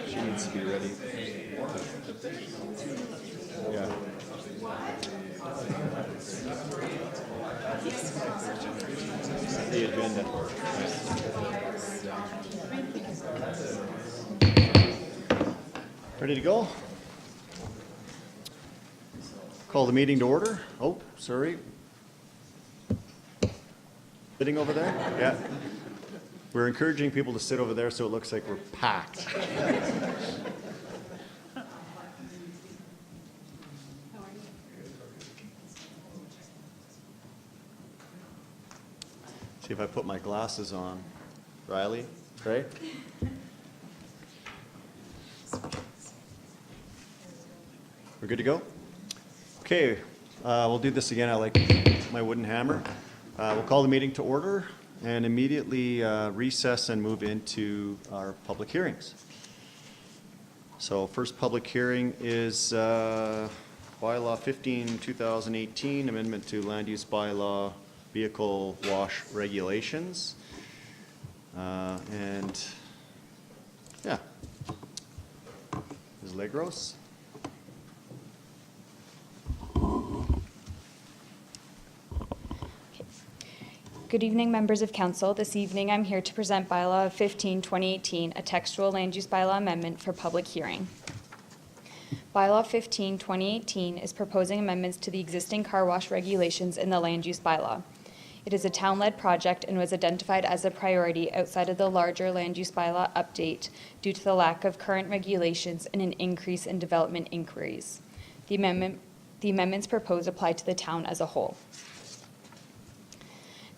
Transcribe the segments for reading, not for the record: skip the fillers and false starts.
She needs to be ready. Yeah. The agenda. Ready to go? Call the meeting to order. Oh, sorry. Sitting over there? Yeah. We're encouraging people to sit over there so it looks like we're packed. See if I put my glasses on. Riley? Trey? We're good to go? Okay, we'll do this again. I like my wooden hammer. We'll call the meeting to order and immediately recess and move into our public hearings. So first public hearing is Bylaw 15, 2018, Amendment to Land Use Bylaw Vehicle Wash Regulations. And yeah, Ms. Legros. Good evening, members of council. This evening, I'm here to present Bylaw 15, 2018, a textual land use bylaw amendment for public hearing. Bylaw 15, 2018 is proposing amendments to the existing car wash regulations in the land use bylaw. It is a town-led project and was identified as a priority outside of the larger land use bylaw update due to the lack of current regulations and an increase in development inquiries. The amendments proposed apply to the town as a whole.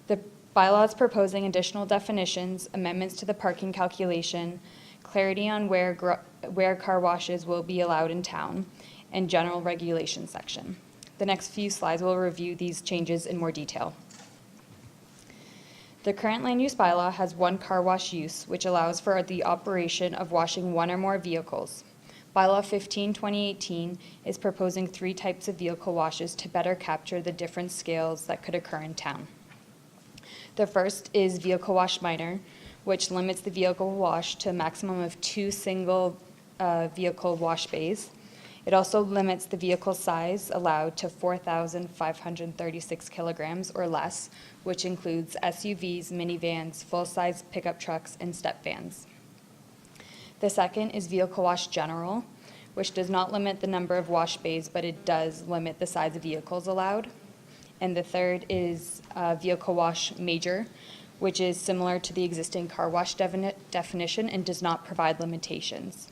The bylaw is proposing additional definitions, amendments to the parking calculation, clarity on where car washes will be allowed in town, and general regulation section. The next few slides will review these changes in more detail. The current land use bylaw has one car wash use, which allows for the operation of washing one or more vehicles. Bylaw 15, 2018 is proposing 3 types of vehicle washes to better capture the different scales that could occur in town. The first is vehicle wash minor, which limits the vehicle wash to a maximum of 2 single vehicle wash bays. It also limits the vehicle size allowed to 4,536 kilograms or less, which includes SUVs, minivans, full-size pickup trucks, and step vans. The second is vehicle wash general, which does not limit the number of wash bays, but it does limit the size of vehicles allowed. And the third is vehicle wash major, which is similar to the existing car wash definition and does not provide limitations.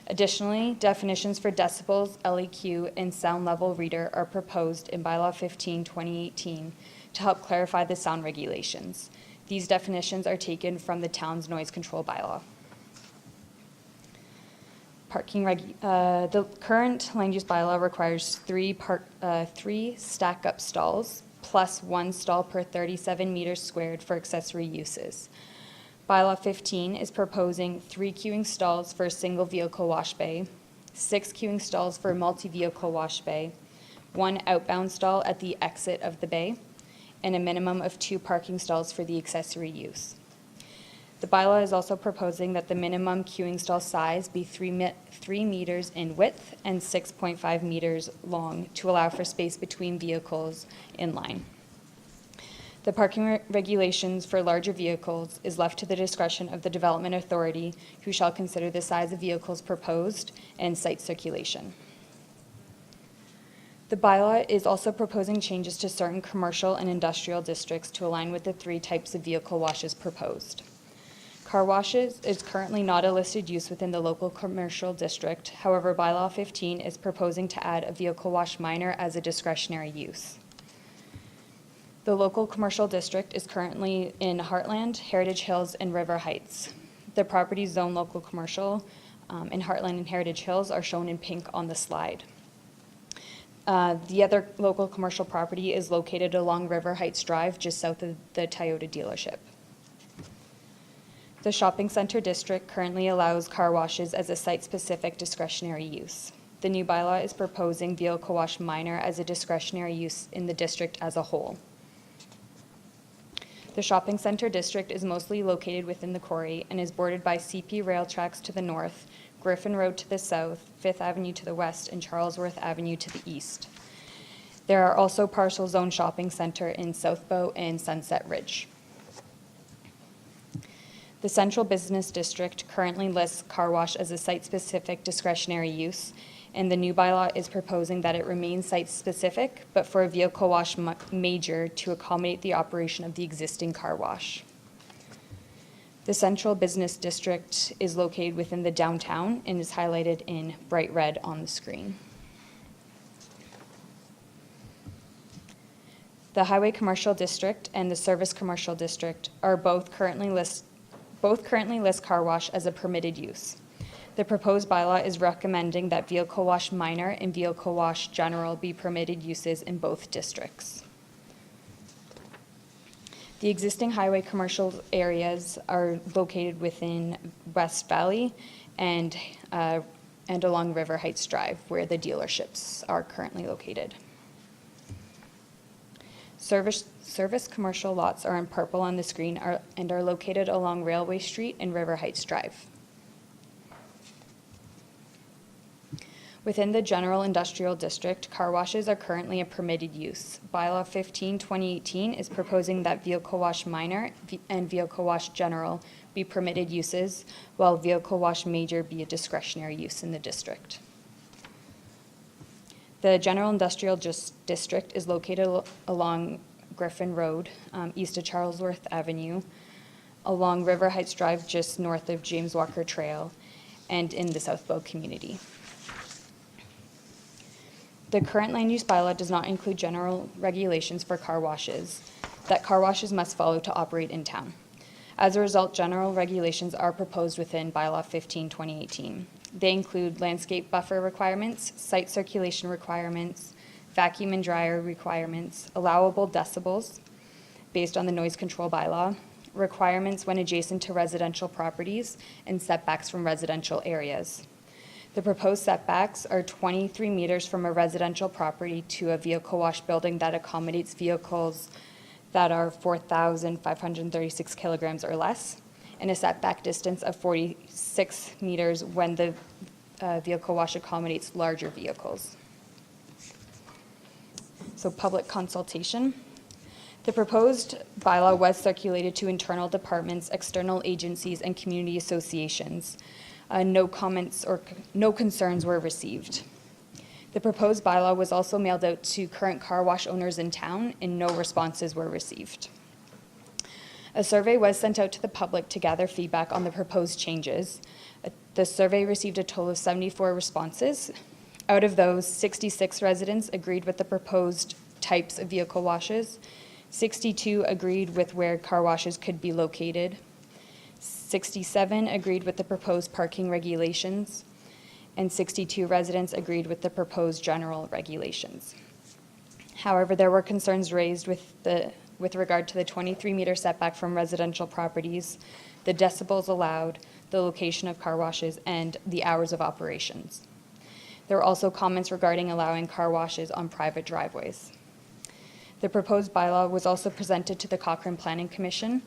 Additionally, definitions for decibels, LEQ, and sound level reader are proposed in Bylaw 15, 2018 to help clarify the sound regulations. These definitions are taken from the town's noise control bylaw. The current land use bylaw requires 3 stack-up stalls plus 1 stall per 37 meters squared for accessory uses. Bylaw 15 is proposing 3 queuing stalls for a single vehicle wash bay, 6 queuing stalls for a multi-vehicle wash bay, 1 outbound stall at the exit of the bay, and a minimum of 2 parking stalls for the accessory use. The bylaw is also proposing that the minimum queuing stall size be 3 meters in width and 6.5 meters long to allow for space between vehicles in line. The parking regulations for larger vehicles is left to the discretion of the development authority, who shall consider the size of vehicles proposed and site circulation. The bylaw is also proposing changes to certain commercial and industrial districts to align with the 3 types of vehicle washes proposed. Car washes is currently not a listed use within the local commercial district. However, Bylaw 15 is proposing to add a vehicle wash minor as a discretionary use. The local commercial district is currently in Heartland, Heritage Hills, and River Heights. The properties zoned local commercial in Heartland and Heritage Hills are shown in pink on the slide. The other local commercial property is located along River Heights Drive, just south of the Toyota dealership. The shopping center district currently allows car washes as a site-specific discretionary use. The new bylaw is proposing vehicle wash minor as a discretionary use in the district as a whole. The shopping center district is mostly located within the quarry and is bordered by CP rail tracks to the north, Griffin Road to the south, Fifth Avenue to the west, and Charlesworth Avenue to the east. There are also partial zone shopping center in Southbow and Sunset Ridge. The Central Business District currently lists car wash as a site-specific discretionary use, and the new bylaw is proposing that it remains site-specific, but for a vehicle wash major to accommodate the operation of the existing car wash. The Central Business District is located within the downtown and is highlighted in bright red on the screen. The Highway Commercial District and the Service Commercial District are both currently list car wash as a permitted use. The proposed bylaw is recommending that vehicle wash minor and vehicle wash general be permitted uses in both districts. The existing highway commercial areas are located within West Valley and along River Heights Drive, where the dealerships are currently located. Service commercial lots are in purple on the screen and are located along Railway Street and River Heights Drive. Within the General Industrial District, car washes are currently a permitted use. Bylaw 15/2018 is proposing that vehicle wash minor and vehicle wash general be permitted uses, while vehicle wash major be a discretionary use in the district. The General Industrial District is located along Griffin Road, east of Charlesworth Avenue, along River Heights Drive just north of James Walker Trail, and in the Southbow community. The current land use bylaw does not include general regulations for car washes that car washes must follow to operate in town. As a result, general regulations are proposed within bylaw 15/2018. They include landscape buffer requirements, site circulation requirements, vacuum and dryer requirements, allowable decibels based on the noise control bylaw, requirements when adjacent to residential properties, and setbacks from residential areas. The proposed setbacks are 23 meters from a residential property to a vehicle wash building that accommodates vehicles that are 4,536 kilograms or less, and a setback distance of 46 meters when the vehicle wash accommodates larger vehicles. So public consultation. The proposed bylaw was circulated to internal departments, external agencies, and community associations. No comments or no concerns were received. The proposed bylaw was also mailed out to current car wash owners in town, and no responses were received. A survey was sent out to the public to gather feedback on the proposed changes. The survey received a total of 74 responses. Out of those, 66 residents agreed with the proposed types of vehicle washes, 62 agreed with where car washes could be located, 67 agreed with the proposed parking regulations, and 62 residents agreed with the proposed general regulations. However, there were concerns raised with regard to the 23-meter setback from residential properties, the decibels allowed, the location of car washes, and the hours of operations. There were also comments regarding allowing car washes on private driveways. The proposed bylaw was also presented to the Cochrane Planning Commission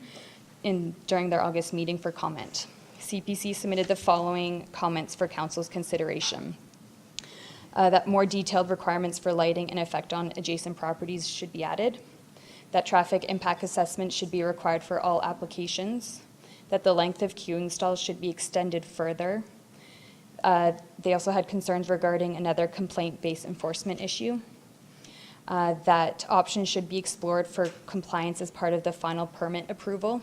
during their August meeting for comment. CPC submitted the following comments for council's consideration. That more detailed requirements for lighting and effect on adjacent properties should be added, that traffic impact assessment should be required for all applications, that the length of queuing stalls should be extended further. They also had concerns regarding another complaint-based enforcement issue, that options should be explored for compliance as part of the final permit approval,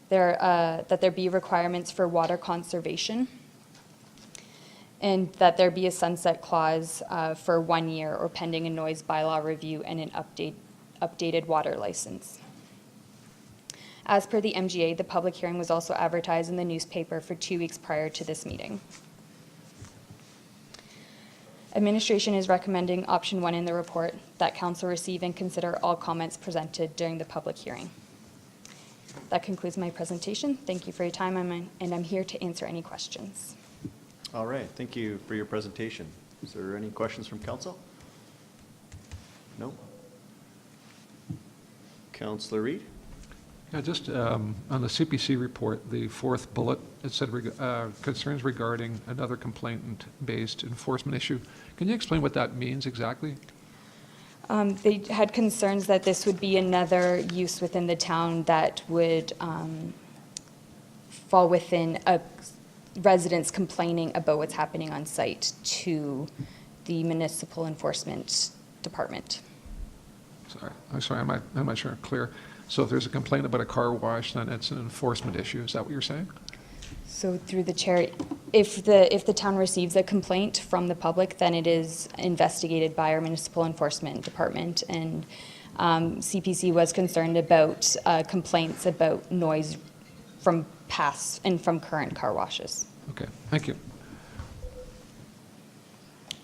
that there be requirements for water conservation, and that there be a sunset clause for 1 year or pending a noise bylaw review and an updated water license. As per the MGA, the public hearing was also advertised in the newspaper for 2 weeks prior to this meeting. Administration is recommending option 1 in the report, that council receive and consider all comments presented during the public hearing. That concludes my presentation. Thank you for your time, and I'm here to answer any questions. All right, thank you for your presentation. Is there any questions from council? No? Councillor Reid? Yeah, just on the CPC report, the fourth bullet, it said concerns regarding another complainant-based enforcement issue. Can you explain what that means exactly? They had concerns that this would be another use within the town that would fall within a residents complaining about what's happening on site to the municipal enforcement department. Sorry, I'm not sure I'm clear. So if there's a complaint about a car wash, then it's an enforcement issue. Is that what you're saying? So through the chair, if the town receives a complaint from the public, then it is investigated by our municipal enforcement department. And CPC was concerned about complaints about noise from past and from current car washes. Okay, thank you.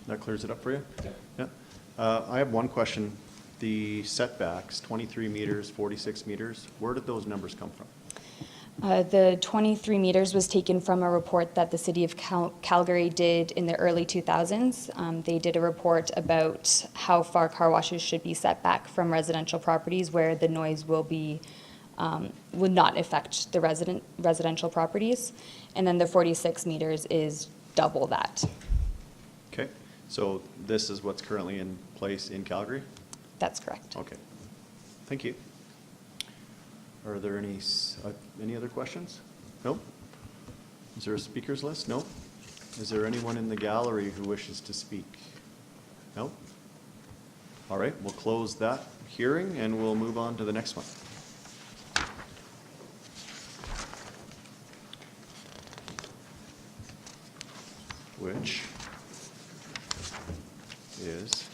That clears it up for you? Yeah. I have one question. The setbacks, 23 meters, 46 meters, where did those numbers come from? The 23 meters was taken from a report that the city of Calgary did in the early 2000s. They did a report about how far car washes should be set back from residential properties where the noise will be, would not affect the residential properties. And then the 46 meters is double that. Okay, so this is what's currently in place in Calgary? That's correct. Okay, thank you. Are there any other questions? No? Is there a speakers list? No? Is there anyone in the gallery who wishes to speak? No? All right, we'll close that hearing and we'll move on to the next one. Which is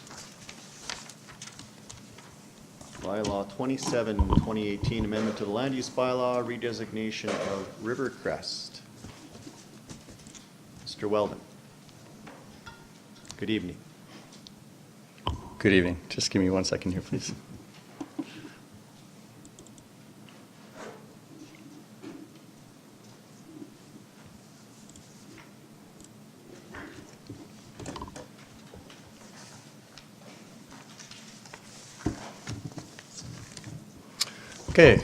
Bylaw 27, 2018, amendment to the land use bylaw, redesignation of Rivercrest. Mr. Weldon. Good evening. Good evening. Just give me 1 second here, please. Okay.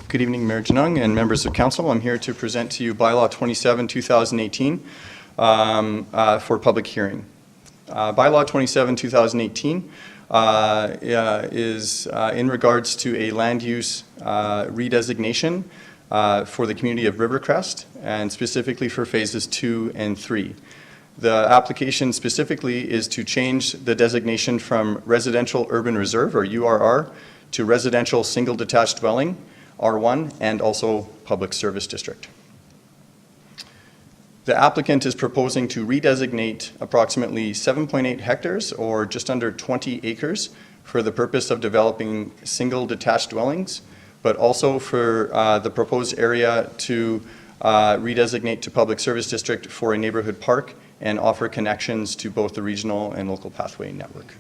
Good evening, Mayor Genung and members of council. I'm here to present to you Bylaw 27, 2018 for public hearing. Bylaw 27, 2018 is in regards to a land use redesignation for the community of Rivercrest and specifically for phases 2 and 3. The application specifically is to change the designation from residential urban reserve, or URR, to residential single detached dwelling, R1, and also public service district. The applicant is proposing to redesignate approximately 7.8 hectares, or just under 20 acres, for the purpose of developing single detached dwellings, but also for the proposed area to redesignate to public service district for a neighborhood park and offer connections to both the regional and local pathway network.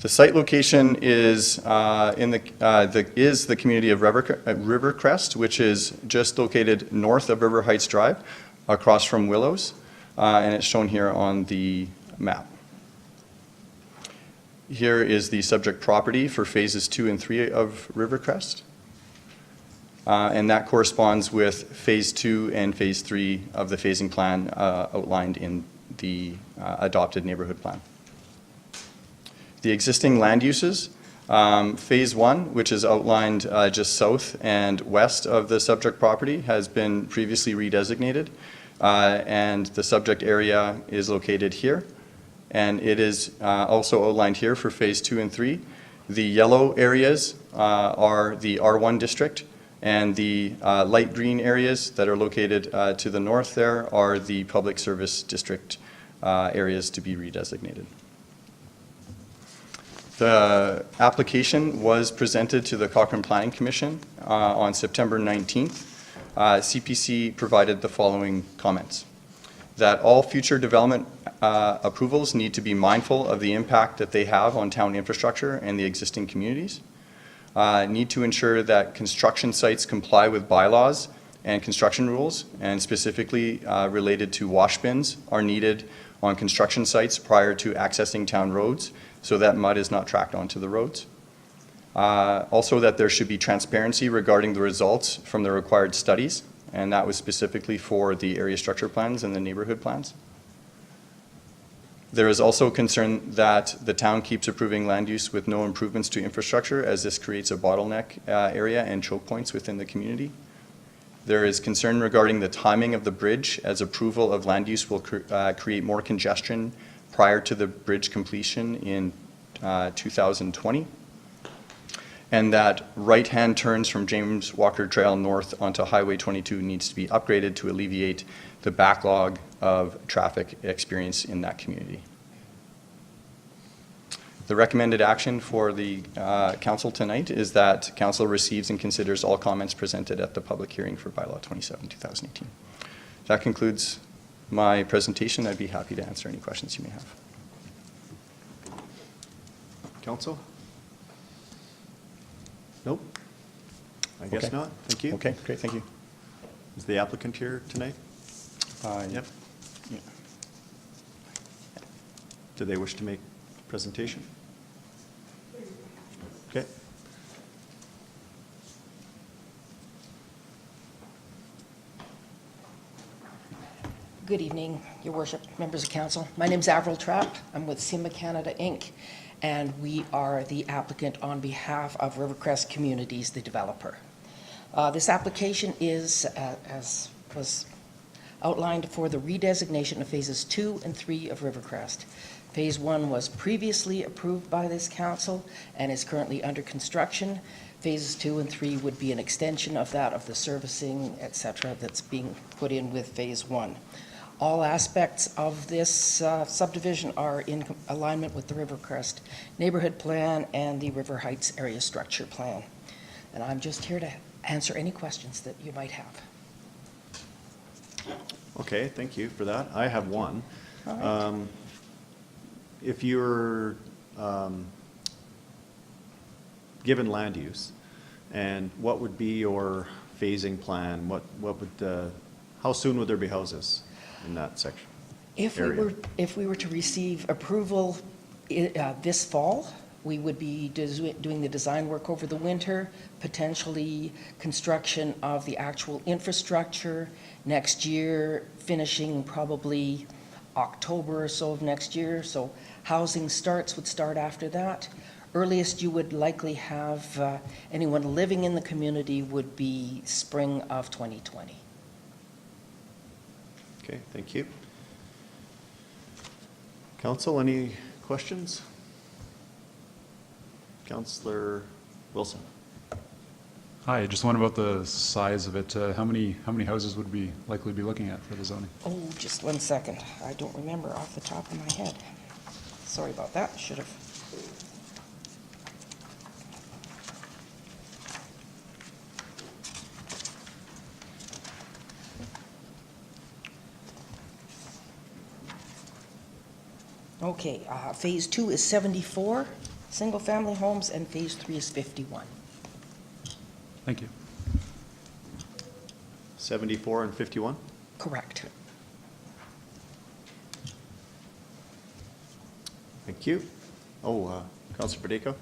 The site location is the community of Rivercrest, which is just located north of River Heights Drive, across from Willows, and it's shown here on the map. Here is the subject property for phases 2 and 3 of Rivercrest, and that corresponds with phase 2 and phase 3 of the phasing plan outlined in the adopted neighborhood plan. The existing land uses, phase 1, which is outlined just south and west of the subject property, has been previously redesignated, and the subject area is located here, and it is also outlined here for phase 2 and 3. The yellow areas are the R1 district, and the light green areas that are located to the north there are the public service district areas to be redesignated. The application was presented to the Cochrane Planning Commission on September 19th. CPC provided the following comments: that all future development approvals need to be mindful of the impact that they have on town infrastructure and the existing communities, need to ensure that construction sites comply with bylaws and construction rules, and specifically related to wash bins are needed on construction sites prior to accessing town roads, so that mud is not tracked onto the roads. Also that there should be transparency regarding the results from the required studies, and that was specifically for the area structure plans and the neighborhood plans. There is also concern that the town keeps approving land use with no improvements to infrastructure, as this creates a bottleneck area and choke points within the community. There is concern regarding the timing of the bridge, as approval of land use will create more congestion prior to the bridge completion in 2020. And that right-hand turns from James Walker Trail north onto Highway 22 needs to be upgraded to alleviate the backlog of traffic experience in that community. The recommended action for the council tonight is that council receives and considers all comments presented at the public hearing for bylaw 27, 2018. That concludes my presentation. I'd be happy to answer any questions you may have. Council? Nope. I guess Okay. not. Thank you. Okay, great, thank you. Is the applicant here tonight? Yep. Yeah. Do they wish to make a presentation? Okay. Good evening, Your Worship, members of council. My name's Avril Trapp. I'm with SIMBA Canada, Inc., and we are the applicant on behalf of Rivercrest Communities, the developer. This application is, as was outlined, for the redesignation of phases 2 and 3 of Rivercrest. Phase 1 was previously approved by this council and is currently under construction. Phases 2 and 3 would be an extension of that, of the servicing, et cetera, that's being put in with phase 1. All aspects of this subdivision are in alignment with the Rivercrest Neighborhood Plan and the River Heights Area Structure Plan. And I'm just here to answer any questions that you might have. Okay, thank you for that. I have one. All right. If you're given land use, and what would be your phasing plan? What would, how soon would there be houses in that section? If we were to receive approval this fall, we would be doing the design work over the winter, potentially construction of the actual infrastructure next year, finishing probably October or so of next year. So housing would start after that. Earliest you would likely have anyone living in the community would be spring of 2020. Okay, thank you. Council, any questions? Councillor Wilson. Hi, just one about the size of it. How many houses would we likely be looking at for the zoning? Oh, just 1 second. I don't remember off the top of my head. Sorry about that. Should have. Okay, phase 2 is 74 single-family homes, and phase 3 is 51. Thank you. 74 and 51? Correct. Thank you. Oh, Councillor Badeko?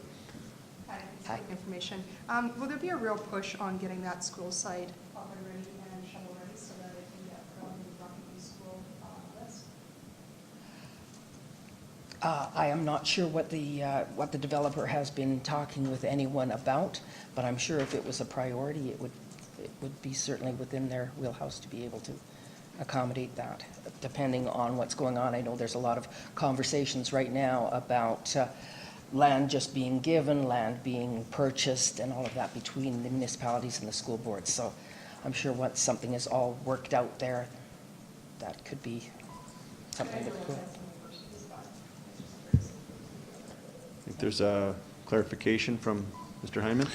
Hi, thanks for the information. Will there be a real push on getting that school site up and ready and shovel ready so that it can get put on the Rocky School list? I am not sure what the developer has been talking with anyone about, but I'm sure if it was a priority, it would be certainly within their wheelhouse to be able to accommodate that, depending on what's going on. I know there's a lot of conversations right now about land just being given, land being purchased, and all of that between the municipalities and the school boards. So I'm sure once something is all worked out there, that could be something that could. I think there's a clarification from Mr. Hyman.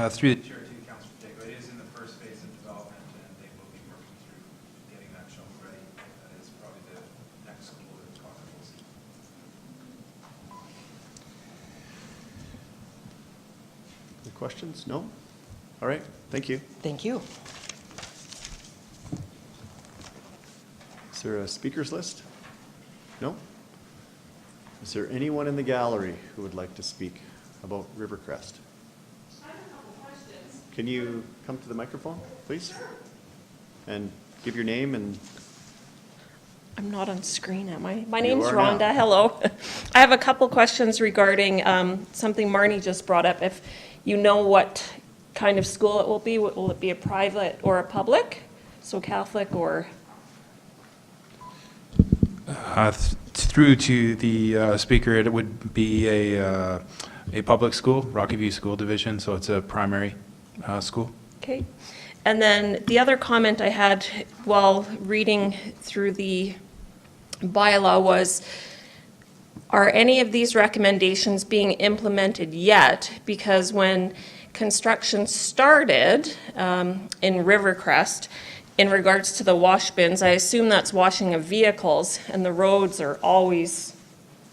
Through the chair to Councilor Pacheco, it is in the first phase of development, and they will be working through getting that shovel ready. That is probably the next school that Connor will see. Any questions? No? All right, thank you. Thank you. Is there a speakers list? No? Is there anyone in the gallery who would like to speak about Rivercrest? Can you come to the microphone, please? And give your name and, I'm not on screen, am I? My You name's are now. Rhonda, hello. I have a couple questions regarding something Marnie just brought up. If you know what kind of school it will be, will it be a private or a public? So Catholic or, Through to the speaker, it would be a public school, Rocky View School Division, so it's a primary school. okay. And then the other comment I had while reading through the bylaw was, are any of these recommendations being implemented yet? Because when construction started in Rivercrest, in regards to the wash bins, I assume that's washing of vehicles, and the roads are always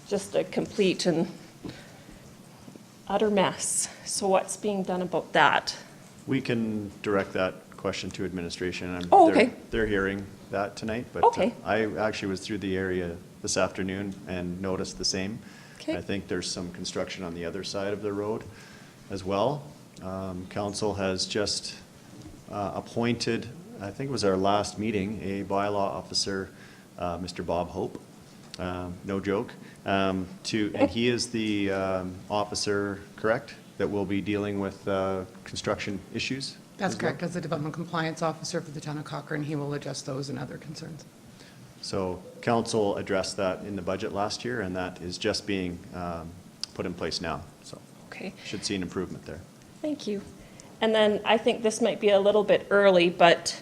just a complete and utter mess. So what's being done about that? we can direct that question to administration. Oh, They're- okay. They're hearing that tonight, but Okay. I actually was through the area this afternoon and noticed the same. Okay. I think there's some construction on the other side of the road as well. Council has just appointed, I think it was our last meeting, a bylaw officer, Mr. Bob Hope, no joke, and he is the officer, correct, that will be dealing with construction issues? That's as well? correct. As the Development Compliance Officer for the town of Cochrane, he will address those and other concerns. So council addressed that in the budget last year, and that is just being put in place now. So Okay. should see an improvement there. Thank you. And then I think this might be a little bit early, but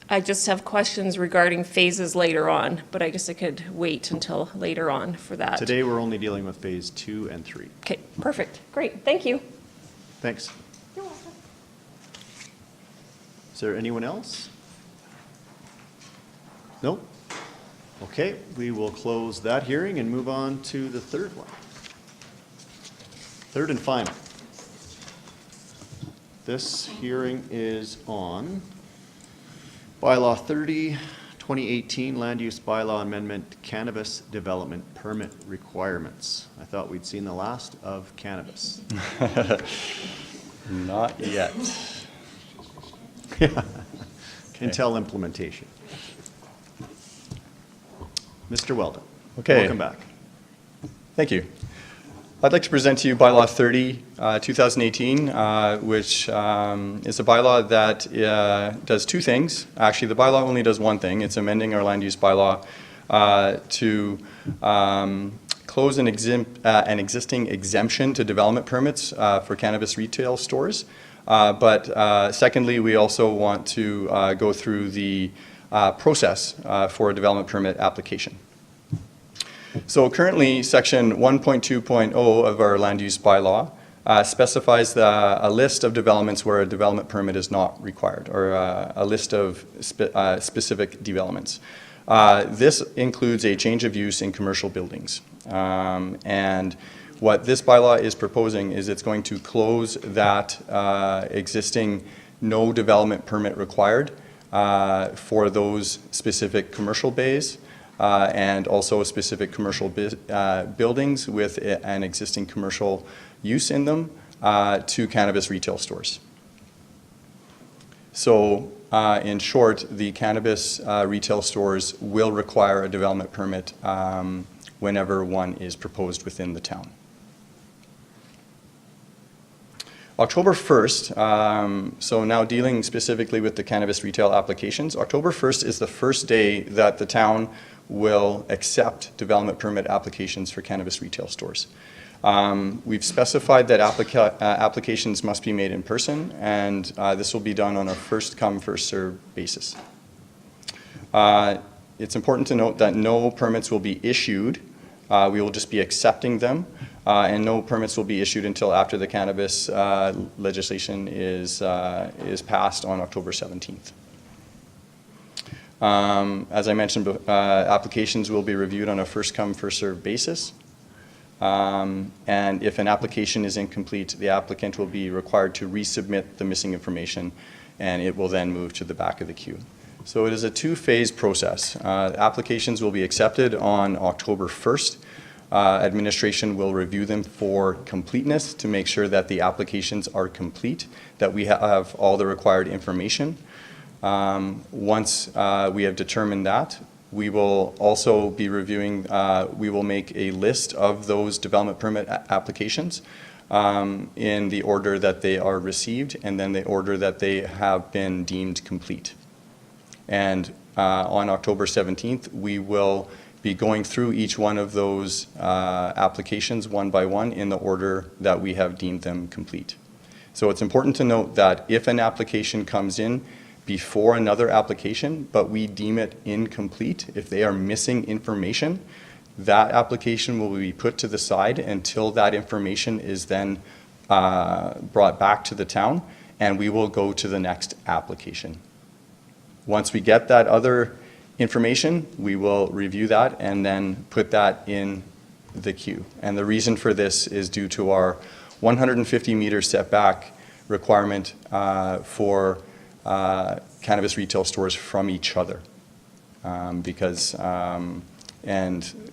I just have questions regarding phases later on, but I guess I could wait until later on for that. Today, we're only dealing with phase 2 and 3. Okay, perfect. Great, thank you. Thanks. Is there anyone else? No? Okay, we will close that hearing and move on to the third one. Third and final. This hearing is on bylaw 30, 2018 Land Use Bylaw Amendment Cannabis Development Permit Requirements. I thought we'd seen the last of cannabis. Not yet. Until implementation. Mr. Weldon. Okay. Welcome back. Thank you. I'd like to present to you bylaw 30, 2018, which is a bylaw that does two things. Actually, the bylaw only does one thing. It's amending our land use bylaw to close an existing exemption to development permits for cannabis retail stores. But secondly, we also want to go through the process for a development permit application. So currently, section 1.2.0 of our land use bylaw specifies a list of developments where a development permit is not required, or a list of specific developments. This includes a change of use in commercial buildings. And what this bylaw is proposing is it's going to close that existing no development permit required for those specific commercial bays and also specific commercial buildings with an existing commercial use in them to cannabis retail stores. So in short, the cannabis retail stores will require a development permit whenever one is proposed within the town. October 1st, so now dealing specifically with the cannabis retail applications, October 1st is the first day that the town will accept development permit applications for cannabis retail stores. We've specified that applications must be made in person, and this will be done on a first-come, first-served basis. It's important to note that no permits will be issued. We will just be accepting them. And no permits will be issued until after the cannabis legislation is passed on October 17th. As I mentioned, applications will be reviewed on a first-come, first-served basis. And if an application is incomplete, the applicant will be required to resubmit the missing information, and it will then move to the back of the queue. So it is a two-phase process. Applications will be accepted on October 1st. Administration will review them for completeness to make sure that the applications are complete, that we have all the required information. Once we have determined that, we will also be reviewing, we will make a list of those development permit applications in the order that they are received and then the order that they have been deemed complete. And on October 17th, we will be going through each one of those applications one by one in the order that we have deemed them complete. So it's important to note that if an application comes in before another application, but we deem it incomplete, if they are missing information, that application will be put to the side until that information is then brought back to the town, and we will go to the next application. Once we get that other information, we will review that and then put that in the queue. And the reason for this is due to our 150-meter setback requirement for cannabis retail stores from each other. And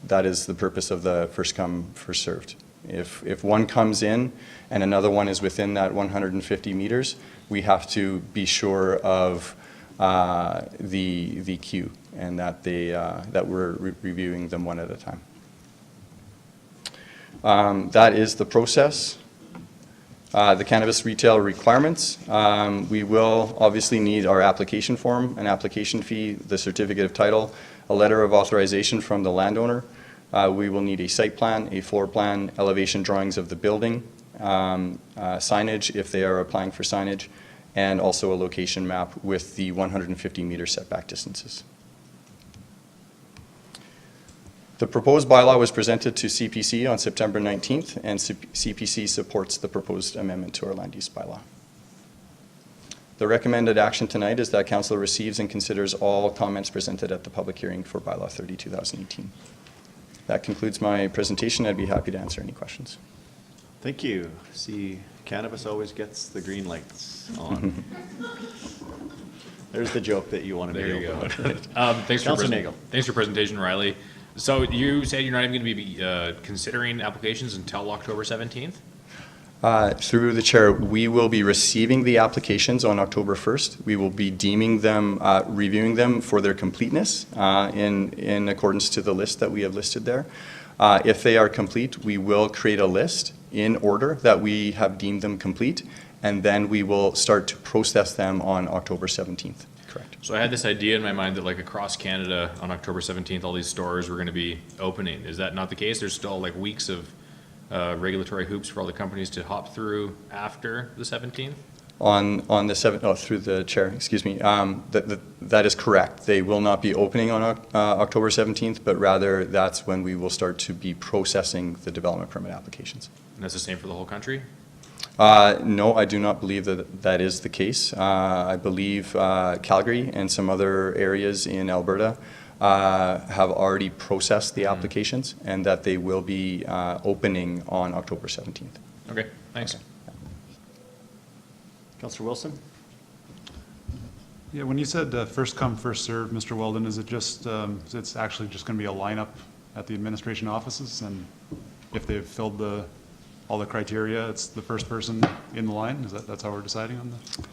that is the purpose of the first come, first served. If one comes in and another one is within that 150 meters, we have to be sure of the queue and that that we're reviewing them one at a time. That is the process. The cannabis retail requirements. We will obviously need our application form, an application fee, the certificate of title, a letter of authorization from the landowner. We will need a site plan, a floor plan, elevation drawings of the building, signage if they are applying for signage, and also a location map with the 150-meter setback distances. The proposed bylaw was presented to CPC on September 19th, and CPC supports the proposed amendment to our land use bylaw. The recommended action tonight is that Council receives and considers all comments presented at the public hearing for Bylaw 30, 2018. That concludes my presentation. I'd be happy to answer any questions. Thank you. See, cannabis always gets the green lights on. There's the joke that you wanted to There you go. Thanks Councilor Nagel. Thanks for presentation, Riley. So you said you're not even going to be considering applications until October 17th? Through the chair, we will be receiving the applications on October 1st. We will be deeming them, reviewing them for their completeness in accordance to the list that we have listed there. If they are complete, we will create a list in order that we have deemed them complete, and then we will start to process them on October 17th. Correct. So I had this idea in my mind that like across Canada on October 17th, all these stores were going to be opening. Is that not the case? There's still like weeks of regulatory hoops for all the companies to hop through after the 17th? On the 7th, oh, through the chair, excuse me, that is correct. They will not be opening on October 17th, but rather that's when we will start to be processing the development permit applications. And that's the same for the whole country? No, I do not believe that that is the case. I believe Calgary and some other areas in Alberta have already processed the applications and that they will be opening on October 17th. Okay, thanks. Okay. Councillor Wilson? Yeah, when you said first come, first served, Mr. Weldon, is it just, it's actually just going to be a lineup at the administration offices, and if they've filled all the criteria, it's the first person in the line? That's how we're deciding on that?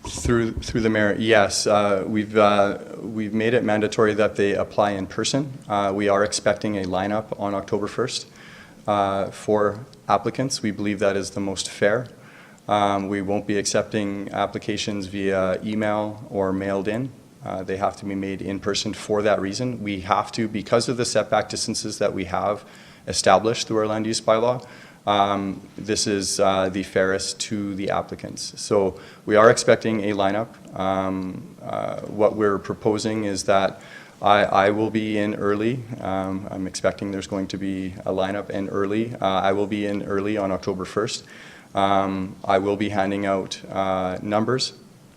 Through the mayor, yes. We've made it mandatory that they apply in person. We are expecting a lineup on October 1st for applicants. We believe that is the most fair. We won't be accepting applications via email or mailed in. They have to be made in person for that reason. We have to, because of the setback distances that we have established through our land use bylaw, this is the fairest to the applicants. So we are expecting a lineup. What we're proposing is that I will be in early. I'm expecting there's going to be a lineup in early. I will be in early on October 1st. I will be handing out numbers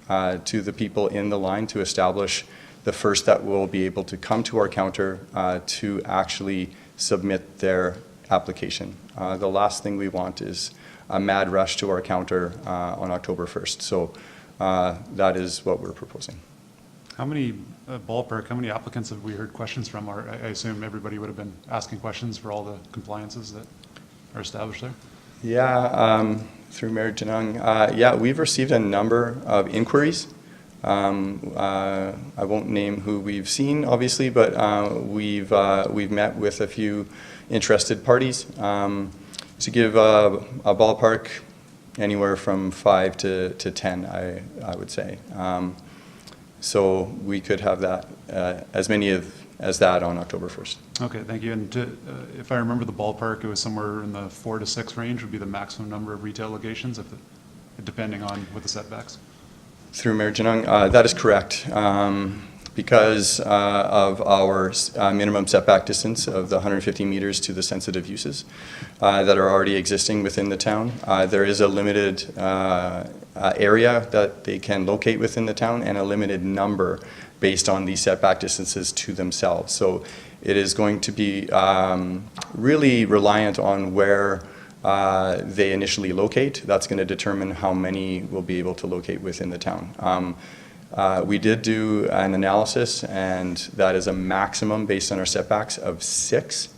to the people in the line to establish the first that will be able to come to our counter to actually submit their application. The last thing we want is a mad rush to our counter on October 1st. So that is what we're proposing. How many, ballpark, how many applicants have we heard questions from? Or I assume everybody would have been asking questions for all the compliances that are established there? Yeah, through Mayor Janung, yeah, we've received a number of inquiries. I won't name who we've seen, obviously, but we've met with a few interested parties. To give a ballpark, anywhere from 5 to 10, I would say. So we could have that, as many as that on October 1st. Okay, thank you. And if I remember the ballpark, it was somewhere in the 4 to 6 range would be the maximum number of retail locations, depending on what the setbacks. Through Mayor Janung, that is correct. Because of our minimum setback distance of the 150 meters to the sensitive uses that are already existing within the town, there is a limited area that they can locate within the town and a limited number based on these setback distances to themselves. So it is going to be really reliant on where they initially locate. That's going to determine how many will be able to locate within the town. We did do an analysis, and that is a maximum based on our setbacks of 6.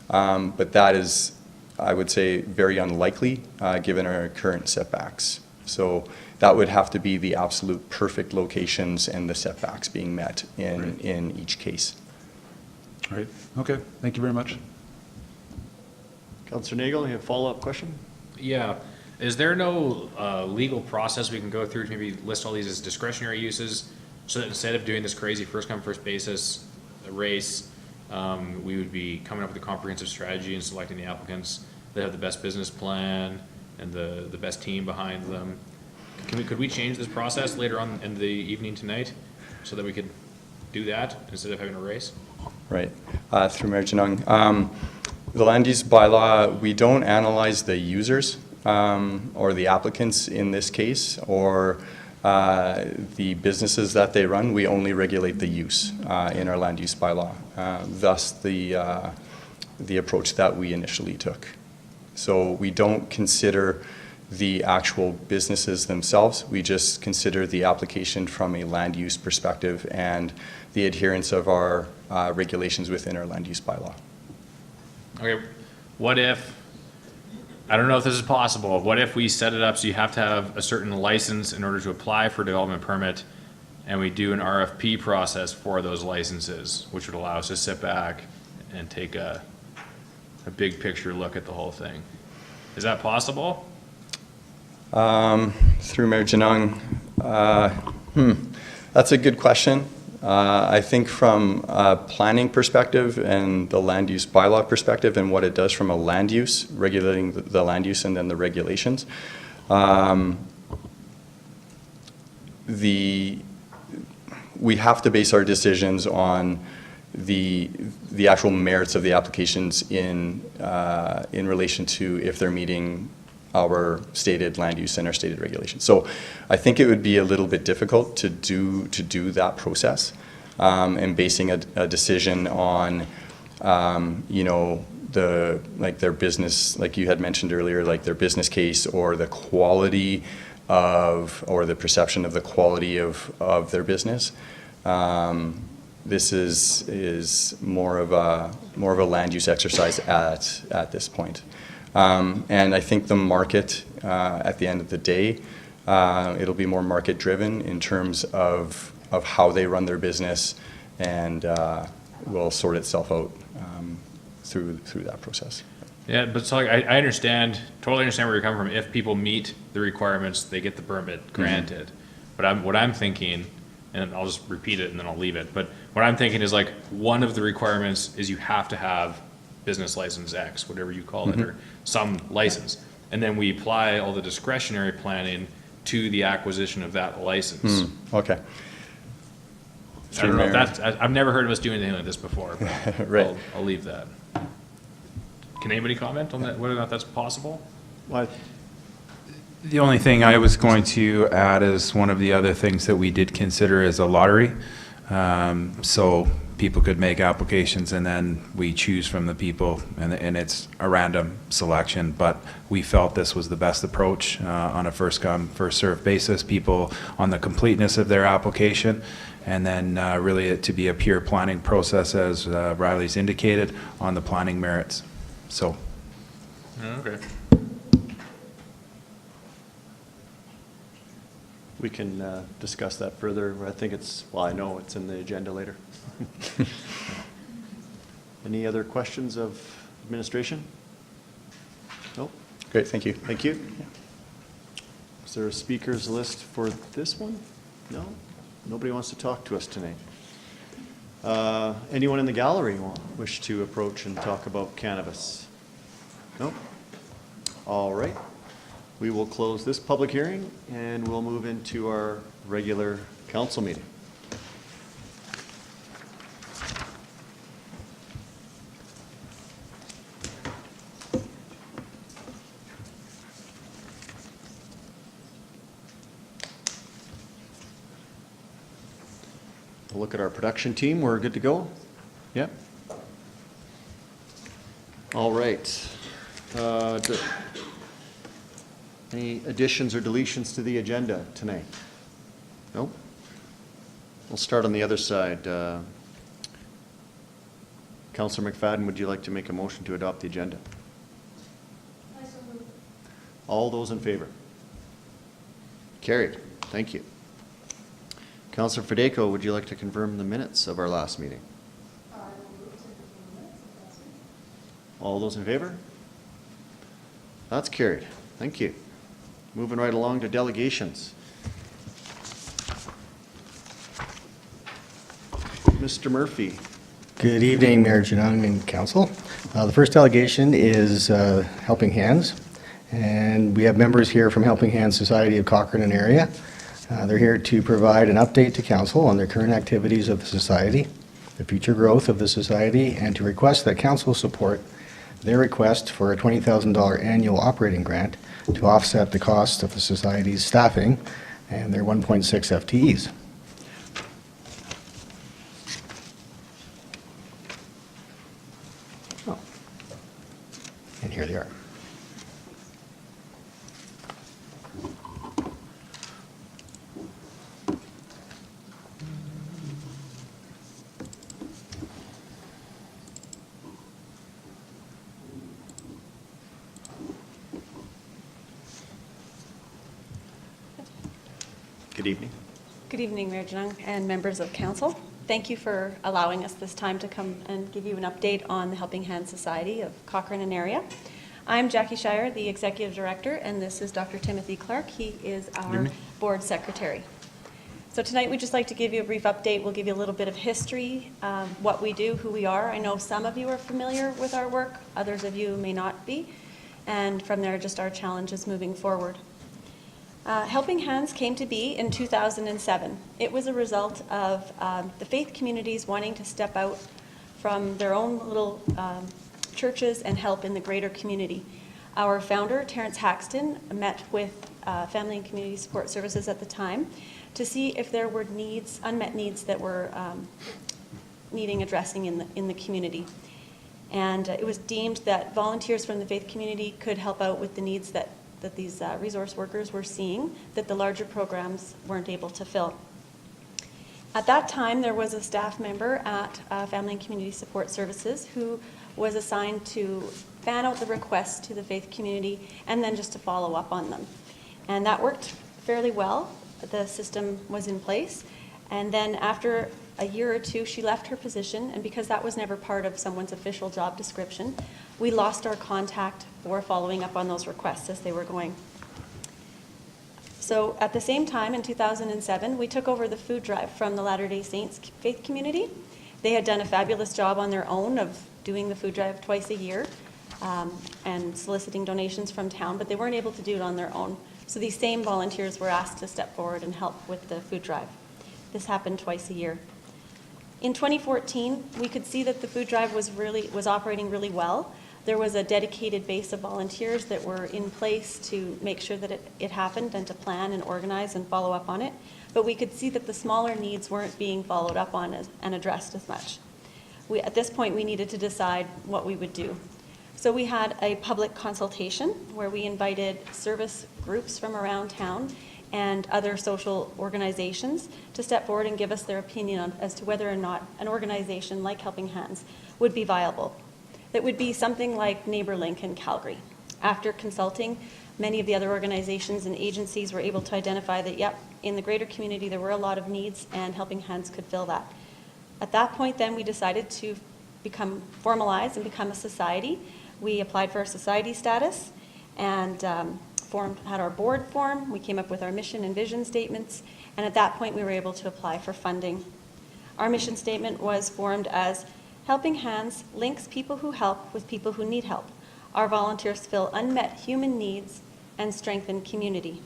But that is, I would say, very unlikely given our current setbacks. So that would have to be the absolute perfect locations and the setbacks being met in each case. Right. Okay. Thank you very much. Councillor Nagel, you have a follow-up question? Yeah. Is there no legal process we can go through to maybe list all these as discretionary uses, so that instead of doing this crazy first-come, first basis race, we would be coming up with a comprehensive strategy and selecting the applicants that have the best business plan and the best team behind them? Could we change this process later on in the evening tonight so that we could do that instead of having a race? Right. Through Mayor Janung. The land use bylaw, we don't analyze the users or the applicants in this case, or the businesses that they run. We only regulate the use in our land use bylaw. Thus the approach that we initially took. So we don't consider the actual businesses themselves. We just consider the application from a land use perspective and the adherence of our regulations within our land use bylaw. Okay, what if, I don't know if this is possible, what if we set it up so you have to have a certain license in order to apply for a development permit, and we do an RFP process for those licenses, which would allow us to sit back and take a big picture look at the whole thing? Is that possible? Through Mayor Janung, that's a good question. I think from a planning perspective and the land use bylaw perspective and what it does from a land use, regulating the land use and then the regulations, we have to base our decisions on the actual merits of the applications in relation to if they're meeting our stated land use and our stated regulations. So I think it would be a little bit difficult to do that process and basing a decision on you know, their business, like you had mentioned earlier, like their business case or the quality of, or the perception of the quality of their business. This is more of a land use exercise at this point. And I think the market, at the end of the day, it'll be more market driven in terms of how they run their business, and will sort itself out through that process. Yeah, but so like, I understand, totally understand where you're coming from. If people meet the requirements, they get the permit granted. But what I'm thinking, and I'll just repeat it and then I'll leave it, but what I'm thinking is like, one of the requirements is you have to have business license X, whatever you call it, or some license. And then we apply all the discretionary planning to the acquisition of that license. Okay. I don't know if that's, I've never heard of us doing anything like this before, but Right. I'll leave that. Can anybody comment on that, whether or not that's possible? What? The only thing I was going to add is one of the other things that we did consider is a lottery. So people could make applications, and then we choose from the people, and it's a random selection. But we felt this was the best approach on a first-come, first-served basis, people on the completeness of their application, and then really it to be a pure planning process, as Riley's indicated, on the planning merits. So. Okay. We can discuss that further. I think it's, well, I know it's in the agenda later. Any other questions of administration? No? Great, thank you. Thank you. Is there a speakers list for this one? No? Nobody wants to talk to us tonight. Anyone in the gallery wish to approach and talk about cannabis? No? All right. We will close this public hearing and we'll move into our regular council meeting. We'll look at our production team. We're good to go? Yep. All right. Any additions or deletions to the agenda tonight? No? We'll start on the other side. Councillor McFadden, would you like to make a motion to adopt the agenda? All those in favor? Carried. Thank you. Councillor Federico, would you like to confirm the minutes of our last meeting? All those in favor? That's carried. Thank you. Moving right along to delegations. Mr. Murphy. Good evening, Mayor Janung and Council. The first delegation is Helping Hands, and we have members here from Helping Hands Society of Cochrane and area. They're here to provide an update to Council on their current activities of the Society, the future growth of the Society, and to request that Council support their request for a $20,000 annual operating grant to offset the cost of the Society's staffing and their 1.6 FTEs. Oh. And here they are. Good evening. Good evening, Mayor Janung and members of council. Thank you for allowing us this time to come and give you an update on the Helping Hands Society of Cochrane and area. I'm Jackie Shire, the Executive Director, and this is Dr. Timothy Clark. He is our Board Secretary. So tonight we'd just like to give you a brief update. We'll give you a little bit of history, what we do, who we are. I know some of you are familiar with our work, others of you may not be, and from there just our challenges moving forward. Helping Hands came to be in 2007. It was a result of the faith communities wanting to step out from their own little churches and help in the greater community. Our founder, Terrence Haxton, met with Family and Community Support Services at the time to see if there were needs, unmet needs that were needing addressing in the community. And it was deemed that volunteers from the faith community could help out with the needs that these resource workers were seeing that the larger programs weren't able to fill. At that time, there was a staff member at Family and Community Support Services who was assigned to fan out the requests to the faith community and then just to follow up on them. And that worked fairly well. The system was in place. And then after a year or two, she left her position, and because that was never part of someone's official job description, we lost our contact for following up on those requests as they were going. So at the same time, in 2007, we took over the food drive from the Latter-day Saints faith community. They had done a fabulous job on their own of doing the food drive twice a year and soliciting donations from town, but they weren't able to do it on their own. So these same volunteers were asked to step forward and help with the food drive. This happened twice a year. In 2014, we could see that the food drive was operating really well. There was a dedicated base of volunteers that were in place to make sure that it happened and to plan and organize and follow up on it. But we could see that the smaller needs weren't being followed up on and addressed as much. At this point, we needed to decide what we would do. So we had a public consultation where we invited service groups from around town and other social organizations to step forward and give us their opinion as to whether or not an organization like Helping Hands would be viable. That would be something like NeighborLink in Calgary. After consulting, many of the other organizations and agencies were able to identify that, yep, in the greater community there were a lot of needs and Helping Hands could fill that. At that point then we decided to become formalized and become a society. We applied for our society status and had our board form. We came up with our mission and vision statements, and at that point we were able to apply for funding. Our mission statement was formed as Helping Hands links people who help with people who need help. Our volunteers fill unmet human needs and strengthen community.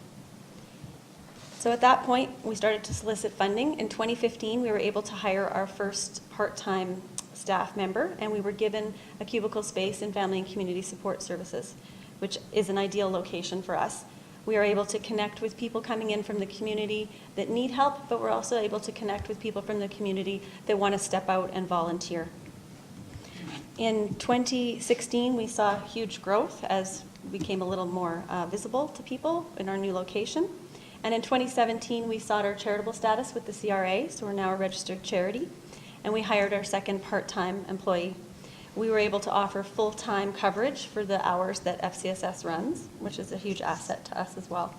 So at that point, we started to solicit funding. In 2015, we were able to hire our first part-time staff member, and we were given a cubicle space in Family and Community Support Services, which is an ideal location for us. We are able to connect with people coming in from the community that need help, but we're also able to connect with people from the community that want to step out and volunteer. In 2016, we saw huge growth as we became a little more visible to people in our new location. And in 2017, we sought our charitable status with the CRA, so we're now a registered charity, and we hired our second part-time employee. We were able to offer full-time coverage for the hours that FCSS runs, which is a huge asset to us as well.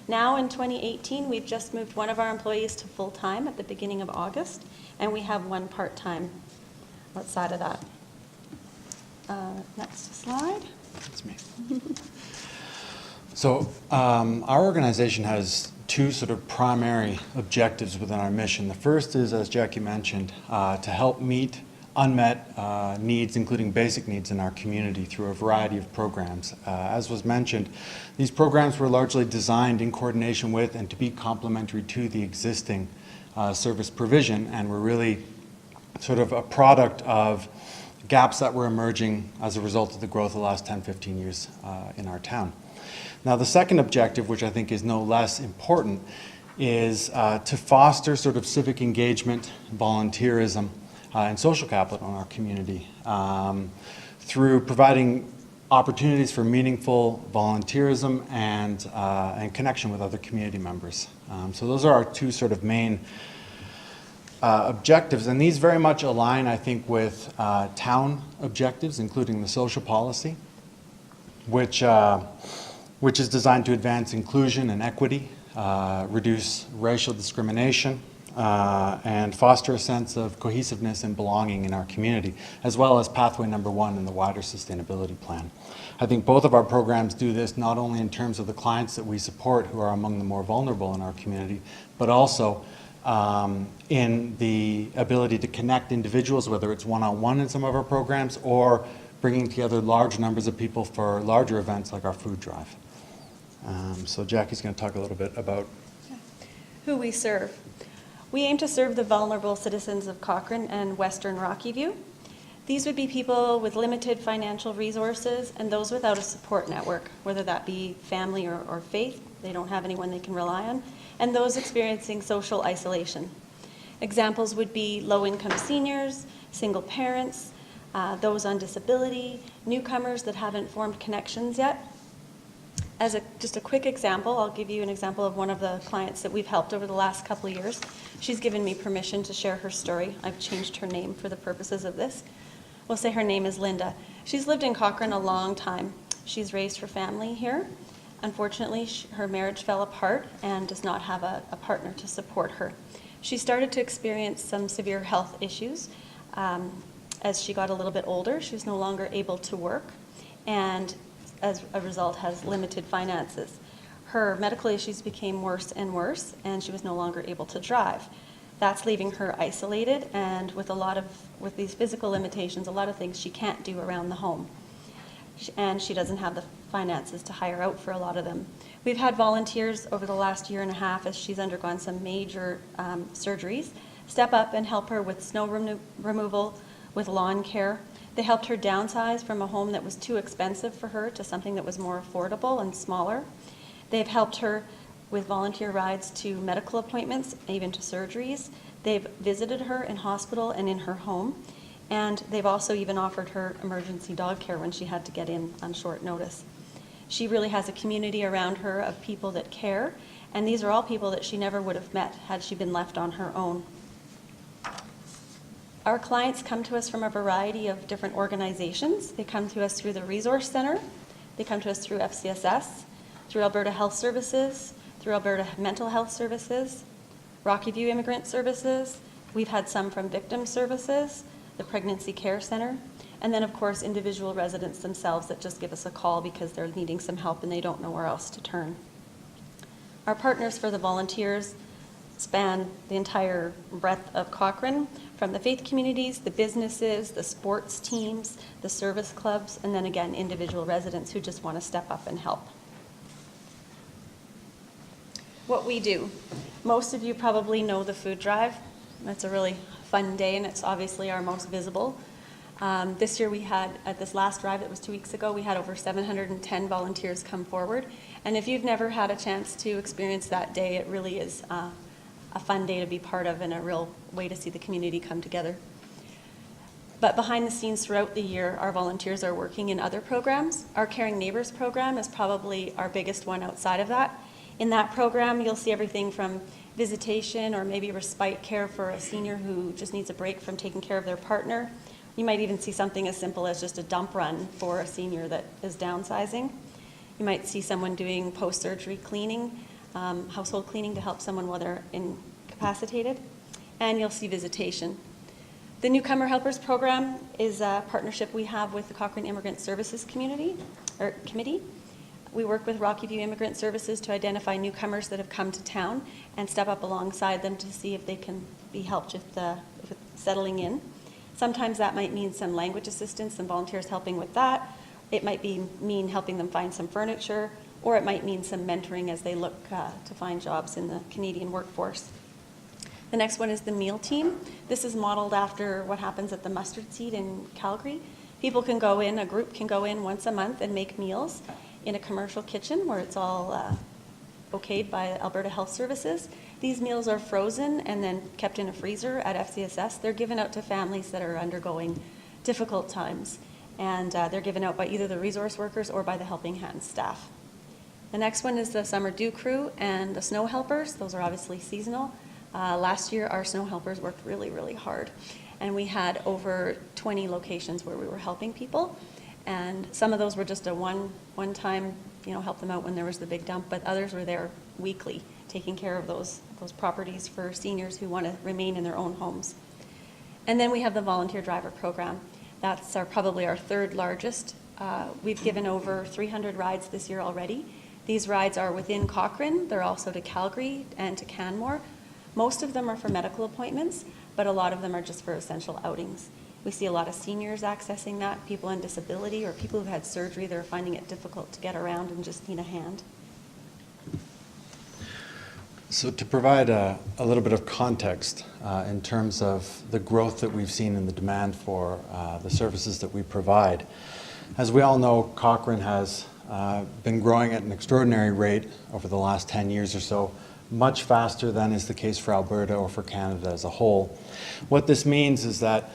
Now in 2018, we've just moved one of our employees to full-time at the beginning of August, and we have one part-time outside of that. Next slide. That's me. So our organization has two sort of primary objectives within our mission. The first is, as Jackie mentioned, to help meet unmet needs, including basic needs in our community through a variety of programs. As was mentioned, these programs were largely designed in coordination with and to be complementary to the existing service provision, and were really sort of a product of gaps that were emerging as a result of the growth of the last 10, 15 years in our town. Now, the second objective, which I think is no less important, is to foster sort of civic engagement, volunteerism, and social capital in our community through providing opportunities for meaningful volunteerism and connection with other community members. So those are our two sort of main objectives, and these very much align, I think, with town objectives, including the social policy, which is designed to advance inclusion and equity, reduce racial discrimination, and foster a sense of cohesiveness and belonging in our community, as well as pathway number 1 in the wider sustainability plan. I think both of our programs do this not only in terms of the clients that we support who are among the more vulnerable in our community, but also in the ability to connect individuals, whether it's one-on-one in some of our programs or bringing together large numbers of people for larger events like our food drive. So Jackie's going to talk a little bit about Who we serve. We aim to serve the vulnerable citizens of Cochrane and Western Rocky View. These would be people with limited financial resources and those without a support network, whether that be family or faith, they don't have anyone they can rely on, and those experiencing social isolation. Examples would be low-income seniors, single parents, those on disability, newcomers that haven't formed connections yet. As just a quick example, I'll give you an example of one of the clients that we've helped over the last couple of years. She's given me permission to share her story. I've changed her name for the purposes of this. We'll say her name is Linda. She's lived in Cochrane a long time. She's raised her family here. Unfortunately, her marriage fell apart and does not have a partner to support her. She started to experience some severe health issues. As she got a little bit older, she was no longer able to work, and as a result has limited finances. Her medical issues became worse and worse, and she was no longer able to drive. That's leaving her isolated, and with these physical limitations, a lot of things she can't do around the home. And she doesn't have the finances to hire out for a lot of them. We've had volunteers over the last year and a half, as she's undergone some major surgeries, step up and help her with snow removal, with lawn care. They helped her downsize from a home that was too expensive for her to something that was more affordable and smaller. They've helped her with volunteer rides to medical appointments, even to surgeries. They've visited her in hospital and in her home. And they've also even offered her emergency dog care when she had to get in on short notice. She really has a community around her of people that care, and these are all people that she never would have met had she been left on her own. Our clients come to us from a variety of different organizations. They come to us through the Resource Center, they come to us through FCSS, through Alberta Health Services, through Alberta Mental Health Services, Rocky View Immigrant Services. We've had some from Victim Services, the Pregnancy Care Center, and then of course individual residents themselves that just give us a call because they're needing some help and they don't know where else to turn. Our partners for the volunteers span the entire breadth of Cochrane, from the faith communities, the businesses, the sports teams, the service clubs, and then again, individual residents who just want to step up and help. What we do. Most of you probably know the food drive. That's a really fun day, and it's obviously our most visible. This year we had, at this last drive, it was 2 weeks ago, we had over 710 volunteers come forward. And if you've never had a chance to experience that day, it really is a fun day to be part of and a real way to see the community come together. But behind the scenes throughout the year, our volunteers are working in other programs. Our Caring Neighbors program is probably our biggest one outside of that. In that program, you'll see everything from visitation or maybe respite care for a senior who just needs a break from taking care of their partner. You might even see something as simple as just a dump run for a senior that is downsizing. You might see someone doing post-surgery cleaning, household cleaning to help someone while they're incapacitated, and you'll see visitation. The Newcomer Helpers Program is a partnership we have with the Cochrane Immigrant Services Committee. We work with Rocky View Immigrant Services to identify newcomers that have come to town and step up alongside them to see if they can be helped with settling in. Sometimes that might mean some language assistance and volunteers helping with that. It might mean helping them find some furniture, or it might mean some mentoring as they look to find jobs in the Canadian workforce. The next one is the meal team. This is modeled after what happens at the Mustard Seed in Calgary. People can go in, a group can go in once a month and make meals in a commercial kitchen where it's all okayed by Alberta Health Services. These meals are frozen and then kept in a freezer at FCSS. They're given out to families that are undergoing difficult times, and they're given out by either the resource workers or by the Helping Hands staff. The next one is the Summer Dew Crew and the Snow Helpers. Those are obviously seasonal. Last year, our snow helpers worked really, really hard, and we had over 20 locations where we were helping people, and some of those were just a one-time, help them out when there was the big dump, but others were there weekly, taking care of those properties for seniors who want to remain in their own homes. And then we have the Volunteer Driver Program. That's probably our third largest. We've given over 300 rides this year already. These rides are within Cochrane. They're also to Calgary and to Canmore. Most of them are for medical appointments, but a lot of them are just for essential outings. We see a lot of seniors accessing that, people on disability or people who've had surgery that are finding it difficult to get around and just need a hand. So to provide a little bit of context in terms of the growth that we've seen in the demand for the services that we provide, as we all know, Cochrane has been growing at an extraordinary rate over the last 10 years or so, much faster than is the case for Alberta or for Canada as a whole. What this means is that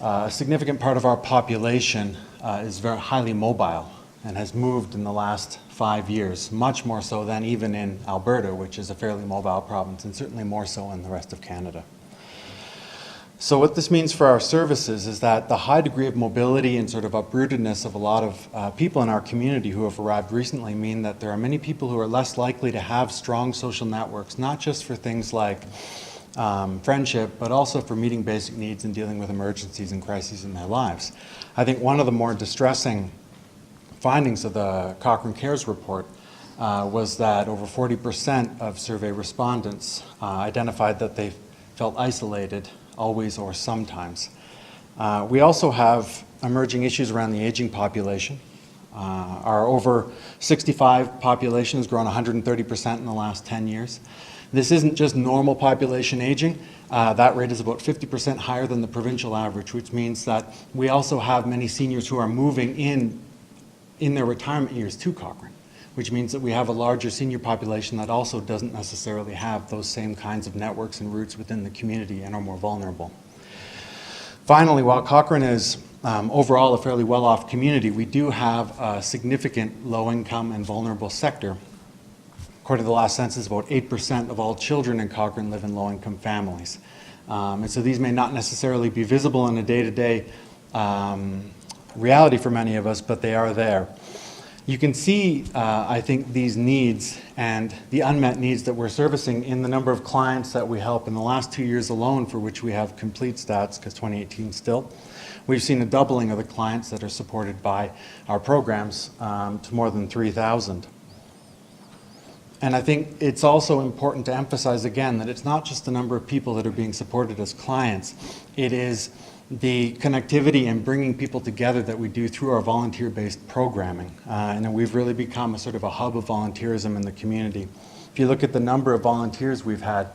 a significant part of our population is very highly mobile and has moved in the last 5 years, much more so than even in Alberta, which is a fairly mobile province, and certainly more so in the rest of Canada. So what this means for our services is that the high degree of mobility and sort of uprootedness of a lot of people in our community who have arrived recently mean that there are many people who are less likely to have strong social networks, not just for things like friendship, but also for meeting basic needs and dealing with emergencies and crises in their lives. I think one of the more distressing findings of the Cochrane Cares report was that over 40% of survey respondents identified that they felt isolated always or sometimes. We also have emerging issues around the aging population. Our over 65 population has grown 130% in the last 10 years. This isn't just normal population aging. That rate is about 50% higher than the provincial average, which means that we also have many seniors who are moving in their retirement years to Cochrane, which means that we have a larger senior population that also doesn't necessarily have those same kinds of networks and roots within the community and are more vulnerable. Finally, while Cochrane is overall a fairly well-off community, we do have a significant low-income and vulnerable sector. According to the last census, about 8% of all children in Cochrane live in low-income families. And so these may not necessarily be visible in a day-to-day reality for many of us, but they are there. You can see, I think, these needs and the unmet needs that we're servicing in the number of clients that we help in the last 2 years alone, for which we have complete stats, because 2018 still. We've seen a doubling of the clients that are supported by our programs to more than 3,000. And I think it's also important to emphasize again that it's not just the number of people that are being supported as clients. It is the connectivity and bringing people together that we do through our volunteer-based programming. And we've really become a sort of a hub of volunteerism in the community. If you look at the number of volunteers we've had,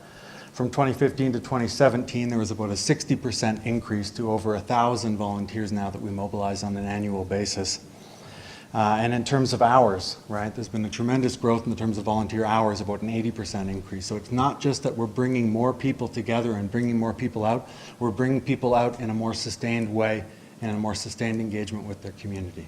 from 2015 to 2017, there was about a 60% increase to over 1,000 volunteers now that we mobilize on an annual basis. And in terms of hours, right, there's been a tremendous growth in terms of volunteer hours, about an 80% increase. So it's not just that we're bringing more people together and bringing more people out, we're bringing people out in a more sustained way and a more sustained engagement with their community.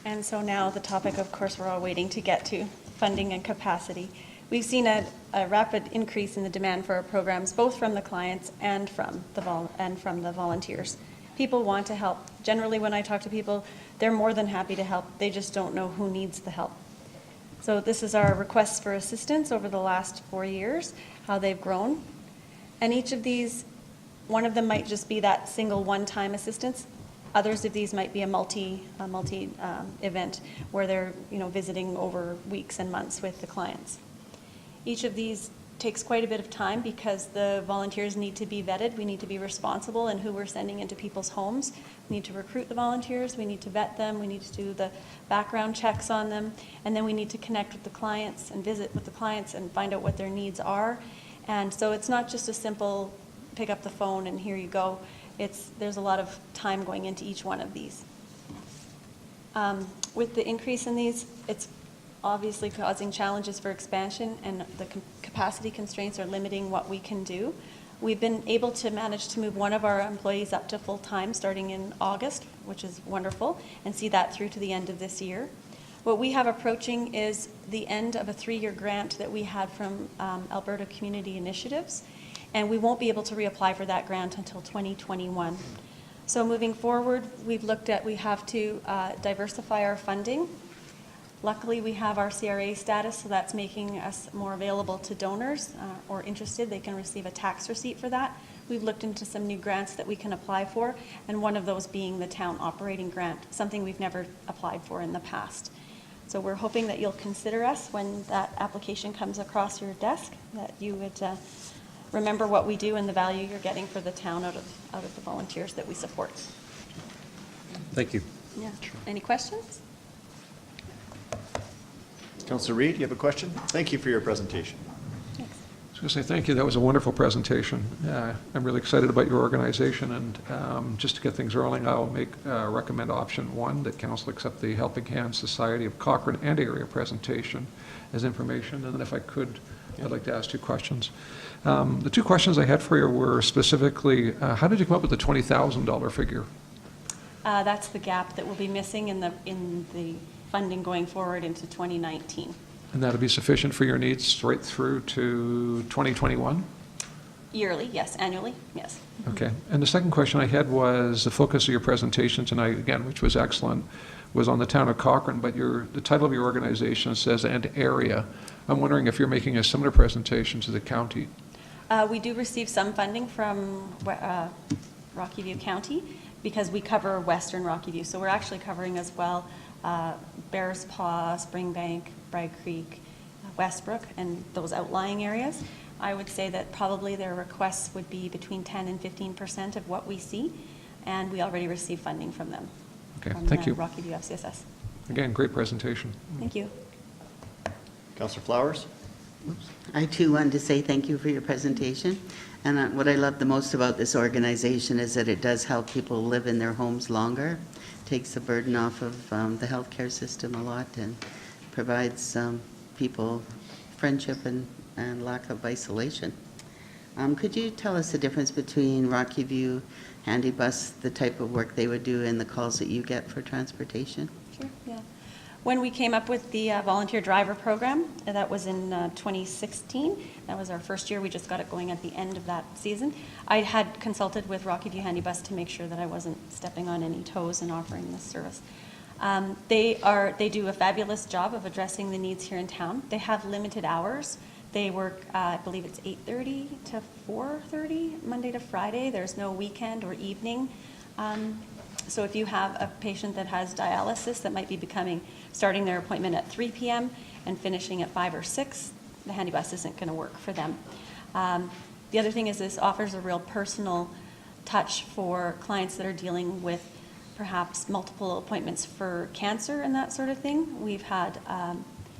And so now the topic, of course, we're all waiting to get to, funding and capacity. We've seen a rapid increase in the demand for our programs, both from the clients and from the volunteers. People want to help. Generally, when I talk to people, they're more than happy to help. They just don't know who needs the help. So this is our requests for assistance over the last 4 years, how they've grown. And each of these, one of them might just be that single one-time assistance. Others of these might be a multi event where they're visiting over weeks and months with the clients. Each of these takes quite a bit of time because the volunteers need to be vetted. We need to be responsible in who we're sending into people's homes. We need to recruit the volunteers. We need to vet them. We need to do the background checks on them. And then we need to connect with the clients and visit with the clients and find out what their needs are. And so it's not just a simple pick up the phone and here you go. There's a lot of time going into each one of these. With the increase in these, it's obviously causing challenges for expansion, and the capacity constraints are limiting what we can do. We've been able to manage to move one of our employees up to full-time starting in August, which is wonderful, and see that through to the end of this year. What we have approaching is the end of a 3-year grant that we had from Alberta Community Initiatives, and we won't be able to reapply for that grant until 2021. So moving forward, we have to diversify our funding. Luckily, we have our CRA status, so that's making us more available to donors or interested. They can receive a tax receipt for that. We've looked into some new grants that we can apply for, and one of those being the town operating grant, something we've never applied for in the past. So we're hoping that you'll consider us when that application comes across your desk, that you would remember what we do and the value you're getting for the town out of the volunteers that we support. Thank you. Yeah. Any questions? Councillor Reid, you have a question? Thank you for your presentation. I was going to say thank you. That was a wonderful presentation. I'm really excited about your organization, and just to get things rolling, I'll recommend option 1, that council accept the Helping Hands Society of Cochrane and area presentation as information. And then if I could, I'd like to ask 2 questions. The 2 questions I had for you were specifically, how did you come up with the $20,000 figure? That's the gap that will be missing in the funding going forward into 2019. And that'll be sufficient for your needs right through to 2021? Yearly, yes. Annually, yes. Okay. And the second question I had was the focus of your presentation tonight, again, which was excellent, was on the town of Cochrane, but the title of your organization says "and area." I'm wondering if you're making a similar presentation to the county. We do receive some funding from Rocky View County because we cover Western Rocky View. So we're actually covering as well Bears Paw, Springbank, Bragg Creek, Westbrook, and those outlying areas. I would say that probably their requests would be between 10 and 15% of what we see, and we already receive funding from them. Okay, from thank you. Rocky View FCSS. Again, great presentation. Thank you. Councillor Flowers? I too wanted to say thank you for your presentation. And what I love the most about this organization is that it does help people live in their homes longer, takes the burden off of the healthcare system a lot, and provides people friendship and lack of isolation. Could you tell us the difference between Rocky View Handy Bus, the type of work they would do, and the calls that you get for transportation? Sure, yeah. When we came up with the volunteer driver program, that was in 2016. That was our first year. We just got it going at the end of that season. I had consulted with Rocky View Handy Bus to make sure that I wasn't stepping on any toes in offering this service. They do a fabulous job of addressing the needs here in town. They have limited hours. They work, I believe it's 8:30 to 4:30, Monday to Friday. There's no weekend or evening. So if you have a patient that has dialysis that might be starting their appointment at 3 p.m. and finishing at 5 or 6, the handy bus isn't going to work for them. The other thing is this offers a real personal touch for clients that are dealing with perhaps multiple appointments for cancer and that sort of thing. We've had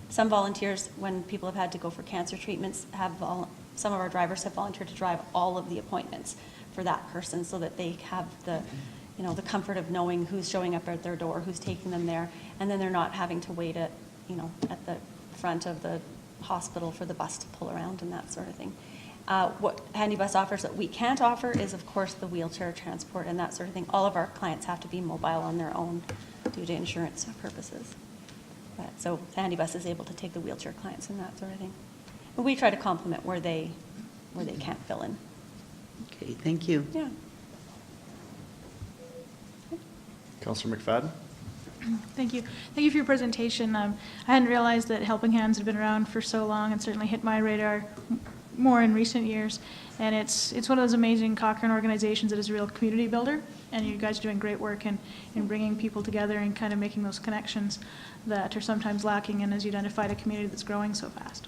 some volunteers, when people have had to go for cancer treatments, some of our drivers have volunteered to drive all of the appointments for that person so that they have the comfort of knowing who's showing up at their door, who's taking them there, and then they're not having to wait at the front of the hospital for the bus to pull around and that sort of thing. What Handy Bus offers that we can't offer is, of course, the wheelchair transport and that sort of thing. All of our clients have to be mobile on their own due to insurance purposes. So Handy Bus is able to take the wheelchair clients and that sort of thing. And we try to complement where they can't fill in. Okay, thank you. Yeah. Councillor McFadden? Thank you. Thank you for your presentation. I hadn't realized that Helping Hands had been around for so long, and certainly hit my radar more in recent years. And it's one of those amazing Cochrane organizations that is a real community builder, and you guys are doing great work in bringing people together and kind of making those connections that are sometimes lacking, and as you identified, a community that's growing so fast.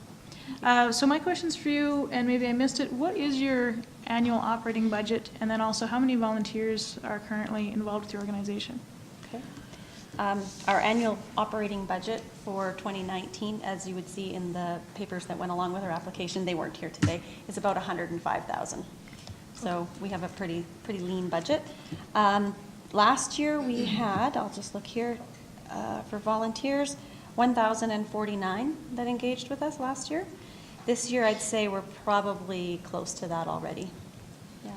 So my question's for you, and maybe I missed it. What is your annual operating budget, and then also how many volunteers are currently involved with your organization? Okay. Our annual operating budget for 2019, as you would see in the papers that went along with our application, they weren't here today, is about $105,000. So we have a pretty lean budget. Last year we had, I'll just look here, for volunteers, 1,049 that engaged with us last year. This year I'd say we're probably close to that already. Yeah.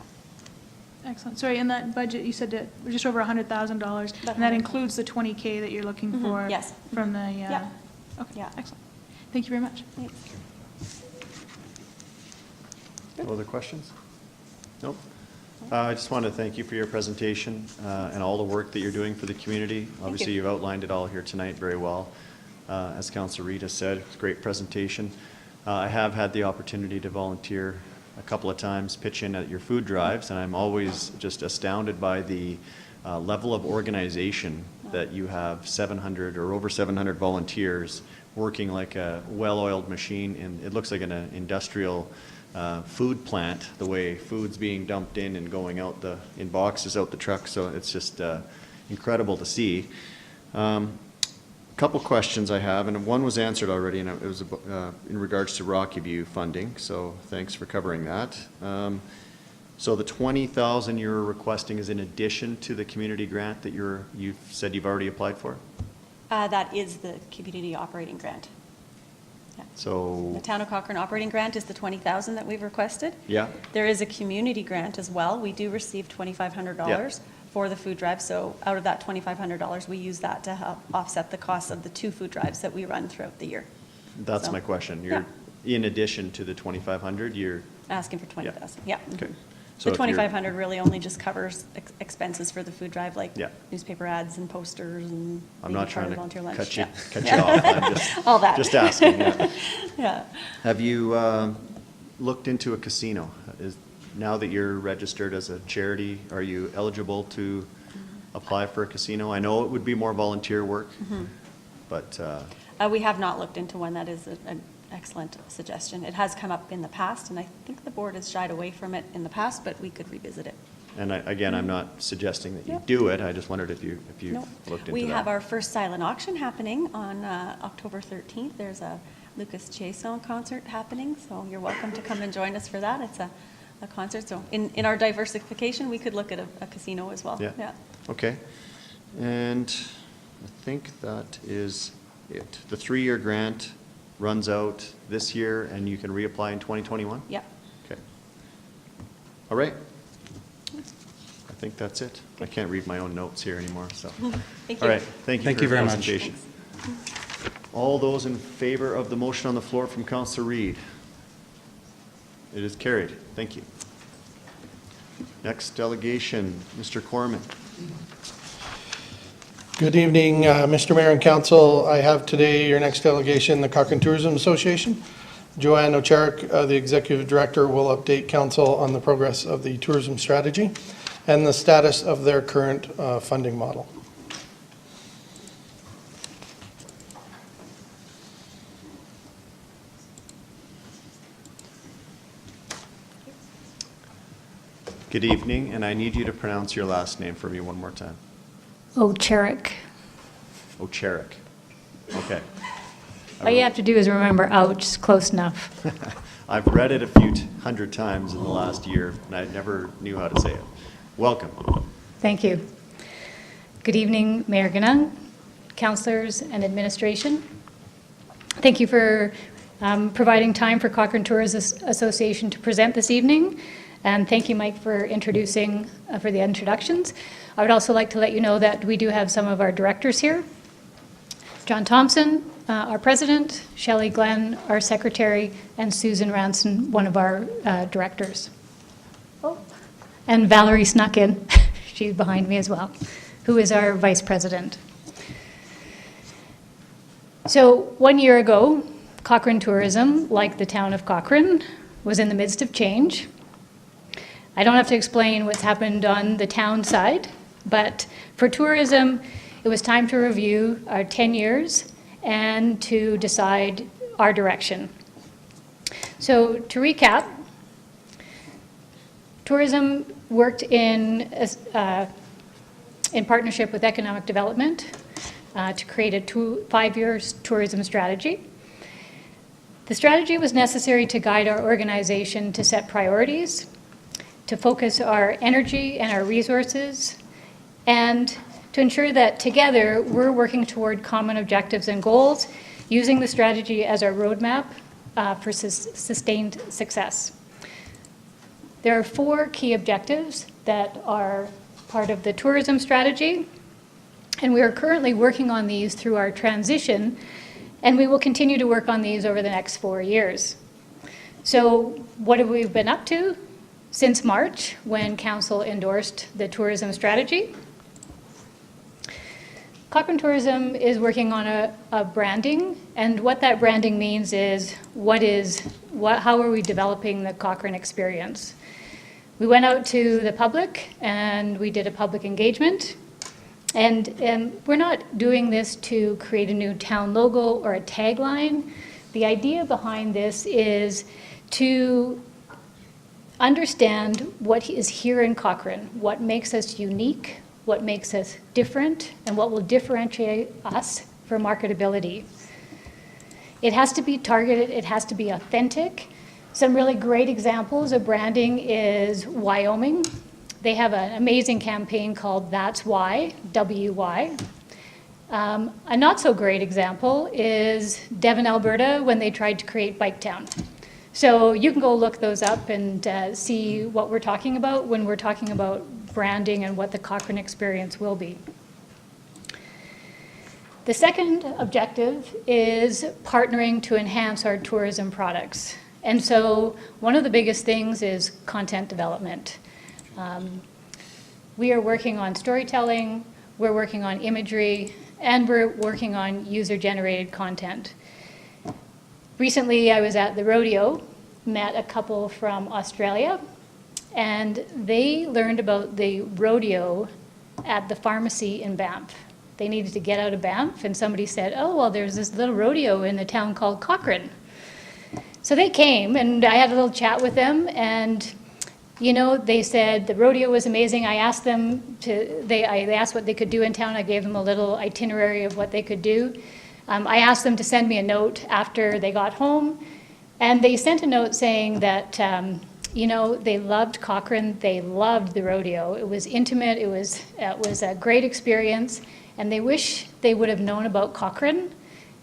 Excellent. Sorry, in that budget, you said that we're just over $100,000, and that includes the 20K that you're looking for Yes. from the, Yeah. Okay, Yeah. excellent. Thank you very much. Thanks. No other questions? Nope. I just want to thank you for your presentation and all the work that you're doing for the community. Obviously, you've outlined it all here tonight very well. As Councillor Reid has said, it's a great presentation. I have had the opportunity to volunteer a couple of times, pitch in at your food drives, and I'm always just astounded by the level of organization that you have 700 or over 700 volunteers working like a well-oiled machine, and it looks like an industrial food plant, the way food's being dumped in and going out in boxes out the truck, so it's just incredible to see. Couple questions I have, and one was answered already, and it was in regards to Rocky View funding, so thanks for covering that. So the $20,000 you're requesting is in addition to the community grant that you've said you've already applied for? That is the community operating grant. Yeah. So, The Town of Cochrane operating grant is the $20,000 that we've requested. yeah, There is a community grant as well. We do receive $2,500 for the food drive, so out of that $2,500, we use that to help offset the costs of the 2 food drives that we run throughout the year. that's So, my question. yeah. In addition to the $2,500, you're, Asking for $20,000, yeah. okay. The So if you're- $2,500 really only just covers expenses for the food drive, like Yeah. newspaper ads and posters and I'm maybe not part trying of to volunteer lunch. cut you Yeah. off, I'm just, All that. just asking, yeah. Yeah. Have you looked into a casino? Now that you're registered as a charity, are you eligible to apply for a casino? I know it would be more volunteer work, but We have not looked into one. That is an excellent suggestion. It has come up in the past, and I think the board has shied away from it in the past, but we could revisit it. and again, I'm not suggesting that you Yep. do it, I just wondered if you've Nope. looked into that. We have our first silent auction happening on October 13th. There's a Lucas Chason concert happening, so you're welcome to come and join us for that. It's a concert, so in our diversification, we could look at a casino as well. Yeah, okay. And I think that is it. The 3-year grant runs out this year, and you can reapply in 2021? Yep. Okay. All right. I think that's it. I can't read my own notes here anymore, so. Thank All you. right, thank you Thank for you your very much. presentation. All those in favor of the motion on the floor from Councillor Reid? It is carried. Thank you. Next delegation, Mr. Corman. Good evening, Mr. Mayor and Council. I have today your next delegation, the Cochrane Tourism Association. Joanne Ocharik, the Executive Director, will update Council on the progress of the tourism strategy and the status of their current funding model. Good evening, and I need you to pronounce your last name for me one more time. Ocharik. Ocharik. Okay. All you have to do is remember ouch, it's close enough. I've read it a few hundred times in the last year, and I never knew how to say it. Welcome. Thank you. Good evening, Mayor Ganung, councillors, and administration. Thank you for providing time for Cochrane Tourism Association to present this evening. And thank you, Mike, for introducing, for the introductions. I would also like to let you know that we do have some of our directors here. John Thompson, our president, Shelley Glenn, our secretary, and Susan Ranson, one of our directors. Oh. And Valerie snuck in, she's behind me as well, who is our vice president. So 1 year ago, Cochrane Tourism, like the town of Cochrane, was in the midst of change. I don't have to explain what's happened on the town side, but for tourism, it was time to review our 10 years and to decide our direction. So to recap, tourism worked in partnership with economic development to create a 5-year tourism strategy. The strategy was necessary to guide our organization to set priorities, to focus our energy and our resources, and to ensure that together we're working toward common objectives and goals, using the strategy as our roadmap for sustained success. There are 4 key objectives that are part of the tourism strategy, and we are currently working on these through our transition, and we will continue to work on these over the next 4 years. So what have we been up to since March, when Council endorsed the tourism strategy? Cochrane Tourism is working on a branding, and what that branding means is how are we developing the Cochrane experience? We went out to the public and we did a public engagement, and we're not doing this to create a new town logo or a tagline. The idea behind this is to understand what is here in Cochrane, what makes us unique, what makes us different, and what will differentiate us for marketability. It has to be targeted, it has to be authentic. Some really great examples of branding is Wyoming. They have an amazing campaign called That's Why, W-Y. A not so great example is Devon, Alberta, when they tried to create Bike Town. So you can go look those up and see what we're talking about when we're talking about branding and what the Cochrane experience will be. The second objective is partnering to enhance our tourism products. And so one of the biggest things is content development. We are working on storytelling, we're working on imagery, and we're working on user-generated content. Recently, I was at the rodeo, met a couple from Australia, and they learned about the rodeo at the pharmacy in Banff. They needed to get out of Banff, and somebody said, oh, well, there's this little rodeo in the town called Cochrane. So they came, and I had a little chat with them, and you know, they said the rodeo was amazing. I asked them they asked what they could do in town. I gave them a little itinerary of what they could do. I asked them to send me a note after they got home, and they sent a note saying that, you know, they loved Cochrane, they loved the rodeo. It was intimate, it was a great experience, and they wish they would have known about Cochrane.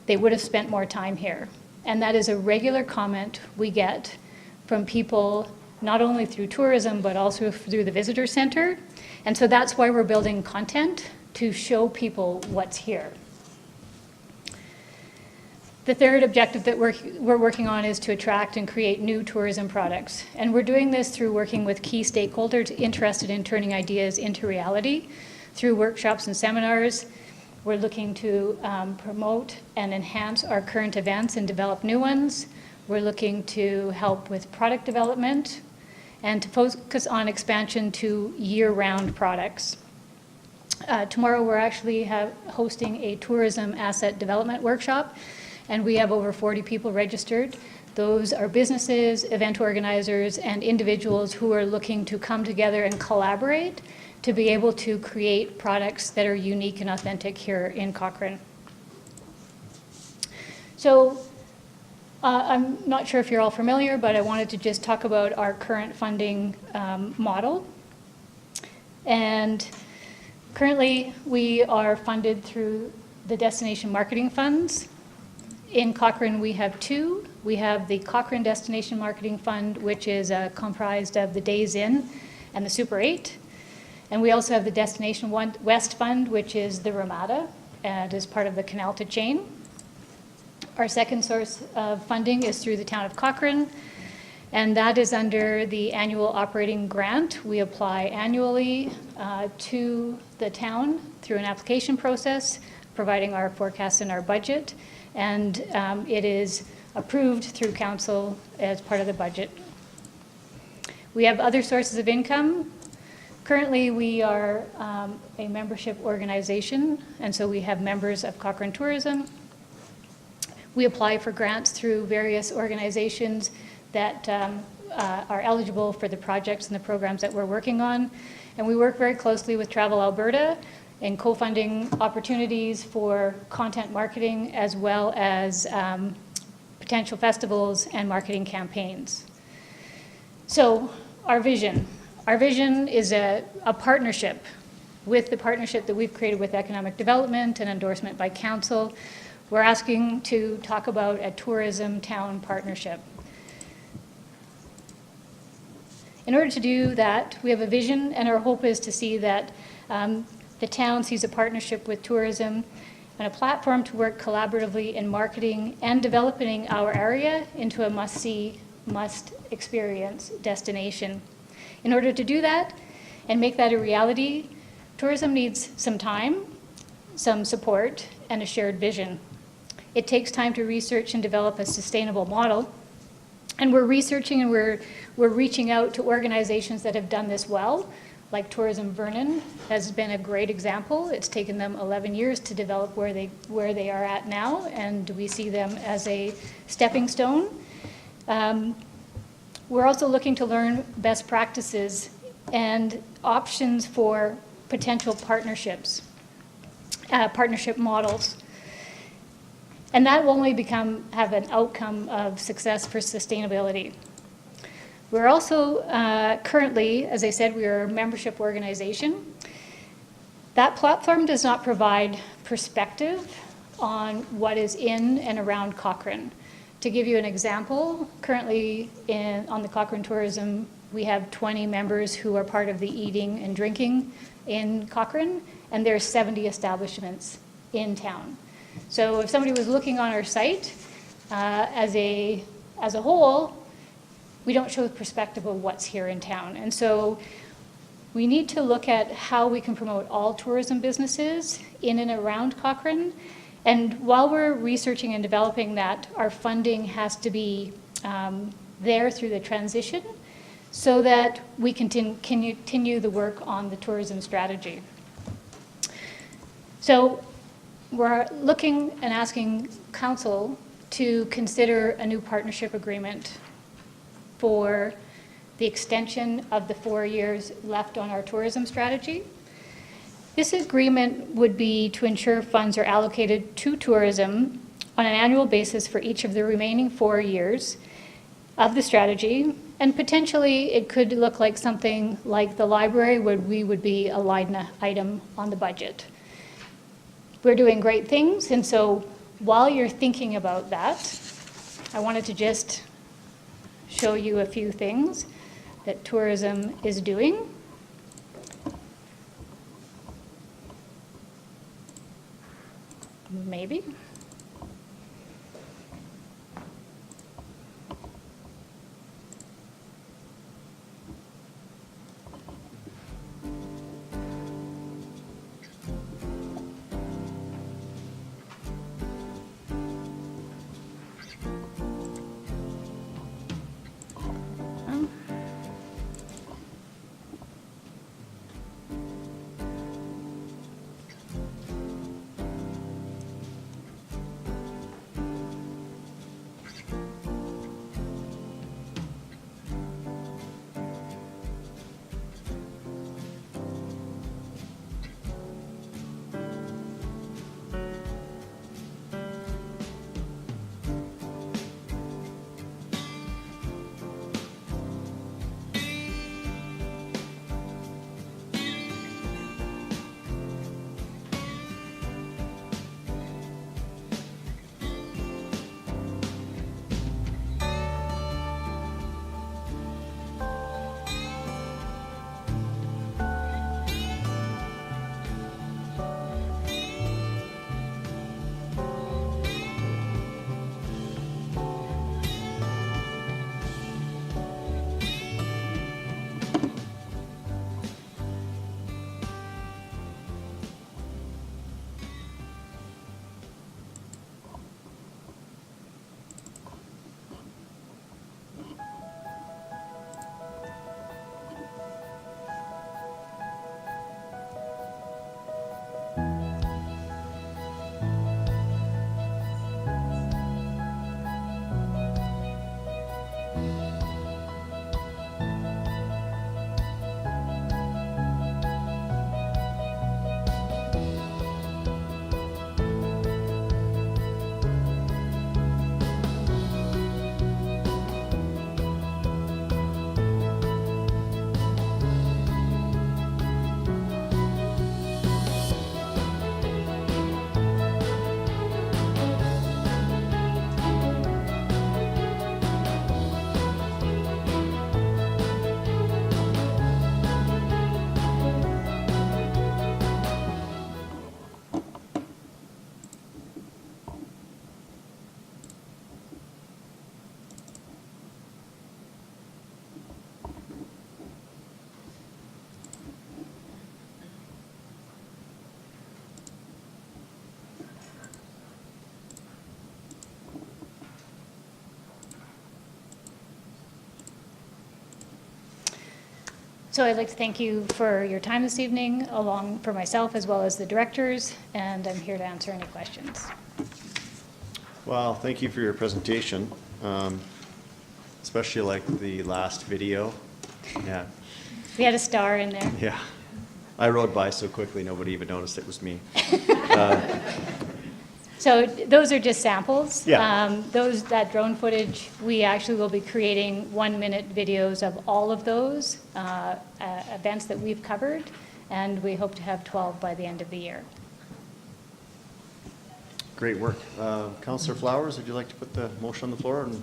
They would have spent more time here. And that is a regular comment we get from people not only through tourism, but also through the visitor center. And so that's why we're building content to show people what's here. The third objective that we're working on is to attract and create new tourism products. And we're doing this through working with key stakeholders interested in turning ideas into reality through workshops and seminars. We're looking to promote and enhance our current events and develop new ones. We're looking to help with product development and to focus on expansion to year-round products. Tomorrow we're actually hosting a tourism asset development workshop, and we have over 40 people registered. Those are businesses, event organizers, and individuals who are looking to come together and collaborate to be able to create products that are unique and authentic here in Cochrane. So I'm not sure if you're all familiar, but I wanted to just talk about our current funding model. And currently, we are funded through the Destination Marketing Funds. In Cochrane, we have two. We have the Cochrane Destination Marketing Fund, which is comprised of the Days Inn and the Super 8. And we also have the Destination West Fund, which is the Ramada, and is part of the Canalta chain. Our second source of funding is through the town of Cochrane, and that is under the annual operating grant. We apply annually to the town through an application process, providing our forecast and our budget, and it is approved through council as part of the budget. We have other sources of income. Currently, we are a membership organization, and so we have members of Cochrane Tourism. We apply for grants through various organizations that are eligible for the projects and the programs that we're working on. And we work very closely with Travel Alberta in co-funding opportunities for content marketing as well as potential festivals and marketing campaigns. So our vision is a partnership with the partnership that we've created with Economic Development and endorsement by Council. We're asking to talk about a tourism town partnership. In order to do that, we have a vision, and our hope is to see that the town sees a partnership with tourism and a platform to work collaboratively in marketing and developing our area into a must-see, must-experience destination. In order to do that and make that a reality, tourism needs some time, some support, and a shared vision. It takes time to research and develop a sustainable model. And we're researching and we're reaching out to organizations that have done this well, like Tourism Vernon has been a great example. It's taken them 11 years to develop where they are at now, and we see them as a stepping stone. We're also looking to learn best practices and options for potential partnerships, partnership models. And that will only have an outcome of success for sustainability. We're also currently, as I said, we are a membership organization. That platform does not provide perspective on what is in and around Cochrane. To give you an example, currently on the Cochrane Tourism, we have 20 members who are part of the eating and drinking in Cochrane, and there are 70 establishments in town. So if somebody was looking on our site, as a whole, we don't show the perspective of what's here in town. And so we need to look at how we can promote all tourism businesses in and around Cochrane. And while we're researching and developing that, our funding has to be there through the transition so that we can continue the work on the tourism strategy. So we're looking and asking Council to consider a new partnership agreement for the extension of the 4 years left on our tourism strategy. This agreement would be to ensure funds are allocated to tourism on an annual basis for each of the remaining 4 years of the strategy, and potentially it could look like something like the library, where we would be a line item on the budget. We're doing great things, and so while you're thinking about that, I wanted to just show you a few things. that tourism is doing. Maybe. So I'd like to thank you for your time this evening, along for myself as well as the directors, and I'm here to answer any questions. Well, thank you for your presentation, especially like the last video. Yeah, We had a star in there. yeah. I rode by so quickly, nobody even noticed it was me. So those are just samples. Yeah. That drone footage, we actually will be creating 1-minute videos of all of those events that we've covered, and we hope to have 12 by the end of the year. Great work. Councillor Flowers, would you like to put the motion on the floor and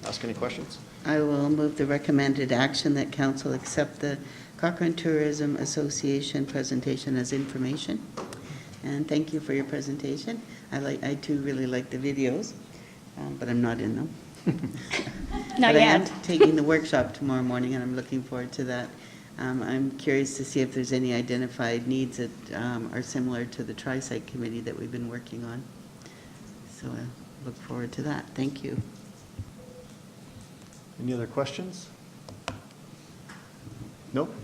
ask any questions? I will move the recommended action that council accept the Cochrane Tourism Association presentation as information. And thank you for your presentation. I too really like the videos, but I'm not in them. Not But I am yet. taking the workshop tomorrow morning, and I'm looking forward to that. I'm curious to see if there's any identified needs that are similar to the Tri-Site Committee that we've been working on. So I look forward to that. Thank you. Any other questions? Nope.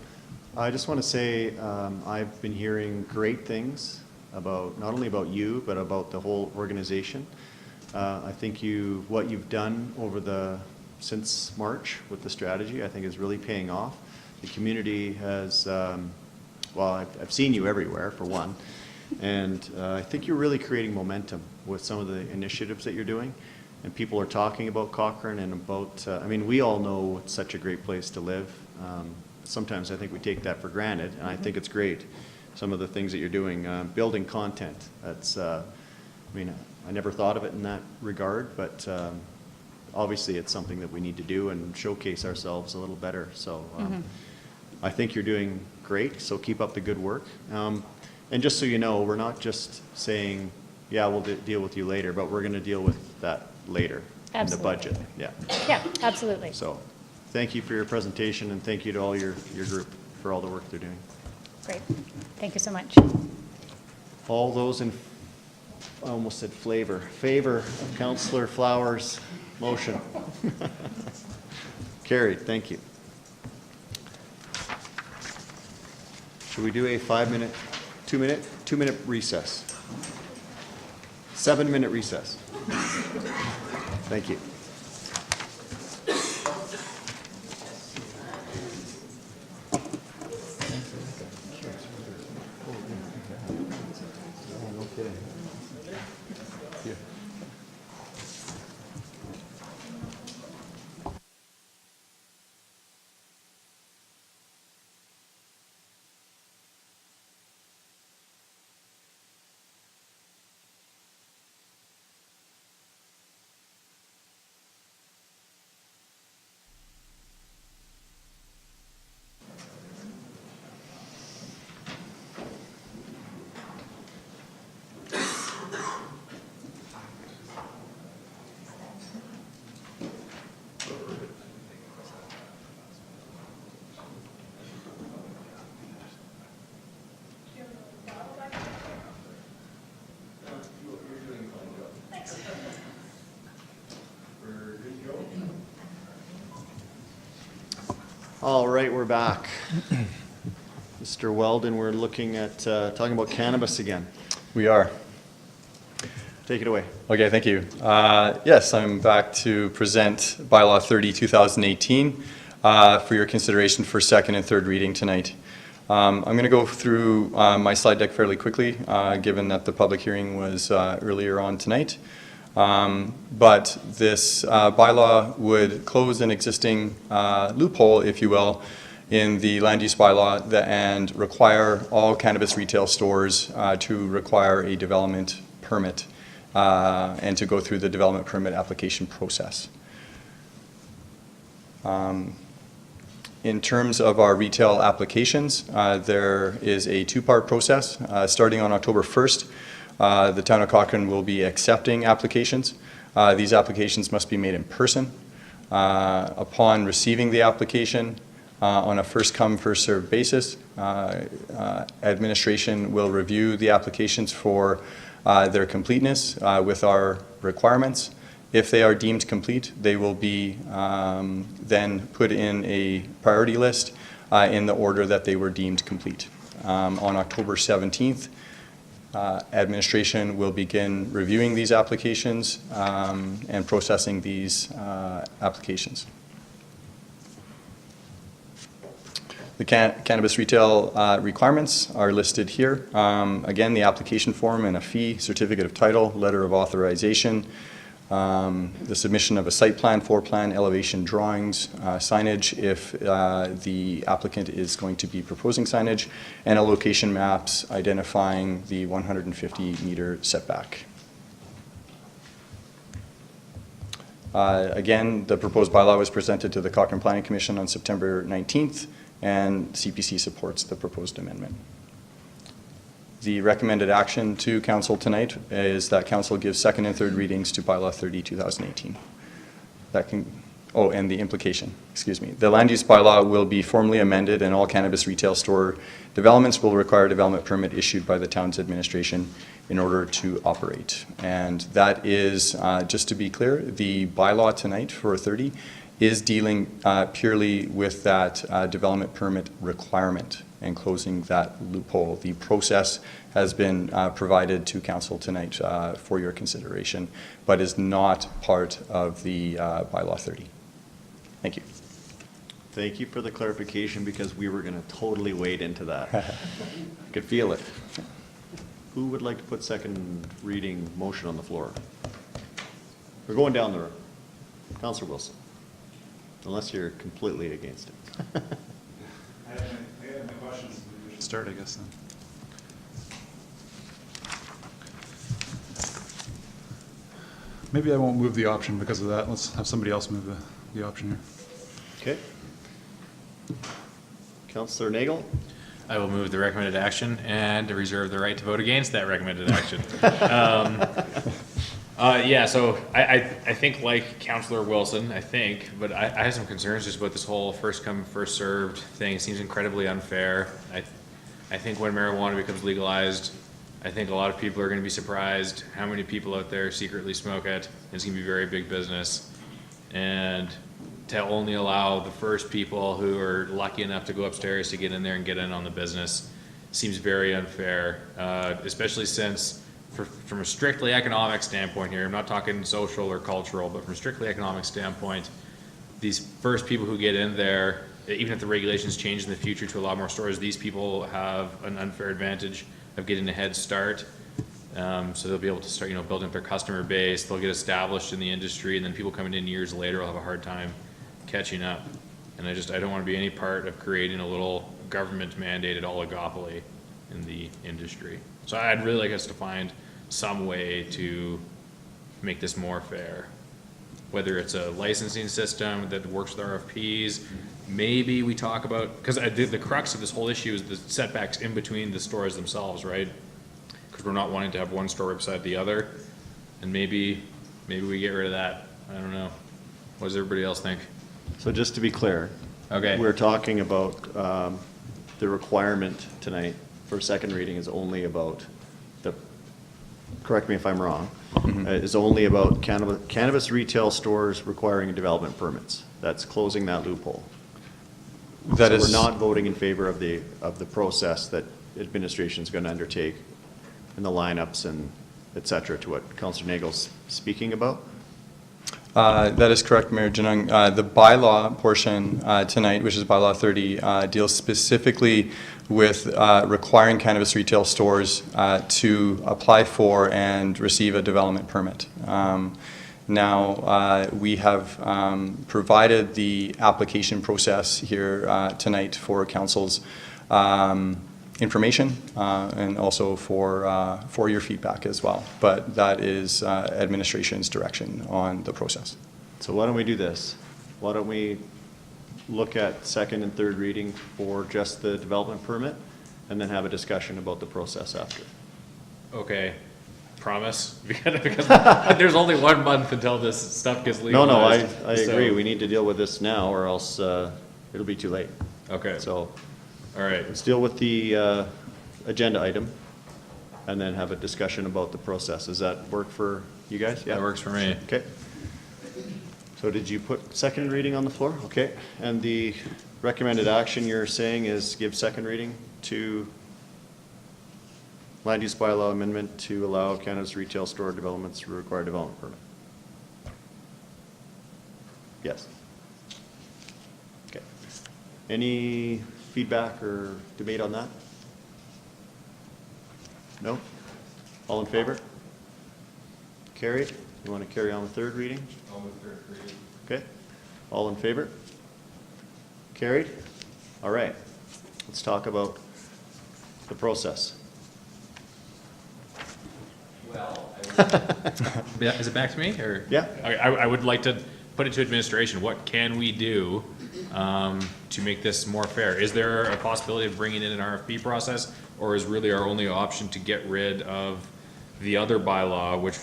I just want to say I've been hearing great things about, not only about you, but about the whole organization. I think what you've done since March with the strategy, I think is really paying off. The community has, I've seen you everywhere, for one, and I think you're really creating momentum with some of the initiatives that you're doing. And people are talking about Cochrane and about, we all know it's such a great place to live. Sometimes I think we take that for granted, and I think it's great. Some of the things that you're doing, building content, that's, I never thought of it in that regard, but obviously it's something that we need to do and showcase ourselves a little better. So Mhm. I think you're doing great, so keep up the good work. And just so you know, we're not just saying, yeah, we'll deal with you later, but we're going to deal with that later in the Absolutely. budget. Yeah. Yeah, absolutely. So thank you for your presentation, and thank you to all your group for all the work they're doing. Great. Thank you so much. All those in, I almost said favor of Councillor Flowers' motion. Carried, thank you. Should we do a 5-minute, 2-minute recess? 7-minute recess. Thank you. All right, we're back. Mr. Weldon, we're looking at talking about cannabis again. We are. Take it away. Okay, thank you. Yes, I'm back to present Bylaw 30, 2018 for your consideration for second and third reading tonight. I'm going to go through my slide deck fairly quickly, given that the public hearing was earlier on tonight. But this bylaw would close an existing loophole, if you will, in the land use bylaw and require all cannabis retail stores to require a development permit and to go through the development permit application process. In terms of our retail applications, there is a two-part process. Starting on October 1st, the Town of Cochrane will be accepting applications. These applications must be made in person. Upon receiving the application on a first-come, first-served basis, administration will review the applications for their completeness with our requirements. If they are deemed complete, they will be then put in a priority list in the order that they were deemed complete. On October 17th, administration will begin reviewing these applications and processing these applications. The cannabis retail requirements are listed here. Again, the application form and a fee, certificate of title, letter of authorization, the submission of a site plan, floor plan, elevation drawings, signage if the applicant is going to be proposing signage, and a location maps identifying the 150-meter setback. Again, the proposed bylaw was presented to the Cochrane Planning Commission on September 19th, and CPC supports the proposed amendment. The recommended action to Council tonight is that Council gives second and third readings to Bylaw 30, 2018. And the implication, excuse me. The land use bylaw will be formally amended and all cannabis retail store developments will require a development permit issued by the town's administration in order to operate. And that is, just to be clear, the bylaw tonight for 30 is dealing purely with that development permit requirement and closing that loophole. The process has been provided to Council tonight for your consideration, but is not part of the bylaw 30. Thank you. Thank you for the clarification, because we were going to totally wade into that. I could feel it. Who would like to put second reading motion on the floor? We're going down the road. Councillor Wilson, unless you're completely against it. I have my questions. We should start, I guess, then. Maybe I won't move the option because of that. Let's have somebody else move the option here. Okay. Councillor Nagel? I will move the recommended action and to reserve the right to vote against that recommended action. Yeah, so I think like Councillor Wilson, but I have some concerns just about this whole first come, first served thing. It seems incredibly unfair. I think when marijuana becomes legalized, I think a lot of people are going to be surprised how many people out there secretly smoke it. It's going to be very big business. And to only allow the first people who are lucky enough to go upstairs to get in there and get in on the business seems very unfair, especially since from a strictly economic standpoint here, I'm not talking social or cultural, but from a strictly economic standpoint, these first people who get in there, even if the regulations change in the future to allow more stores, these people have an unfair advantage of getting a head start. So they'll be able to start, building up their customer base, they'll get established in the industry, and then people coming in years later will have a hard time catching up. And I don't want to be any part of creating a little government mandated oligopoly in the industry. So I'd really like us to find some way to make this more fair. Whether it's a licensing system that works with RFPs, maybe we talk about, because the crux of this whole issue is the setbacks in between the stores themselves, right? Because we're not wanting to have one store beside the other, and maybe we get rid of that. I don't know. What does everybody else think? So just to be clear. Okay. We're talking about the requirement tonight for second reading is only about correct me if I'm wrong, is only about cannabis retail stores requiring development permits. That's closing that loophole. So we're not voting in favor of the process that administration is going to undertake and the lineups and et cetera, to what Councillor Nagel's speaking about. That is correct, Mayor Janung. The bylaw portion tonight, which is bylaw 30, deals specifically with requiring cannabis retail stores to apply for and receive a development permit. Now, we have provided the application process here tonight for council's information and also for your feedback as well. But that is administration's direction on the process. So why don't we do this? Why don't we look at second and third reading for just the development permit and then have a discussion about the process after? Okay. Promise? Because there's only 1 month until this stuff gets legalized. No, I agree. We need to deal with this now or else it'll be too late. Okay. So, all right. Let's deal with the agenda item and then have a discussion about the process. Does that work for you guys? Yeah. That works for me. Okay. So did you put second reading on the floor? Okay. And the recommended action you're saying is give second reading to land use bylaw amendment to allow cannabis retail store developments to require development permit. Yes. Okay. Any feedback or debate on that? No? All in favor? Carried. You want to carry on with third reading? I'll move third reading. Okay. All in favor? Carried. All right. Let's talk about the process. Well, is it back to me or? Yeah. I would like to put it to administration. What can we do to make this more fair? Is there a possibility of bringing in an RFP process, or is really our only option to get rid of the other bylaw, which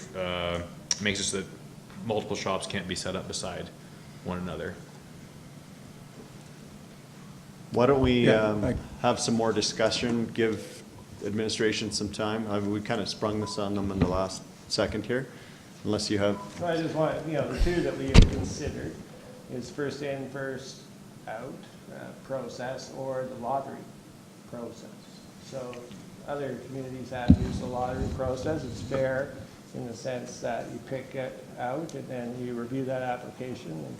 makes it so that multiple shops can't be set up beside one another? Why don't we have some more discussion, give administration some time? We kind of sprung this on them in the last second here, unless you have. I just want, the two that we have considered is first in, first out process or the lottery process. So other communities have used the lottery process. It's fair in the sense that you pick it out and then you review that application and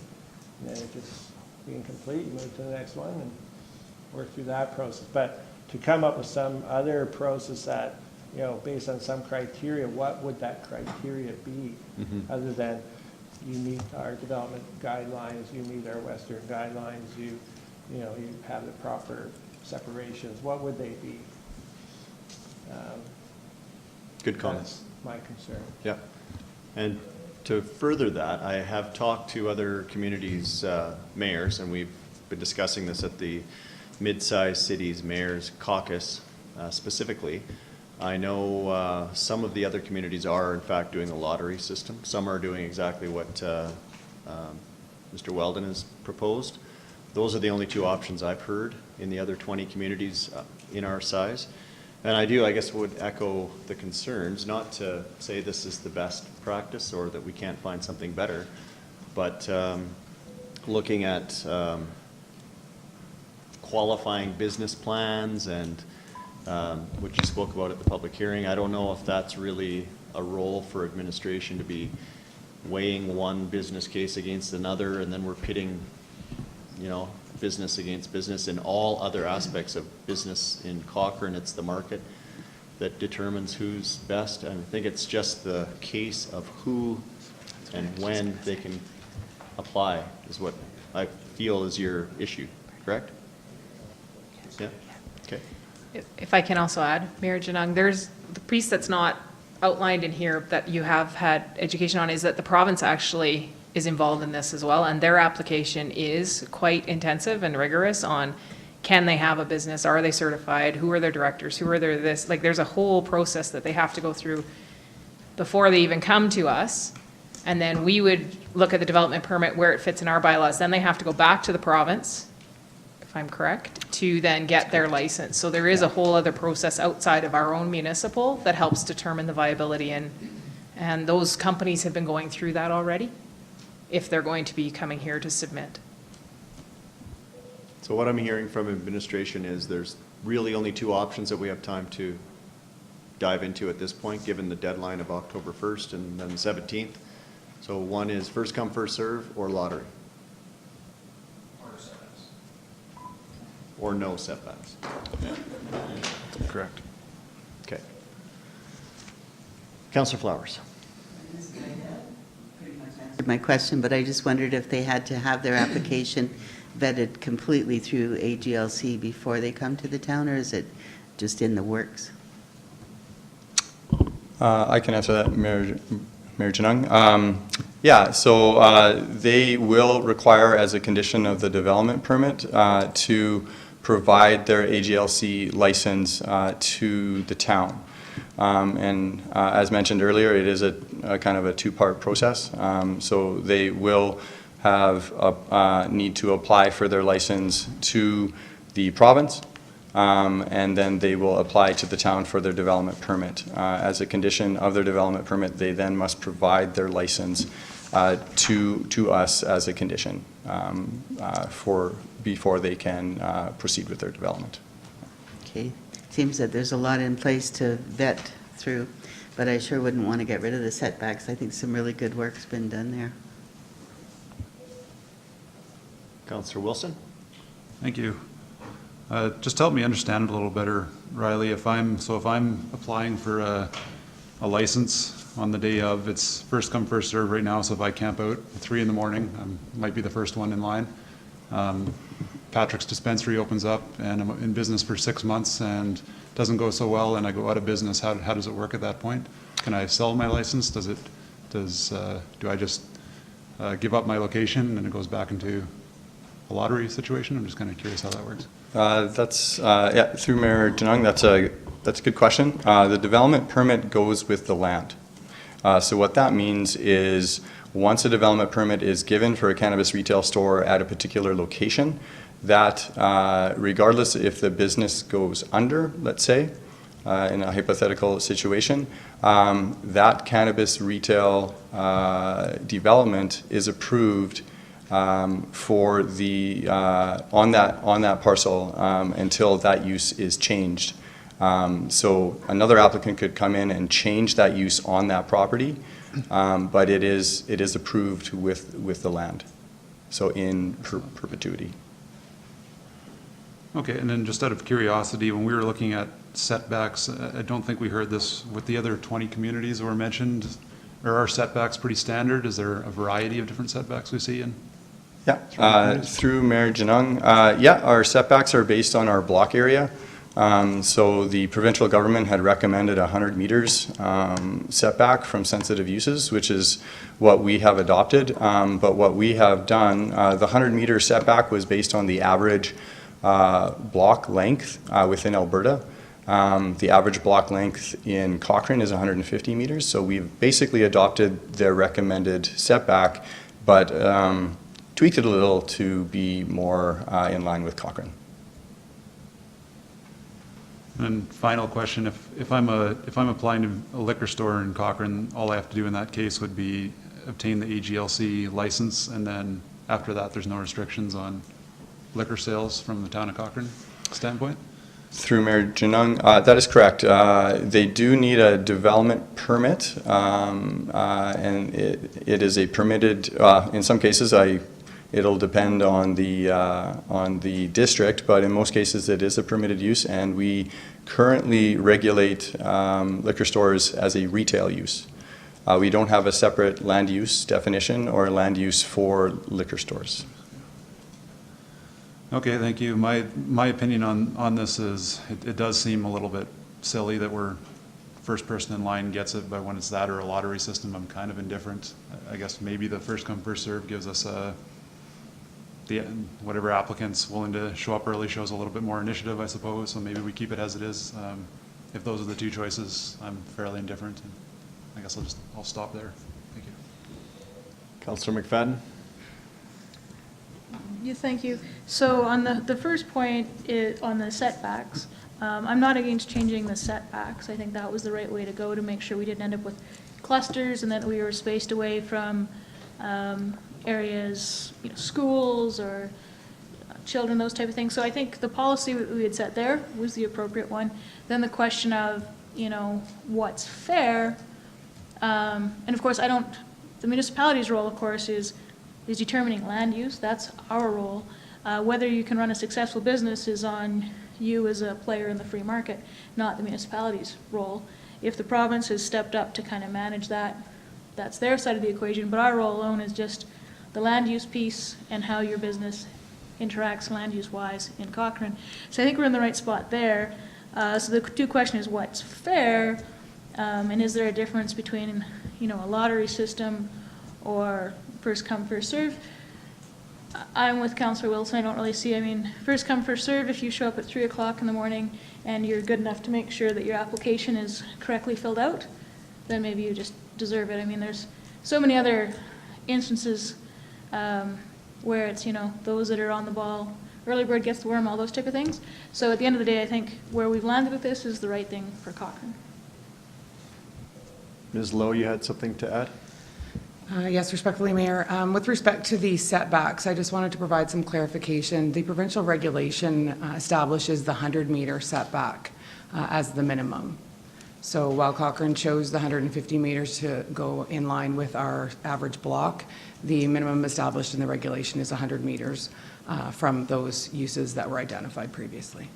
then it just being complete, you move to the next one and work through that process. But to come up with some other process that, based on some criteria, what would that criteria be? Other than you meet our development guidelines, you meet our Western guidelines, you have the proper separations, what would they be? Good comments. That's my concern. Yeah. And To further that, I have talked to other communities' mayors, and we've been discussing this at the Mid-Sized Cities Mayors Caucus specifically. I know some of the other communities are in fact doing a lottery system. Some are doing exactly what Mr. Weldon has proposed. Those are the only two options I've heard in the other 20 communities in our size. And I guess, would echo the concerns, not to say this is the best practice or that we can't find something better, but looking at qualifying business plans and what you spoke about at the public hearing, I don't know if that's really a role for administration to be weighing one business case against another, and then we're pitting, business against business in all other aspects of business in Cochrane. It's the market that determines who's best. And I think it's just the case of who and when they can apply is what I feel is your issue, correct? Yeah, okay. If I can also add, Mayor Janung, there's the piece that's not outlined in here that you have had education on is that the province actually is involved in this as well, and their application is quite intensive and rigorous on can they have a business, are they certified, who are their directors, who are their this, like there's a whole process that they have to go through before they even come to us, and then we would look at the development permit where it fits in our bylaws, then they have to go back to the province, if I'm correct, to then get their license. So there is a whole other process outside of our own municipal that helps determine the viability, and those companies have been going through that already, if they're going to be coming here to submit. So what I'm hearing from administration is there's really only two options that we have time to dive into at this point, given the deadline of October 1st and then 17th. So one is first come, first serve, or lottery. Or no setbacks. Correct. Okay. Councillor Flowers. My question, but I just wondered if they had to have their application vetted completely through AGLC before they come to the town, or is it just in the works? I can answer that, Mayor Janung. Yeah, so they will require, as a condition of the development permit, to provide their AGLC license to the town. And as mentioned earlier, it is a kind of a two-part process. So they will have need to apply for their license to the province, and then they will apply to the town for their development permit. As a condition of their development permit, they then must provide their license to us as a condition before they can proceed with their development. Okay. Seems that there's a lot in place to vet through, but I sure wouldn't want to get rid of the setbacks. I think some really good work's been done there. Councillor Wilson. Thank you. Just help me understand it a little better, Riley. If I'm applying for a license on the day of, it's first come, first serve right now, so if I camp out at 3 in the morning, I might be the first one in line. Patrick's Dispensary opens up and I'm in business for 6 months and doesn't go so well and I go out of business. How does it work at that point? Can I sell my license? Do I just give up my location and it goes back into a lottery situation? I'm just kind of curious how that works. Yeah, through Mayor Janung, that's a good question. The development permit goes with the land. So what that means is once a development permit is given for a cannabis retail store at a particular location, that regardless if the business goes under, let's say, in a hypothetical situation, that cannabis retail development is approved for the on that parcel until that use is changed. So another applicant could come in and change that use on that property, but it is approved with the land, so in perpetuity. Okay, and then just out of curiosity, when we were looking at setbacks, I don't think we heard this with the other 20 communities that were mentioned. Are our setbacks pretty standard? Is there a variety of different setbacks we see in? Yeah, through Mayor Janung, yeah, our setbacks are based on our block area. So the provincial government had recommended 100 meters setback from sensitive uses, which is what we have adopted. But what we have done, the 100-meter setback was based on the average block length within Alberta. The average block length in Cochrane is 150 meters, so we've basically adopted their recommended setback, but tweaked it a little to be more in line with Cochrane. And final question, if I'm applying to a liquor store in Cochrane, all I have to do in that case would be obtain the AGLC license, and then after that, there's no restrictions on liquor sales from the town of Cochrane standpoint? Through Mayor Genung, that is correct. They do need a development permit, and it is a permitted, in some cases, it'll depend on the district, but in most cases it is a permitted use, and we currently regulate liquor stores as a retail use. We don't have a separate land use definition or land use for liquor stores. Okay, thank you. My opinion on this is it does seem a little bit silly that we're first person in line gets it, but when it's that or a lottery system, I'm kind of indifferent. I guess maybe the first come, first serve gives us whatever applicant's willing to show up early shows a little bit more initiative, I suppose, so maybe we keep it as it is. If those are the two choices, I'm fairly indifferent. And I guess I'll stop there. Thank you. Councillor McFadden? Yeah, thank you. So on the first point on the setbacks, I'm not against changing the setbacks. I think that was the right way to go to make sure we didn't end up with clusters and that we were spaced away from areas, schools or children, those type of things. So I think the policy we had set there was the appropriate one. Then the question of, what's fair, and of course the municipality's role, of course, is determining land use. That's our role. Whether you can run a successful business is on you as a player in the free market, not the municipality's role. If the province has stepped up to kind of manage that, that's their side of the equation, but our role alone is just the land use piece and how your business interacts land use wise in Cochrane. So I think we're in the right spot there. So the two questions is what's fair, and is there a difference between a lottery system or first come, first serve? I'm with Councillor Wilson. I don't really see, first come, first serve, if you show up at 3 o'clock in the morning and you're good enough to make sure that your application is correctly filled out, then maybe you just deserve it. There's so many other instances where it's, those that are on the ball, early bird gets the worm, all those type of things. So at the end of the day, I think where we've landed with this is the right thing for Cochrane. Ms. Lowe, you had something to add? Yes, respectfully, Mayor. With respect to the setbacks, I just wanted to provide some clarification. The provincial regulation establishes the 100-meter setback as the minimum. So while Cochrane chose the 150 meters to go in line with our average block, the minimum established in the regulation is 100 meters from those uses that were identified previously.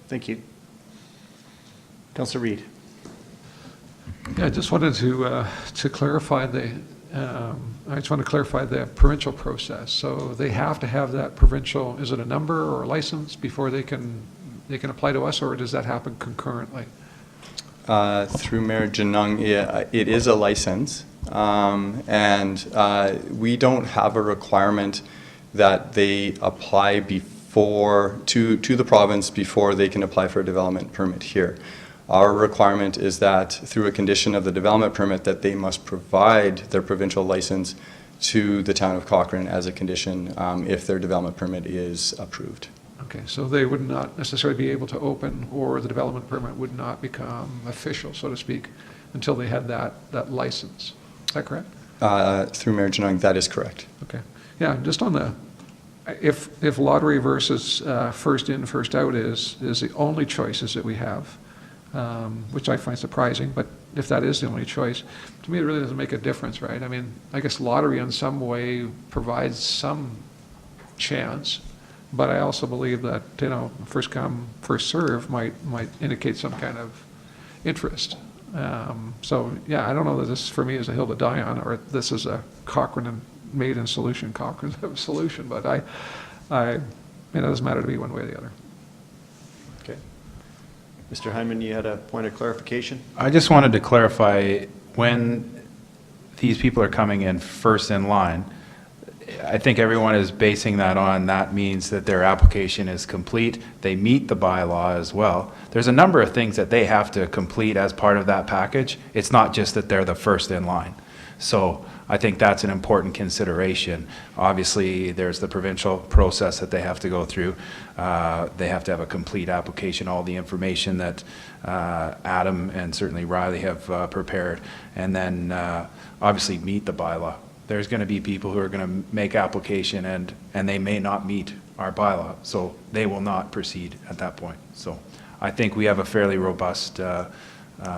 Thank you. Councillor Reid. Yeah, I just wanted to clarify the provincial process. So they have to have that provincial, is it a number or a license before they can apply to us, or does that happen concurrently? Through Mayor Genung, it is a license, and we don't have a requirement that they apply to the province before they can apply for a development permit here. Our requirement is that through a condition of the development permit that they must provide their provincial license to the town of Cochrane as a condition if their development permit is approved. Okay, so they would not necessarily be able to open, or the development permit would not become official, so to speak, until they had that license. Is that correct? Through Mayor Genung, that is correct. Okay. Yeah, just on the, if lottery versus first in, first out is the only choices that we have, which I find surprising, but if that is the only choice, to me it really doesn't make a difference, right? I guess lottery in some way provides some chance, but I also believe that, first come, first serve might indicate some kind of interest. So yeah, I don't know that this for me is a hill to die on, or this is a Cochrane made in solution, Cochrane solution, but it doesn't matter to me one way or the other. Mr. Hyman, you had a point of clarification? I just wanted to clarify, when these people are coming in first in line, I think everyone is basing that on, that means that their application is complete, they meet the bylaw as well. There's a number of things that they have to complete as part of that package. It's not just that they're the first in line. So I think that's an important consideration. Obviously, there's the provincial process that they have to go through. They have to have a complete application, all the information that Adam and certainly Riley have prepared, and then obviously meet the bylaw. There's going to be people who are going to make application and they may not meet our bylaw, so they will not proceed at that point. So I think we have a fairly robust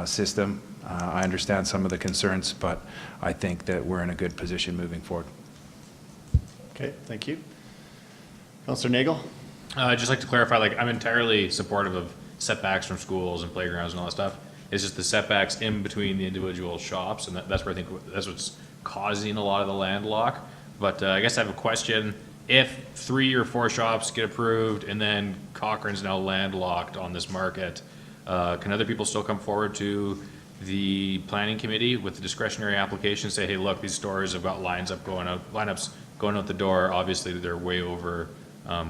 system. I understand some of the concerns, but I think that we're in a good position moving forward. Okay, thank you. Councillor Nagel? I'd just like to clarify, like, I'm entirely supportive of setbacks from schools and playgrounds and all that stuff. It's just the setbacks in between the individual shops, and that's where I think that's what's causing a lot of the landlock. But I guess I have a question. If 3 or 4 shops get approved and then Cochrane's now landlocked on this market, can other people still come forward to the planning committee with the discretionary application, say, hey, look, these stores have got lineups going out the door, obviously they're way over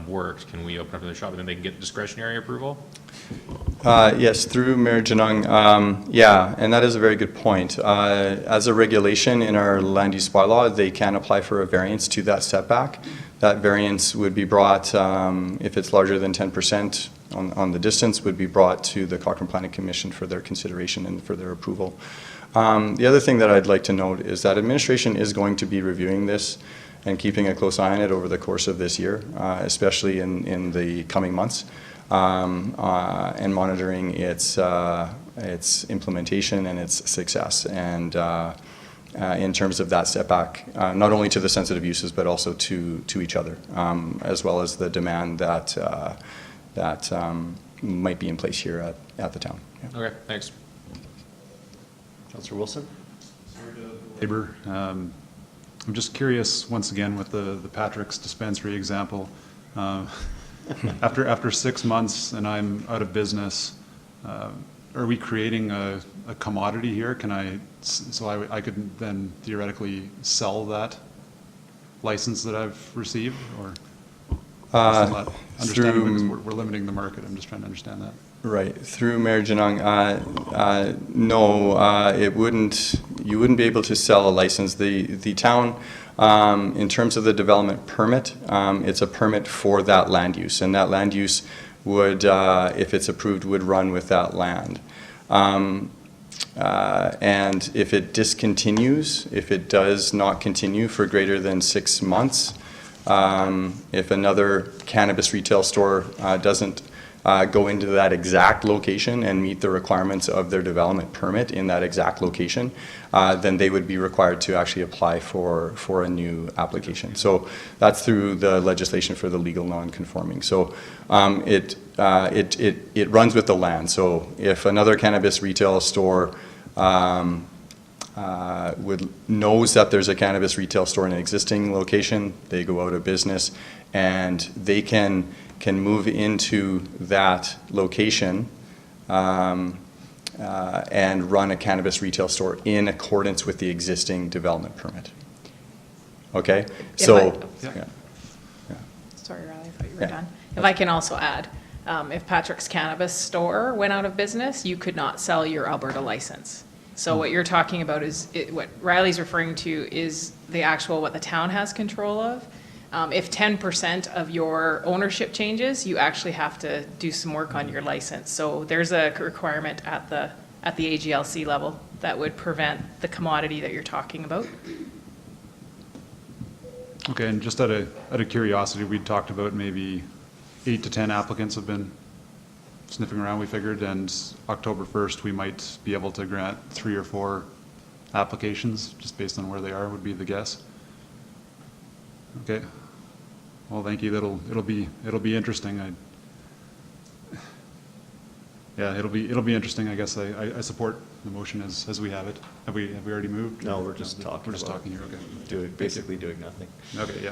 worked, can we open up their shop and then they can get discretionary approval? Yes, through Mayor Janung. Yeah, and that is a very good point. As a regulation in our land use bylaw, they can apply for a variance to that setback. That variance would be brought, if it's larger than 10% on the distance, would be brought to the Cochrane Planning Commission for their consideration and for their approval. The other thing that I'd like to note is that administration is going to be reviewing this and keeping a close eye on it over the course of this year, especially in the coming months, and monitoring its implementation and its success. And in terms of that setback, not only to the sensitive uses, but also to each other, as well as the demand that might be in place here at the town. Yeah. Okay, thanks. Councillor Wilson? Labor. I'm just curious, once again, with the Patrick's dispensary example. After 6 months and I'm out of business, are we creating a commodity here? Can I could then theoretically sell that license that I've received, or we're limiting the market? I'm just trying to understand that. Right, through Mayor Janung, no, it wouldn't. You wouldn't be able to sell a license. The town, in terms of the development permit, it's a permit for that land use, and that land use would, if it's approved, would run with that land. And if it discontinues, if it does not continue for greater than 6 months, if another cannabis retail store doesn't go into that exact location and meet the requirements of their development permit in that exact location, then they would be required to actually apply for a new application. So that's through the legislation for the legal non-conforming. So it runs with the land. So if another cannabis retail store knows that there's a cannabis retail store in an existing location, they go out of business, and they can move into that location and run a cannabis retail store in accordance with the existing development permit. Okay? So, yeah. Sorry, Riley, I thought you were done. If I can also add, if Patrick's Cannabis store went out of business, you could not sell your Alberta license. So what you're talking about is, what Riley's referring to is the actual, what the town has control of. If 10% of your ownership changes, you actually have to do some work on your license. So there's a requirement at the AGLC level that would prevent the commodity that you're talking about. Okay, and just out of curiosity, we talked about maybe 8 to 10 applicants have been sniffing around, we figured, and October 1st we might be able to grant 3 or 4 applications, just based on where they are, would be the guess. Okay. Well, thank you. It'll be interesting. It'll be interesting. I guess I support the motion as we have it. Have we already moved? No, we're just talking. We're just talking here. Okay. Basically doing nothing. Okay. Yeah.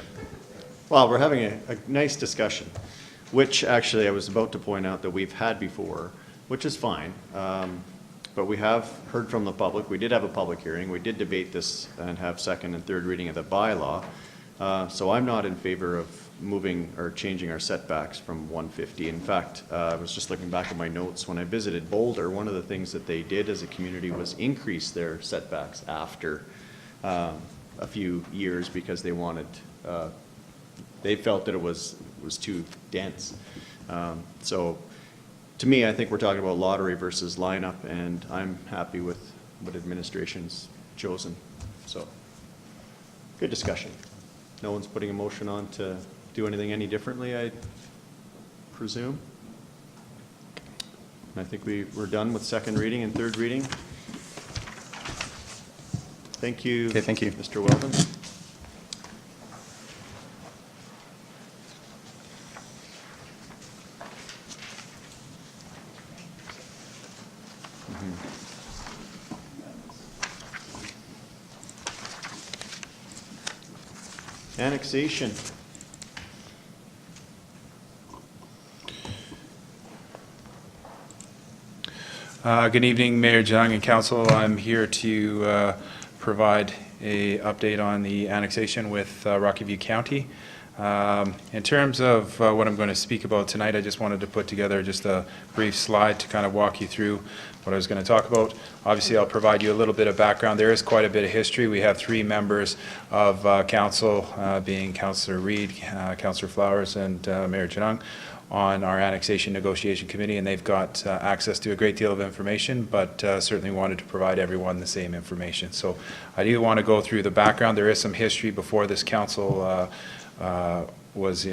Well, we're having a nice discussion, which actually I was about to point out that we've had before, which is fine. But we have heard from the public. We did have a public hearing. We did debate this and have second and third reading of the bylaw. So I'm not in favor of moving or changing our setbacks from 150. In fact, I was just looking back at my notes. When I visited Boulder, one of the things that they did as a community was increase their setbacks after a few years because they wanted, they felt that it was too dense. So to me, I think we're talking about lottery versus lineup, and I'm happy with what administration's chosen. So, good discussion. No one's putting a motion on to do anything any differently, I presume. And I think we're done with second reading and third reading. Thank you. Okay, thank you. Mr. Weldon. Annexation. Good evening, Mayor Jung and Council. I'm here to provide a update on the annexation with Rocky View County. In terms of what I'm going to speak about tonight, I just wanted to put together just a brief slide to kind of walk you through what I was going to talk about. Obviously, I'll provide you a little bit of background. There is quite a bit of history. We have 3 members of council, being Councillor Reid, Councillor Flowers, and Mayor Janung, on our annexation negotiation committee, and they've got access to a great deal of information, but certainly wanted to provide everyone the same information. So I do want to go through the background. There is some history before this council was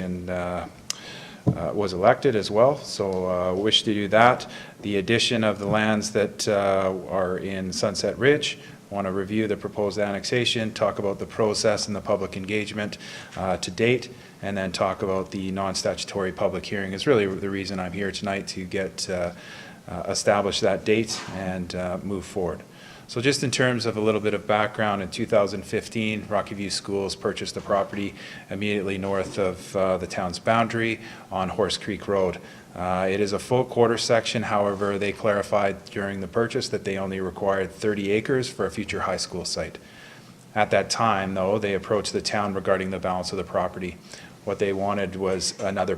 elected as well, so wish to do that. The addition of the lands that are in Sunset Ridge, want to review the proposed annexation, talk about the process and the public engagement to date, and then talk about the non-statutory public hearing is really the reason I'm here tonight, to get establish that date and move forward. So just in terms of a little bit of background, in 2015, Rocky View Schools purchased the property immediately north of the town's boundary on Horse Creek Road. It is a full quarter section. However, they clarified during the purchase that they only required 30 acres for a future high school site. At that time, though, they approached the town regarding the balance of the property. What they wanted was another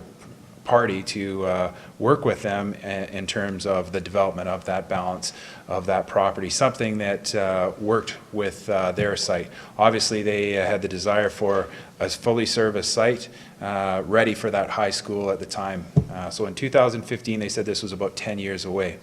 party to work with them in terms of the development of that balance of that property, something that worked with their site. Obviously, they had the desire for a fully serviced site ready for that high school at the time. So in 2015, they said this was about 10 years away.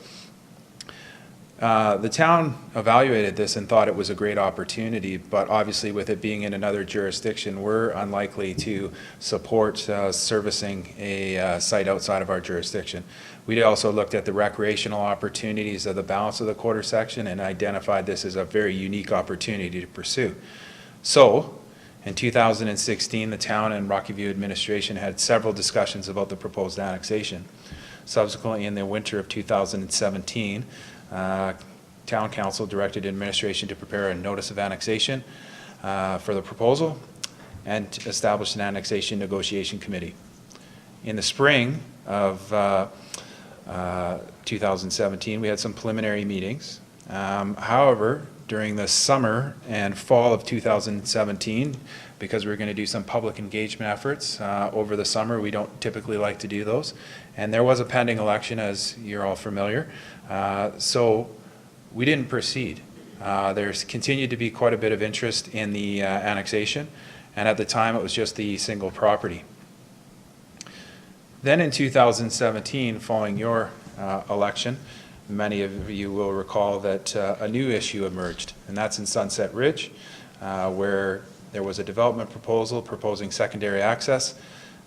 The town evaluated this and thought it was a great opportunity, but obviously with it being in another jurisdiction, we're unlikely to support servicing a site outside of our jurisdiction. We also looked at the recreational opportunities of the balance of the quarter section and identified this as a very unique opportunity to pursue. So, in 2016, the town and Rocky View administration had several discussions about the proposed annexation. Subsequently, in the winter of 2017, Town Council directed administration to prepare a notice of annexation for the proposal and establish an annexation negotiation committee. In the spring of 2017, we had some preliminary meetings. However, during the summer and fall of 2017, because we were going to do some public engagement efforts over the summer, we don't typically like to do those, and there was a pending election, as you're all familiar. So we didn't proceed. There's continued to be quite a bit of interest in the annexation, and at the time it was just the single property. Then in 2017, following your election, many of you will recall that a new issue emerged, and that's in Sunset Ridge, where there was a development proposal proposing secondary access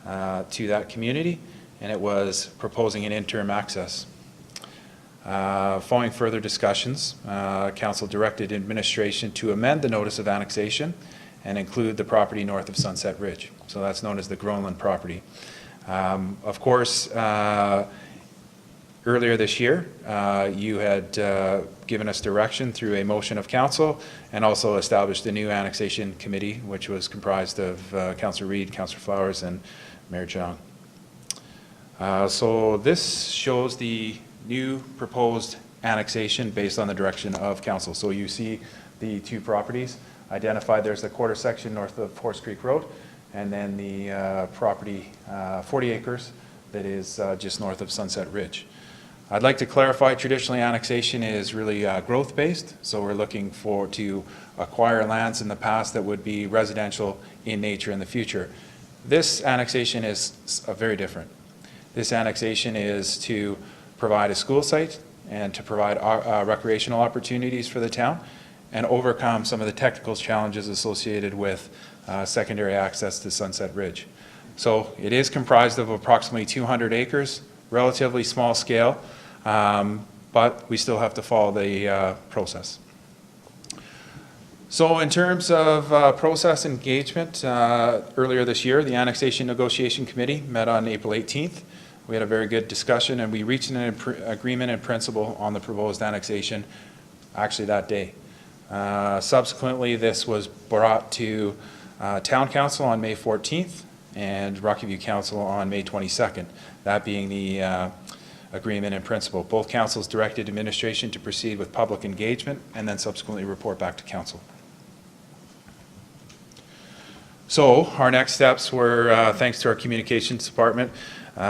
to that community, and it was proposing an interim access. Following further discussions, Council directed administration to amend the notice of annexation and include the property north of Sunset Ridge. So that's known as the Groenland property. Of course, earlier this year, you had given us direction through a motion of council and also established a new annexation committee, which was comprised of Councillor Reid, Councillor Flowers, and Mayor Jung. So this shows the new proposed annexation based on the direction of council. So you see the two properties identified. There's the quarter section north of Horse Creek Road, and then the property, 40 acres, that is just north of Sunset Ridge. I'd like to clarify, traditionally annexation is really growth-based, so we're looking to acquire lands in the past that would be residential in nature in the future. This annexation is very different. This annexation is to provide a school site and to provide recreational opportunities for the town and overcome some of the technical challenges associated with secondary access to Sunset Ridge. So it is comprised of approximately 200 acres, relatively small scale, but we still have to follow the process. So in terms of process engagement, earlier this year, the Annexation Negotiation Committee met on April 18th. We had a very good discussion, and we reached an agreement in principle on the proposed annexation actually that day. Subsequently, this was brought to Town Council on May 14th and Rocky View Council on May 22nd, that being the agreement in principle. Both councils directed administration to proceed with public engagement and then subsequently report back to council. So our next steps were, thanks to our communications department,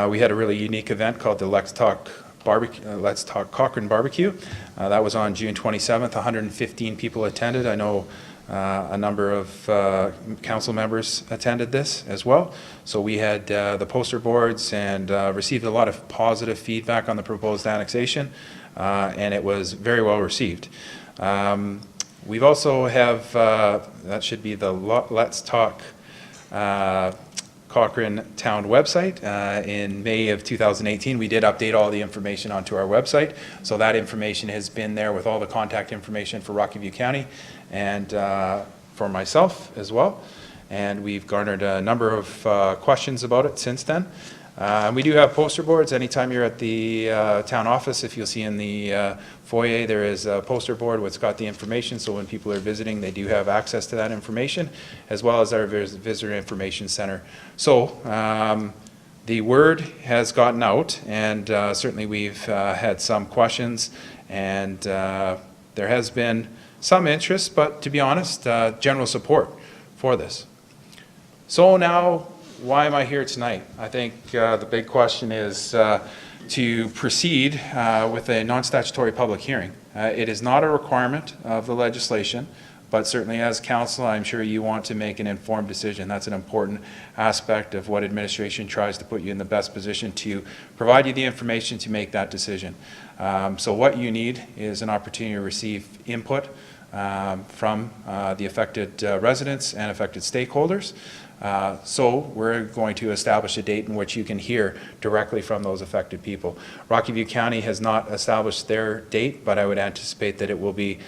we had a really unique event called the Let's Talk Cochrane Barbecue. That was on June 27th. 115 people attended. I know a number of council members attended this as well. So we had the poster boards and received a lot of positive feedback on the proposed annexation, and it was very well received. We've also have, that should be the Let's Talk Cochrane Town website. In May of 2018, we did update all the information onto our website. So that information has been there with all the contact information for Rocky View County and for myself as well. And we've garnered a number of questions about it since then. We do have poster boards. Anytime you're at the town office, if you'll see in the foyer, there is a poster board which got the information, so when people are visiting, they do have access to that information, as well as our visitor information center. So the word has gotten out, and certainly we've had some questions, and there has been some interest, but to be honest, general support for this. So now, why am I here tonight? I think the big question is to proceed with a non-statutory public hearing. It is not a requirement of the legislation, but certainly as council, I'm sure you want to make an informed decision. That's an important aspect of what administration tries to put you in the best position to provide you the information to make that decision. So what you need is an opportunity to receive input from the affected residents and affected stakeholders. So we're going to establish a date in which you can hear directly from those affected people. Rocky View County has not established their date, but I would anticipate that it will be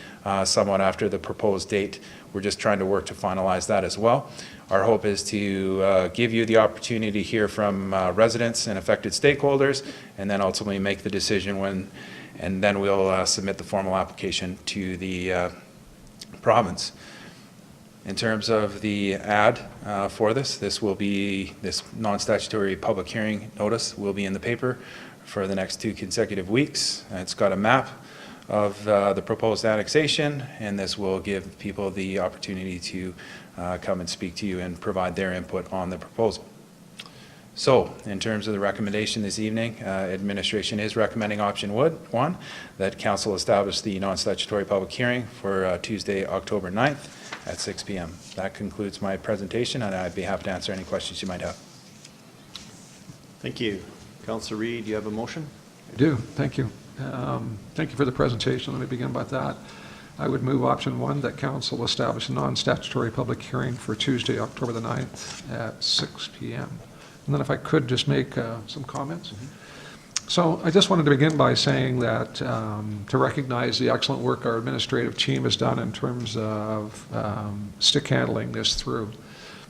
somewhat after the proposed date. We're just trying to work to finalize that as well. Our hope is to give you the opportunity to hear from residents and affected stakeholders, and then ultimately make the decision and then we'll submit the formal application to the province. In terms of the ad for this non-statutory public hearing notice will be in the paper for the next 2 consecutive weeks. It's got a map of the proposed annexation, and this will give people the opportunity to come and speak to you and provide their input on the proposal. So, in terms of the recommendation this evening, administration is recommending option 1, that council establish the non-statutory public hearing for Tuesday, October 9th at 6 p.m. That concludes my presentation, and I'd be happy to answer any questions you might have. Thank you. Councillor Reid, do you have a motion? I do, thank you. Thank you for the presentation. Let me begin by that. I would move option 1, that council establish a non-statutory public hearing for Tuesday, October the 9th at 6 p.m. And then if I could just make some comments. Mm-hmm. So I just wanted to begin by saying that to recognize the excellent work our administrative team has done in terms of stick handling this through.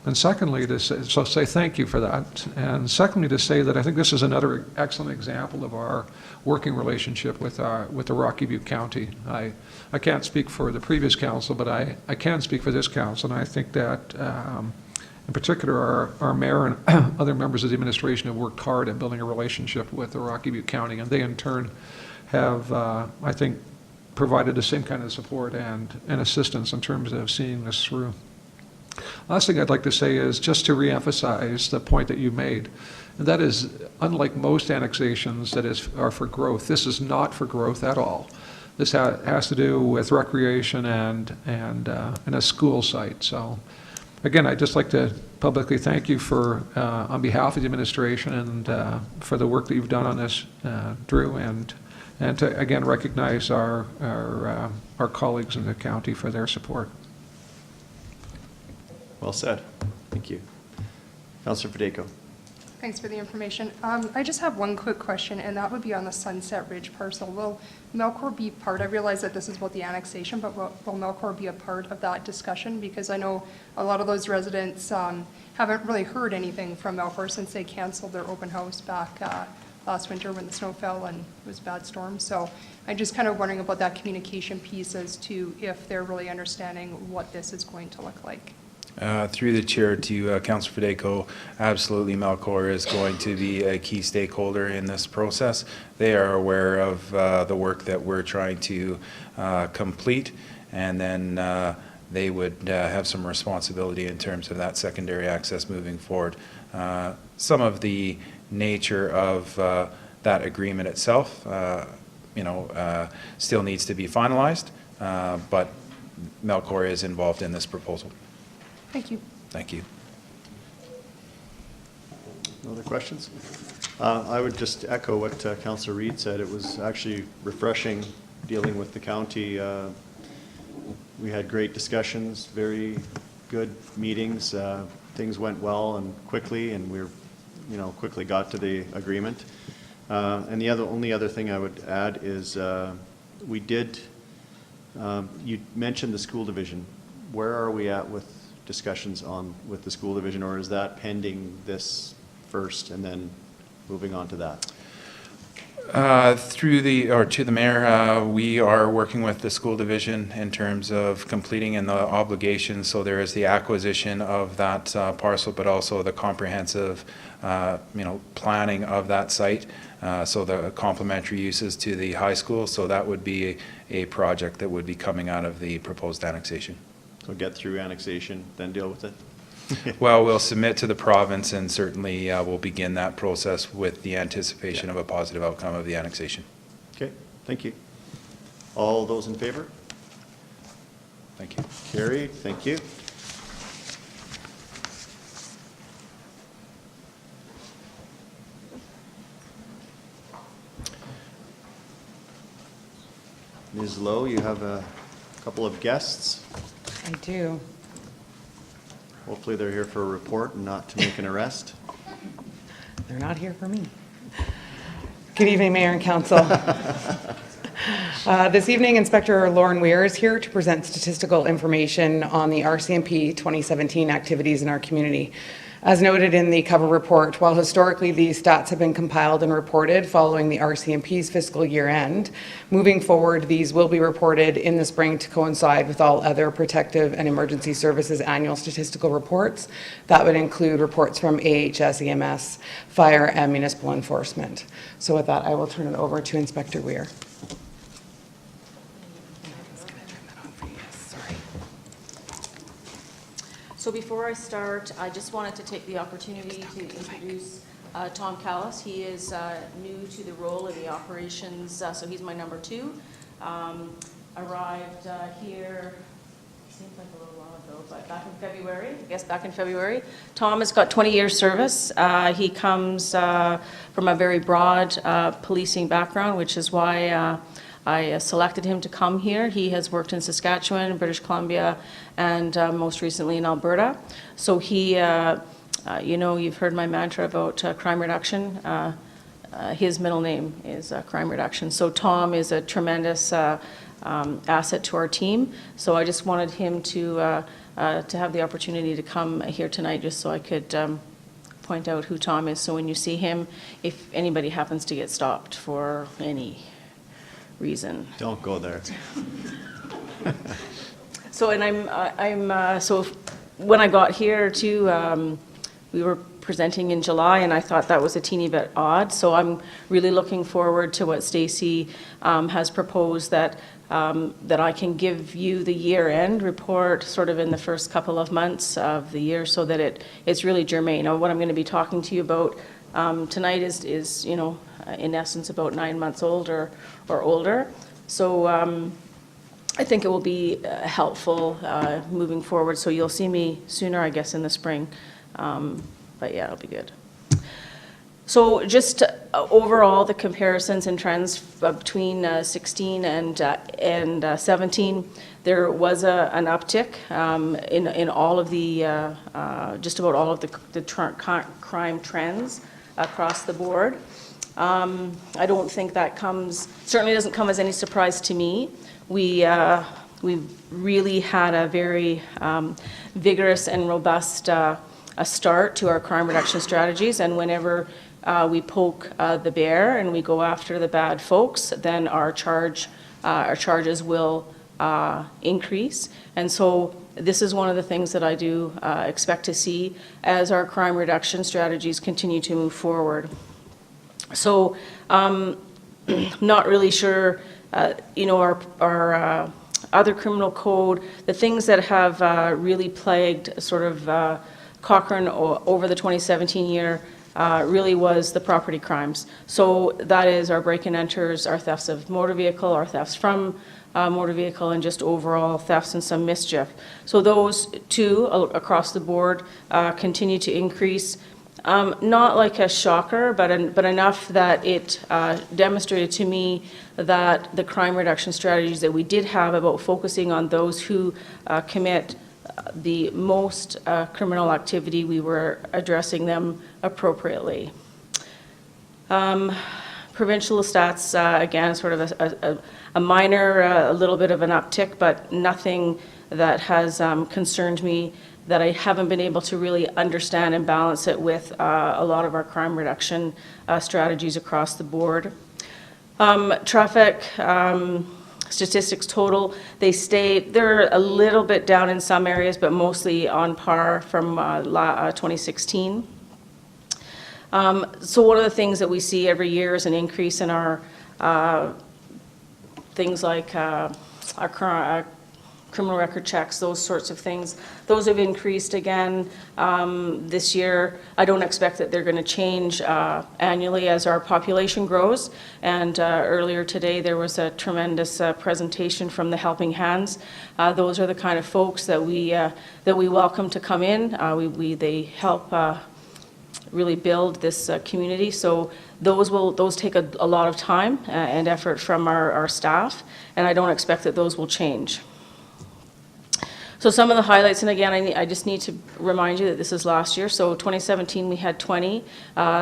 And secondly, to say thank you for that. And secondly, to say that I think this is another excellent example of our working relationship with the Rocky View County. I can't speak for the previous council, but I can speak for this council, and I think that In particular, our mayor and other members of the administration have worked hard at building a relationship with the Rocky Butte County, and they in turn have, I think, provided the same kind of support and assistance in terms of seeing this through. Last thing I'd like to say is just to reemphasize the point that you made, and that is, unlike most annexations that are for growth, this is not for growth at all. This has to do with recreation and a school site. So, again, I'd just like to publicly thank you for, on behalf of the administration and for the work that you've done on this, Drew, and to, again, recognize our colleagues in the county for their support. Well said. Thank you. Councillor Fedayko. Thanks for the information. I just have one quick question, and that would be on the Sunset Ridge parcel. Will Melcor be part, I realize that this is about the annexation, but will Melcor be a part of that discussion? Because I know a lot of those residents haven't really heard anything from Melcor since they canceled their open house back last winter when the snow fell and it was a bad storm. So I'm just kind of wondering about that communication piece as to if they're really understanding what this is going to look like. Through the chair to Councillor Fedayko, absolutely Melcor is going to be a key stakeholder in this process. They are aware of the work that we're trying to complete, and then they would have some responsibility in terms of that secondary access moving forward. Some of the nature of that agreement itself, still needs to be finalized, but Melcor is involved in this proposal. Thank you. Thank you. No other questions? I would just echo what Councillor Reid said. It was actually refreshing dealing with the county. We had great discussions, very good meetings. Things went well and quickly, and we quickly got to the agreement. And the only other thing I would add is we did, you mentioned the school division. Where are we at with discussions with the school division, or is that pending this first and then moving on to that? To the mayor, we are working with the school division in terms of completing and the obligations. So there is the acquisition of that parcel, but also the comprehensive, planning of that site. So the complementary uses to the high school. So that would be a project that would be coming out of the proposed annexation. So get through annexation, then deal with it? Well, we'll submit to the province, and certainly we'll begin that process with the anticipation of a positive outcome of the annexation. Okay, thank you. All those in favor? Thank you. Carried, thank you. Ms. Lowe, you have a couple of guests. I do. Hopefully they're here for a report and not to make an arrest. They're not here for me. Good evening, Mayor and Council. This evening, Inspector Lauren Weir is here to present statistical information on the RCMP 2017 activities in our community. As noted in the cover report, while historically these stats have been compiled and reported following the RCMP's fiscal year end, moving forward, these will be reported in the spring to coincide with all other protective and emergency services annual statistical reports. That would include reports from AHS, EMS, fire, and municipal enforcement. So with that, I will turn it over to Inspector Weir. So before I start, I just wanted to take the opportunity to introduce Tom Callis. He is new to the role in the operations, so he's my number 2. Arrived here, seems like a little while ago, but back in February, I guess back in February. Tom has got 20 years service. He comes from a very broad policing background, which is why I selected him to come here. He has worked in Saskatchewan, British Columbia, and most recently in Alberta. So he, you've heard my mantra about crime reduction. His middle name is crime reduction. So Tom is a tremendous asset to our team. So I just wanted him to have the opportunity to come here tonight just so I could point out who Tom is. So when you see him, if anybody happens to get stopped for any reason. Don't go there. So, and so when I got here too, we were presenting in July, and I thought that was a teeny bit odd. So I'm really looking forward to what Stacy has proposed, that I can give you the year-end report sort of in the first couple of months of the year, so that it's really germane. Now, what I'm going to be talking to you about tonight is you know, in essence about 9 months old or older. So I think it will be helpful moving forward. So you'll see me sooner, I guess, in the spring. But yeah, it'll be good. So just overall, the comparisons and trends between 16 and 17, there was an uptick in all of the, just about all of the crime trends across the board. I don't think that certainly doesn't come as any surprise to me. We've really had a very vigorous and robust a start to our crime reduction strategies, and whenever we poke the bear and we go after the bad folks, then our charges will increase. And so this is one of the things that I do expect to see as our crime reduction strategies continue to move forward. So not really sure, you know, our other criminal code, the things that have really plagued sort of Cochrane over the 2017 year really was the property crimes. So that is our break and enters, our thefts of motor vehicle, our thefts from motor vehicle, and just overall thefts and some mischief. So those two across the board continue to increase. Not like a shocker, but enough that it demonstrated to me that the crime reduction strategies that we did have about focusing on those who commit the most criminal activity, we were addressing them appropriately. Provincial stats, again, sort of a minor, a little bit of an uptick, but nothing that has concerned me that I haven't been able to really understand and balance it with a lot of our crime reduction strategies across the board. Traffic statistics total, they're a little bit down in some areas, but mostly on par from 2016. So one of the things that we see every year is an increase in our things like our criminal record checks, those sorts of things. Those have increased again this year. I don't expect that they're going to change annually as our population grows. And earlier today, there was a tremendous presentation from the Helping Hands. Those are the kind of folks that we welcome to come in. They help really build this community. So those take a lot of time and effort from our staff, and I don't expect that those will change. So some of the highlights, and again, I just need to remind you that this is last year. So 2017, we had 20.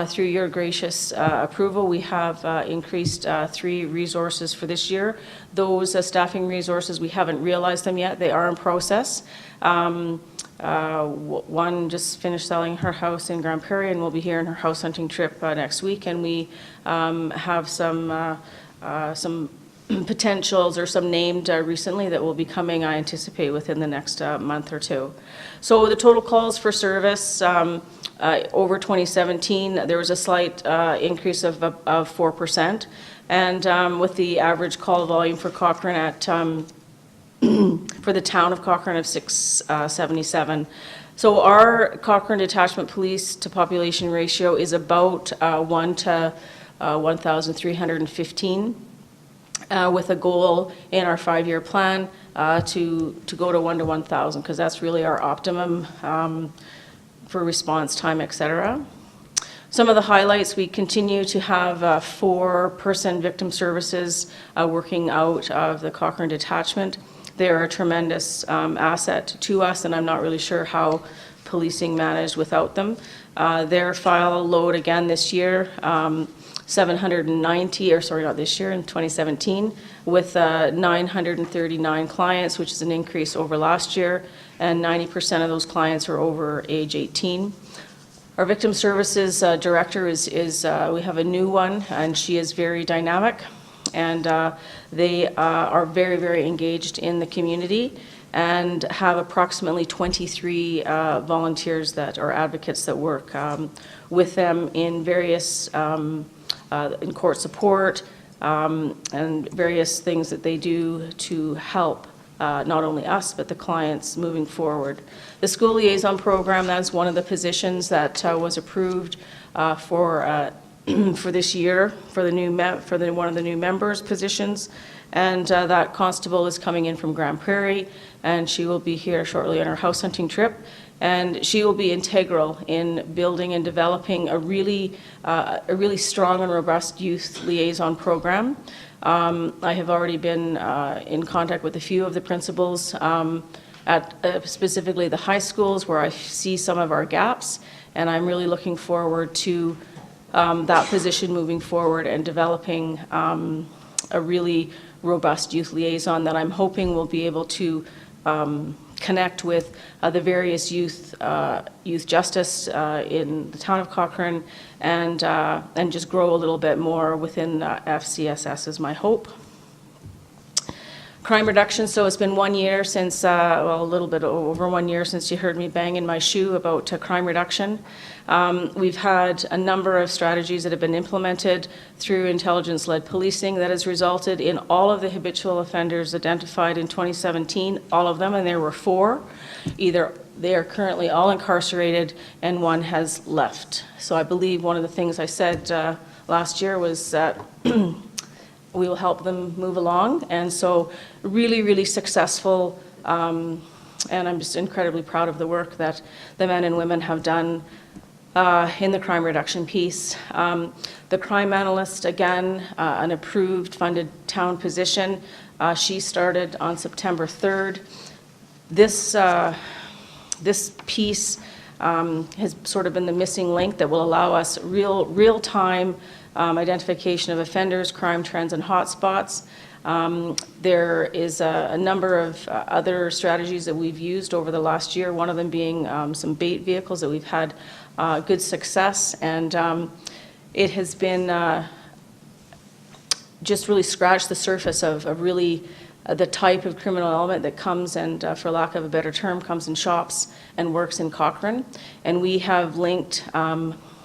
Through your gracious approval, we have increased 3 resources for this year. Those staffing resources, we haven't realized them yet. They are in process. One just finished selling her house in Grand Prairie and will be here on her house hunting trip next week. And we have some potentials or some named recently that will be coming, I anticipate, within the next month or two. So the total calls for service over 2017, there was a slight increase of 4%. And with the average call volume for Cochrane at, for the town of Cochrane of 677. So our Cochrane Detachment Police to population ratio is about 1 to 1,315. With a goal in our 5-year plan to go to 1 to 1,000, because that's really our optimum for response time, et cetera. Some of the highlights, we continue to have 4-person victim services working out of the Cochrane Detachment. They're a tremendous asset to us, and I'm not really sure how policing managed without them. Their file load again this year, 790, or sorry, not this year, in 2017, with 939 clients, which is an increase over last year, and 90% of those clients are over age 18. Our victim services director we have a new one, and she is very dynamic, and they are very, very engaged in the community. and have approximately 23 volunteers that are advocates that work with them in various, in court support, and various things that they do to help not only us, but the clients moving forward. The school liaison program, that's one of the positions that was approved for this year, for one of the new members' positions. And that constable is coming in from Grand Prairie, and she will be here shortly on her house hunting trip. And she will be integral in building and developing a really strong and robust youth liaison program. I have already been in contact with a few of the principals at specifically the high schools where I see some of our gaps, and I'm really looking forward to that position moving forward and developing a really robust youth liaison that I'm hoping will be able to connect with the various youth justice in the town of Cochrane, and just grow a little bit more within FCSS is my hope. Crime reduction, so it's been 1 year since, well, a little bit over 1 year since you heard me bang in my shoe about crime reduction. We've had a number of strategies that have been implemented through intelligence-led policing that has resulted in all of the habitual offenders identified in 2017, all of them, and there were 4. Either they are currently all incarcerated and 1 has left. So I believe one of the things I said last year was that we will help them move along, and so really, really successful, and I'm just incredibly proud of the work that the men and women have done in the crime reduction piece. The crime analyst, again, an approved, funded town position. She started on September 3rd. This piece has sort of been the missing link that will allow us real-time identification of offenders, crime trends, and hotspots. There is a number of other strategies that we've used over the last year, one of them being some bait vehicles that we've had good success, and it has been just really scratched the surface of really the type of criminal element that comes and, for lack of a better term, comes and shops and works in Cochrane. And we have linked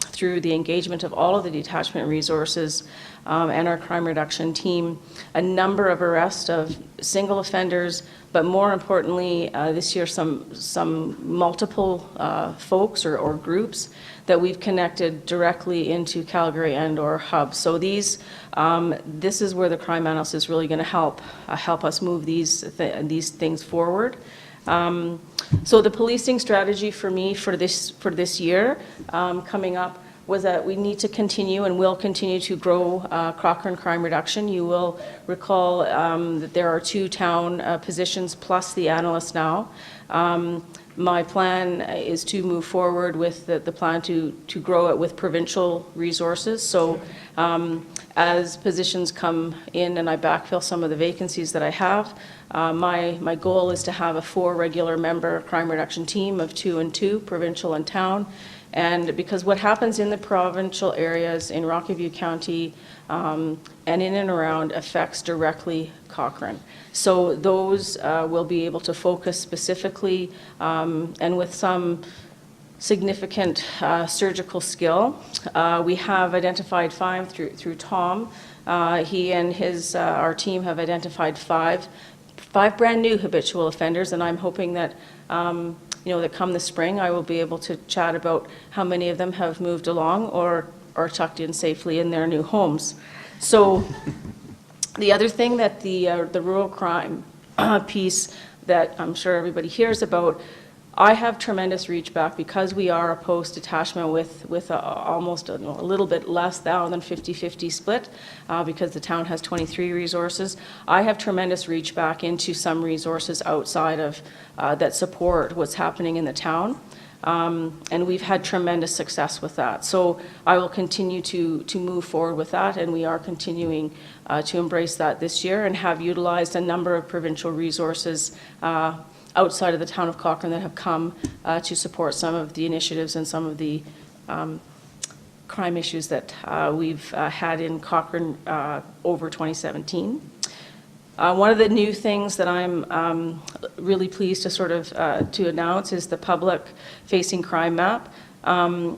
through the engagement of all of the detachment resources and our crime reduction team, a number of arrests of single offenders, but more importantly, this year some multiple folks or groups that we've connected directly into Calgary and/or Hub. So this is where the crime analyst is really going to help us move these things forward. So the policing strategy for me for this year coming up was that we need to continue and will continue to grow Cochrane crime reduction. You will recall that there are 2 town positions plus the analyst now. My plan is to move forward with the plan to grow it with provincial resources. So as positions come in and I backfill some of the vacancies that I have, my goal is to have a 4 regular member crime reduction team of 2 and 2, provincial and town. And because what happens in the provincial areas in Rocky View County and in and around affects directly Cochrane. So those will be able to focus specifically and with some significant surgical skill. We have identified 5 through Tom. He and our team have identified 5 brand new habitual offenders, and I'm hoping that that come the spring, I will be able to chat about how many of them have moved along or are tucked in safely in their new homes. So the other thing that the rural crime piece that I'm sure everybody hears about, I have tremendous reach back because we are a post detachment with almost a little bit less than 50-50 split because the town has 23 resources. I have tremendous reach back into some resources outside of that support what's happening in the town. And we've had tremendous success with that. So I will continue to move forward with that, and we are continuing to embrace that this year and have utilized a number of provincial resources outside of the town of Cochrane that have come to support some of the initiatives and some of the crime issues that we've had in Cochrane over 2017. One of the new things that I'm really pleased to sort of to announce is the public-facing crime map.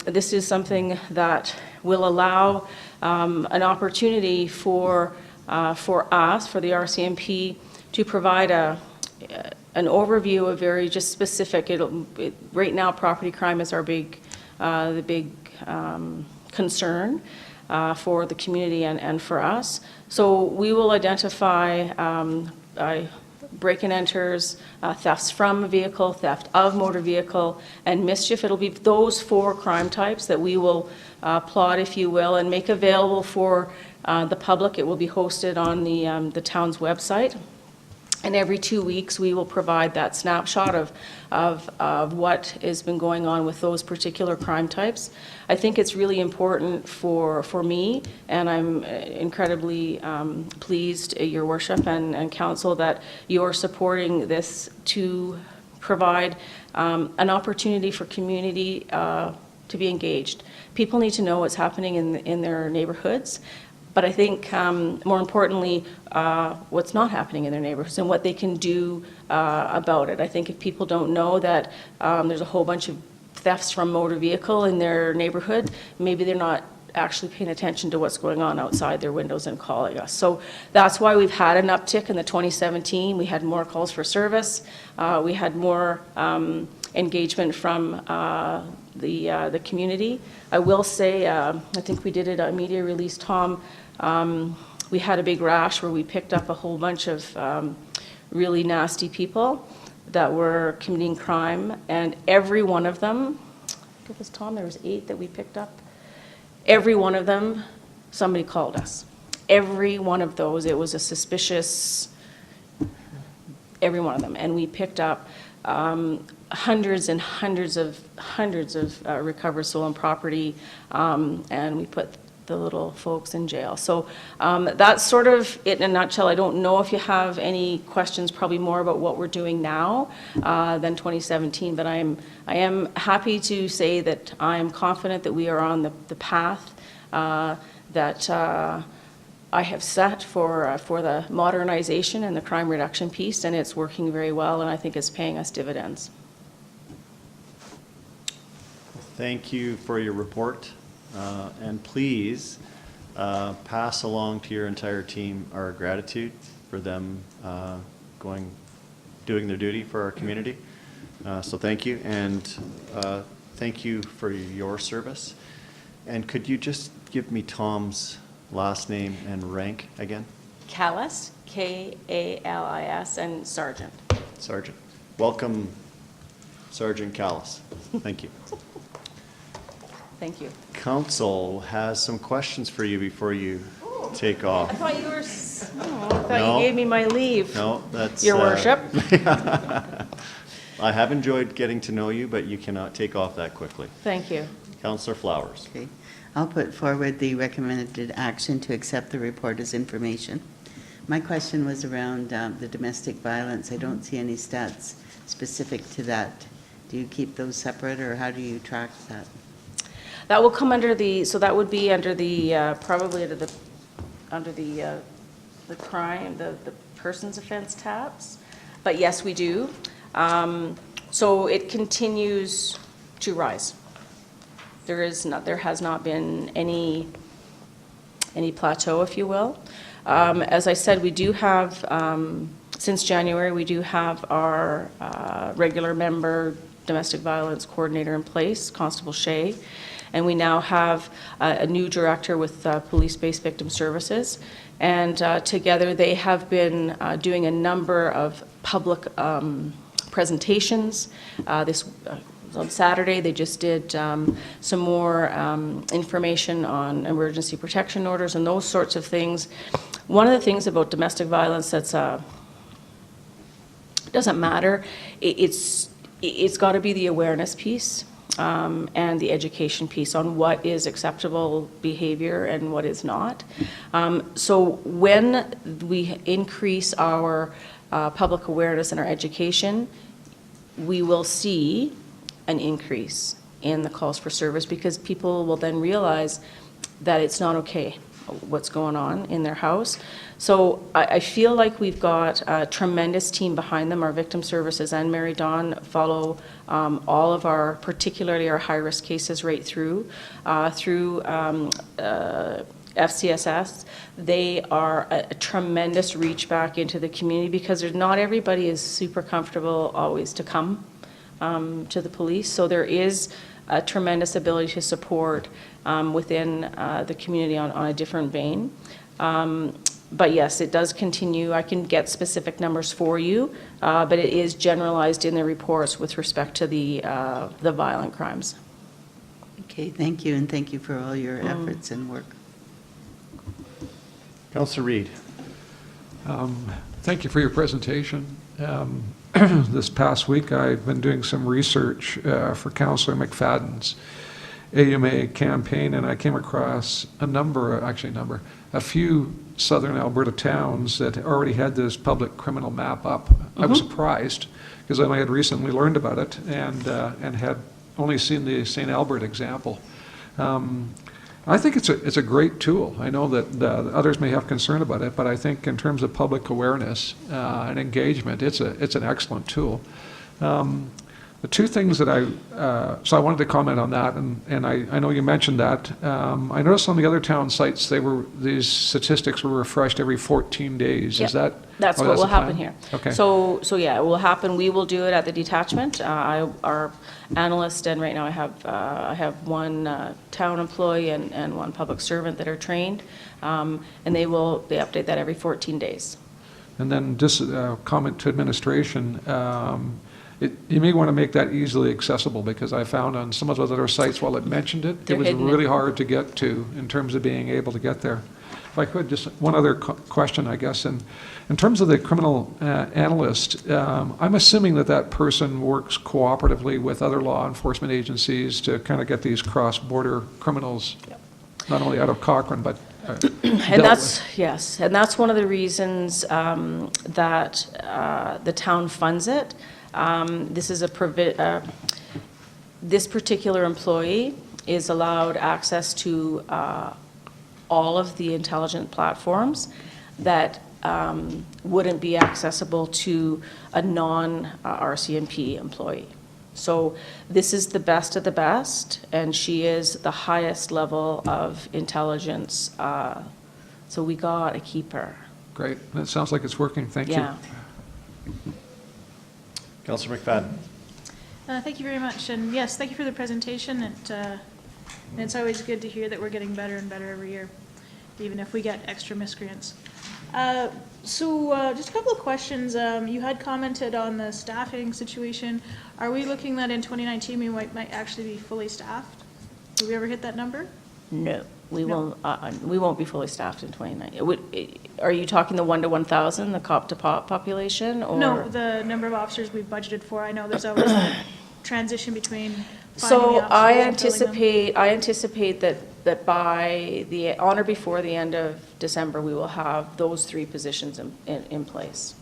This is something that will allow an opportunity for us, for the RCMP, to provide an overview of very just specific. Right now, property crime is our the big concern for the community and for us. So we will identify break and enters, thefts from a vehicle, theft of motor vehicle, and mischief. It'll be those 4 crime types that we will plot, if you will, and make available for the public. It will be hosted on the town's website. And every 2 weeks, we will provide that snapshot of what has been going on with those particular crime types. I think it's really important for me, and I'm incredibly pleased, Your Worship and Council, that you're supporting this to provide an opportunity for community to be engaged. People need to know what's happening in their neighborhoods. But I think, more importantly, what's not happening in their neighborhoods and what they can do about it. I think if people don't know that there's a whole bunch of thefts from motor vehicle in their neighborhood, maybe they're not actually paying attention to what's going on outside their windows and calling us. So that's why we've had an uptick in the 2017. We had more calls for service. We had more engagement from the community. I will say, I think we did it on media release, Tom. We had a big rash where we picked up a whole bunch of really nasty people that were committing crime, and every one of them, I think it was Tom, there was 8 that we picked up. Every one of them, somebody called us. Every one of those, it was a suspicious, every one of them, and we picked up hundreds and hundreds of recovered stolen property, and we put the little folks in jail. So that's sort of it in a nutshell. I don't know if you have any questions, probably more about what we're doing now than 2017, but I am happy to say that I am confident that we are on the path that I have set for the modernization and the crime reduction piece, and it's working very well, and I think it's paying us dividends. Thank you for your report, and please pass along to your entire team our gratitude for them doing their duty for our community. So thank you, and thank you for your service. And could you just give me Tom's last name and rank again? Kallis, K-A-L-I-S, and Sergeant. Sergeant. Welcome, Sergeant Kallis. Thank you. Thank you. Council has some questions for you before you take off. I thought you were, I thought you gave me my leave. No, that's... Your Worship. I have enjoyed getting to know you, but you cannot take off that quickly. Thank you. Councillor Flowers. Okay. I'll put forward the recommended action to accept the report as information. My question was around the domestic violence. I don't see any stats specific to that. Do you keep those separate, or how do you track that? That will come under the, so that would be under the, probably under the crime, the person's offense tabs. But yes, we do. So it continues to rise. There has not been any plateau, if you will. As I said, we do have, since January, we do have our regular member domestic violence coordinator in place, Constable Shea. And we now have a new director with Police-Based Victim Services. And together they have been doing a number of public presentations. On Saturday, they just did some more information on emergency protection orders and those sorts of things. One of the things about domestic violence that's doesn't matter, it's got to be the awareness piece. And the education piece on what is acceptable behavior and what is not. So when we increase our public awareness and our education, we will see an increase in the calls for service, because people will then realize that it's not okay. what's going on in their house. So I feel like we've got a tremendous team behind them. Our victim services and Mary Dawn follow all of our, particularly our high-risk cases right through FCSS. They are a tremendous reach back into the community because not everybody is super comfortable always to come to the police. So there is a tremendous ability to support within the community on a different vein. But yes, it does continue. I can get specific numbers for you, but it is generalized in the reports with respect to the violent crimes. Okay, thank you, and thank you for all your efforts and work. Councillor Reid. Thank you for your presentation. This past week, I've been doing some research for Councillor McFadden's AUMA campaign, and I came across a few southern Alberta towns that already had this public criminal map up. I was surprised because I had recently learned about it and had only seen the St. Albert example. I think it's a great tool. I know that others may have concern about it, but I think in terms of public awareness and engagement, it's an excellent tool. The two things that so I wanted to comment on that, and I know you mentioned that. I noticed on the other town sites, these statistics were refreshed every 14 days. Yep. Is that? That's what will happen here. Okay. So yeah, it will happen. We will do it at the detachment. Our analyst, and right now I have one town employee and one public servant that are trained, and they update that every 14 days. And then just a comment to administration. You may want to make that easily accessible, because I found on some of those other sites, while it mentioned it, it was really hard to get to in terms of being able to get there. If I could, just one other question, I guess. In terms of the criminal analyst, I'm assuming that person works cooperatively with other law enforcement agencies to kind of get these cross-border criminals, not only out of Cochrane, but and that's one of the reasons that the town funds it. This is this particular employee is allowed access to all of the intelligent platforms that wouldn't be accessible to a non-RCMP employee. So this is the best of the best, and she is the highest level of intelligence. So we got to keep her. Great. It sounds like it's working. Thank you. Councillor McFadden. Thank you very much, and yes, thank you for the presentation. It's always good to hear that we're getting better and better every year, even if we get extra miscreants. So just a couple of questions. You had commented on the staffing situation. Are we looking that in 2019 we might actually be fully staffed? Did we ever hit that number? No, we won't be fully staffed in 2019. Are you talking the 1 to 1,000, the cop to pop population, or? No, the number of officers we've budgeted for. I know there's always a transition between finding So the officers I and filling them. anticipate that on or before the end of December, we will have those 3 positions in place.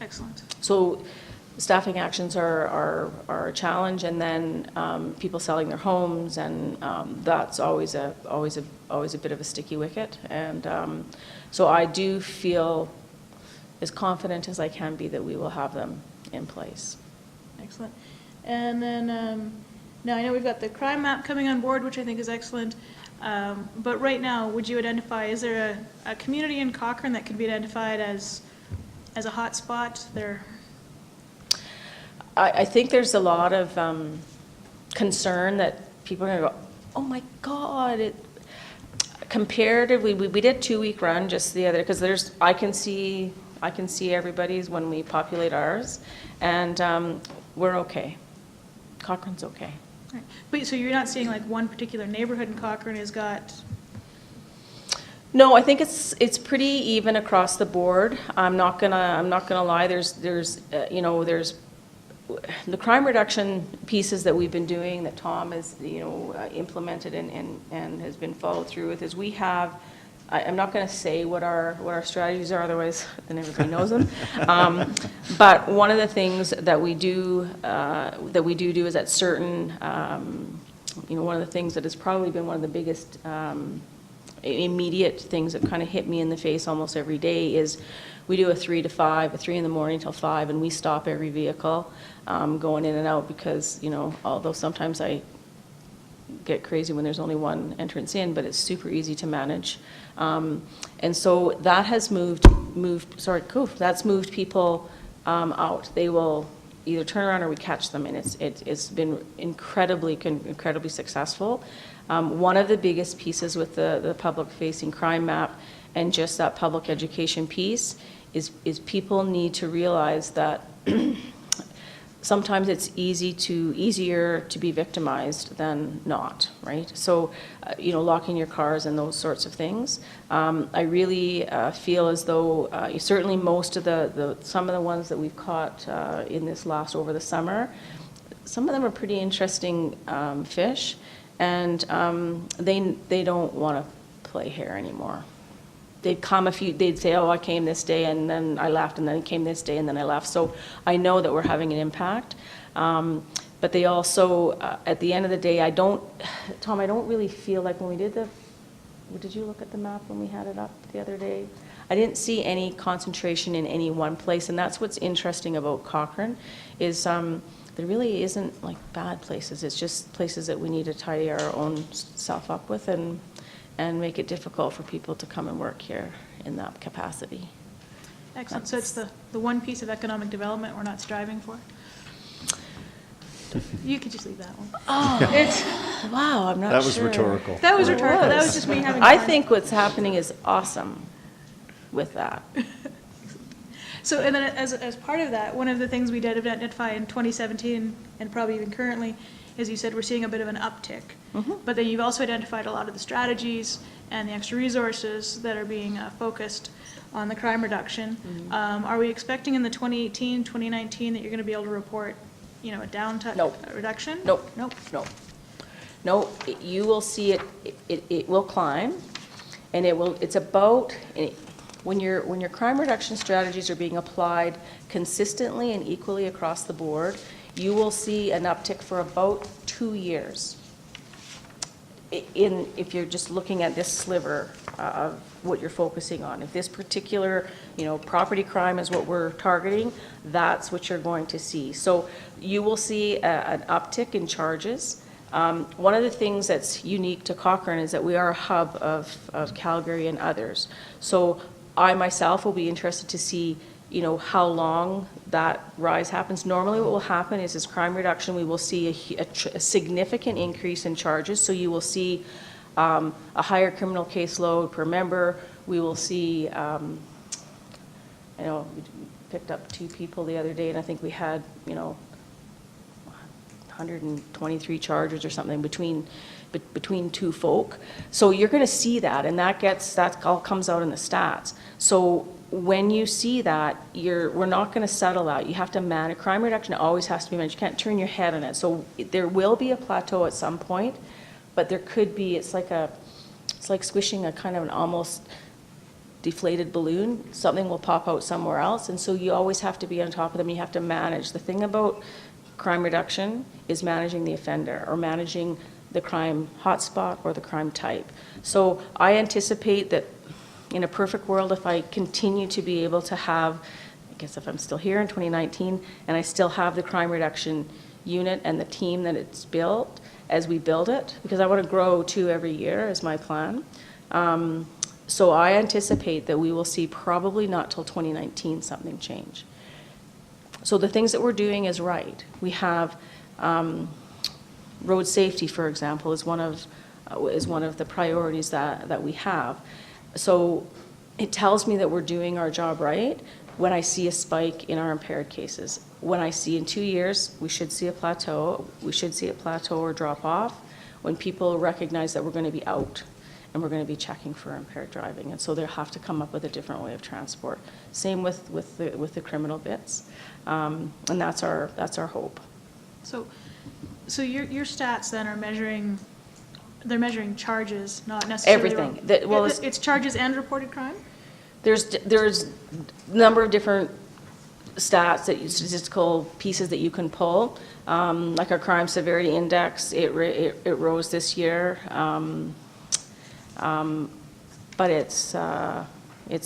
Excellent. So staffing actions are a challenge, and then people selling their homes, and that's always a bit of a sticky wicket. And so I do feel as confident as I can be that we will have them in place. Excellent. And then, now I know we've got the crime map coming on board, which I think is excellent. But right now, would you identify, is there a community in Cochrane that could be identified as a hot spot there? I think there's a lot of concern that people are going to go, oh my God, comparatively, we did a 2-week run just the other, because I can see everybody's when we populate ours, and we're okay. Cochrane's okay. Right. But so you're not seeing like one particular neighborhood in Cochrane has got? No, I think it's pretty even across the board. I'm not gonna lie. There's the crime reduction pieces that we've been doing, that Tom has implemented and has been followed through with, is we have. I'm not going to say what our strategies are, otherwise then everybody knows them. But one of the things that we do is at certain, one of the things that has probably been one of the biggest immediate things that kind of hit me in the face almost every day is we do a 3 to 5, a 3 in the morning till 5, and we stop every vehicle going in and out because, you know, although sometimes I get crazy when there's only one entrance in, but it's super easy to manage. And so that has moved people out. They will either turn around or we catch them, and it's been incredibly successful. One of the biggest pieces with the public-facing crime map and just that public education piece is people need to realize that sometimes it's easier to be victimized than not, right? So, you know, locking your cars and those sorts of things. I really feel as though certainly most of some of the ones that we've caught in this over the summer, some of them are pretty interesting fish, and they don't want to play hair anymore. They'd say, oh, I came this day and then I left, and then I came this day and then I left. So I know that we're having an impact. But they also, at the end of the day, Tom, I don't really feel like when we did did you look at the map when we had it up the other day? I didn't see any concentration in any one place, and that's what's interesting about Cochrane, is there really isn't like bad places. It's just places that we need to tidy our own self up with and make it difficult for people to come and work here in that capacity. Excellent. So it's the one piece of economic development we're not striving for? You could just leave that one. Oh, wow, I'm not sure. That was rhetorical. That was rhetorical. That was just me having I fun. think what's happening is awesome with that. So, and then as part of that, one of the things we did identify in 2017, and probably even currently, is you said we're seeing a bit of an uptick. But then you've also identified a lot of the strategies and the extra resources that are being focused on the crime reduction. Are we expecting in the 2018, 2019 that you're going to be able to report, you know, a reduction? Nope. No, you will see it will climb, and it's about, when your crime reduction strategies are being applied consistently and equally across the board, you will see an uptick for about 2 years. If you're just looking at this sliver of what you're focusing on. If this particular, you know, property crime is what we're targeting, that's what you're going to see. So you will see an uptick in charges. One of the things that's unique to Cochrane is that we are a hub of Calgary and others. So I myself will be interested to see, you know, how long that rise happens. Normally what will happen is crime reduction, we will see a significant increase in charges. So you will see a higher criminal caseload per member. We will see, you know, we picked up 2 people the other day, and I think we had, you know, 123 charges or something between 2 folk. So you're going to see that, and that all comes out in the stats. So when you see that, we're not going to settle out. You have to manage. Crime reduction always has to be managed. You can't turn your head on it. So there will be a plateau at some point, but there could be. It's like squishing a kind of an almost deflated balloon. Something will pop out somewhere else, and so you always have to be on top of them. You have to manage. The thing about crime reduction is managing the offender or managing the crime hotspot or the crime type. So I anticipate that in a perfect world, if I continue to be able to have, I guess if I'm still here in 2019, and I still have the crime reduction unit and the team that it's built as we build it, because I want to grow 2 every year is my plan. So I anticipate that we will see probably not till 2019 something change. So the things that we're doing is right. We have road safety, for example, is one of the priorities that we have. So it tells me that we're doing our job right when I see a spike in our impaired cases. When I see in 2 years, we should see a plateau. We should see a plateau or drop off when people recognize that we're going to be out and we're going to be checking for impaired driving. And so they'll have to come up with a different way of transport. Same with the criminal bits. And that's our hope. So your stats then are measuring, they're measuring charges, not necessarily. Everything. It's charges and reported crime? There's a number of different stats, statistical pieces that you can pull. Like our crime severity index, it rose this year. but it's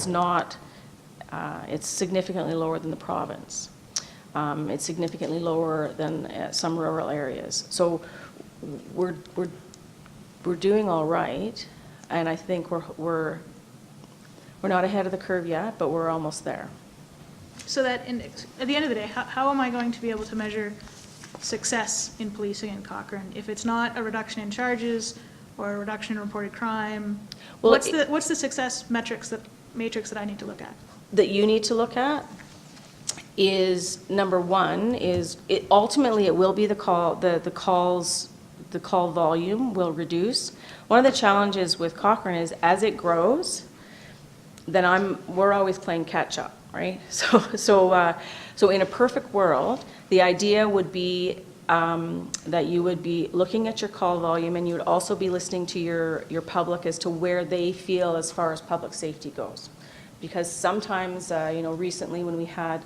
not, it's significantly lower than the province. It's significantly lower than some rural areas. So we're doing all right, and I think we're not ahead of the curve yet, but we're almost there. So that, at the end of the day, how am I going to be able to measure success in policing in Cochrane if it's not a reduction in charges or a reduction in reported crime? Well, what's the success matrix that I need to look at? That you need to look at is, number one, is ultimately it will be the call volume will reduce. One of the challenges with Cochrane is as it grows, then we're always playing catch up, right? So in a perfect world, the idea would be that you would be looking at your call volume, and you would also be listening to your public as to where they feel as far as public safety goes. Because sometimes, recently when we had,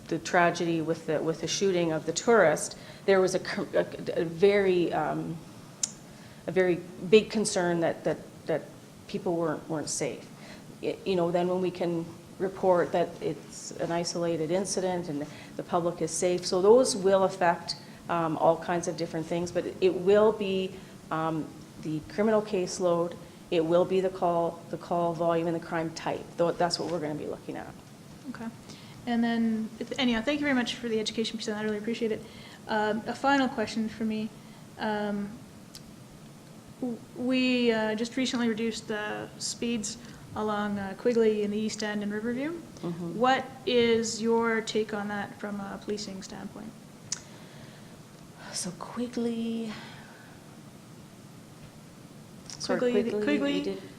the tragedy with the shooting of the tourist, there was a very big concern that people weren't safe. Then when we can report that it's an isolated incident and the public is safe, so those will affect all kinds of different things, but it will be the criminal caseload, it will be the call volume and the crime type. That's what we're going to be looking at. Okay. And then, anyhow, thank you very much for the education piece, and I really appreciate it. A final question for me. We just recently reduced the speeds along Quigley in the East End and Riverview. Mm-hmm. What is your take on that from a policing standpoint? So Quigley... Quigley,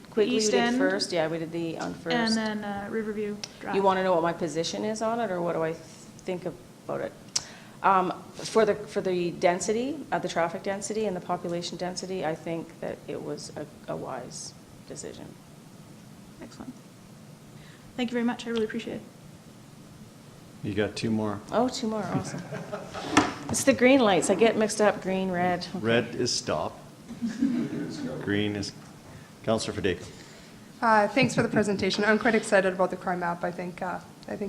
Quigley East we did End, first. Yeah, we did the on first. and then Riverview Drive. You want to know what my position is on it, or what do I think about it? For the density, the traffic density and the population density, I think that it was a wise decision. Excellent. Thank you very much. I really appreciate it. You got two more. Oh, two more. Awesome. It's the green lights. I get mixed up. Green, red. Okay. Red is stop. Green is Councillor Fadeko. Thanks for the presentation. I'm quite excited about the crime map. I think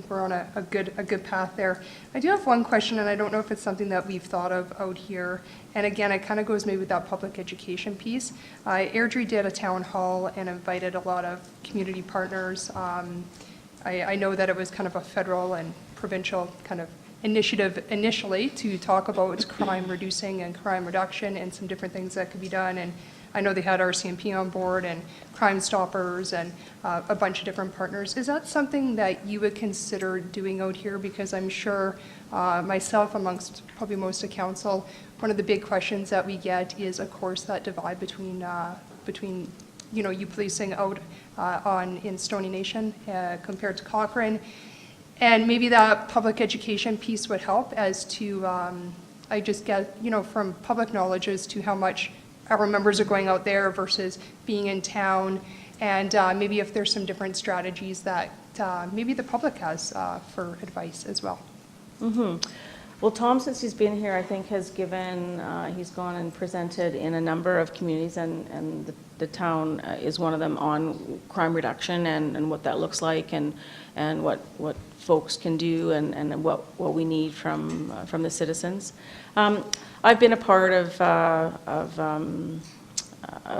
we're on a good path there. I do have one question, and I don't know if it's something that we've thought of out here. And again, it kind of goes maybe with that public education piece. Airdrie did a town hall and invited a lot of community partners. I know that it was kind of a federal and provincial kind of initiative initially to talk about crime reducing and crime reduction and some different things that could be done. And I know they had RCMP on board and Crime Stoppers and a bunch of different partners. Is that something that you would consider doing out here? Because I'm sure myself, amongst probably most of council, one of the big questions that we get is, of course, that divide between you policing out in Stoney Nation compared to Cochrane. And maybe that public education piece would help as to, I just get, from public knowledge as to how much our members are going out there versus being in town, and maybe if there's some different strategies that maybe the public has for advice as well. Mm-hmm. Well, Tom, since he's been here, I think has given, he's gone and presented in a number of communities, and the town is one of them, on crime reduction and what that looks like, and what folks can do, and what we need from the citizens. I've been a part of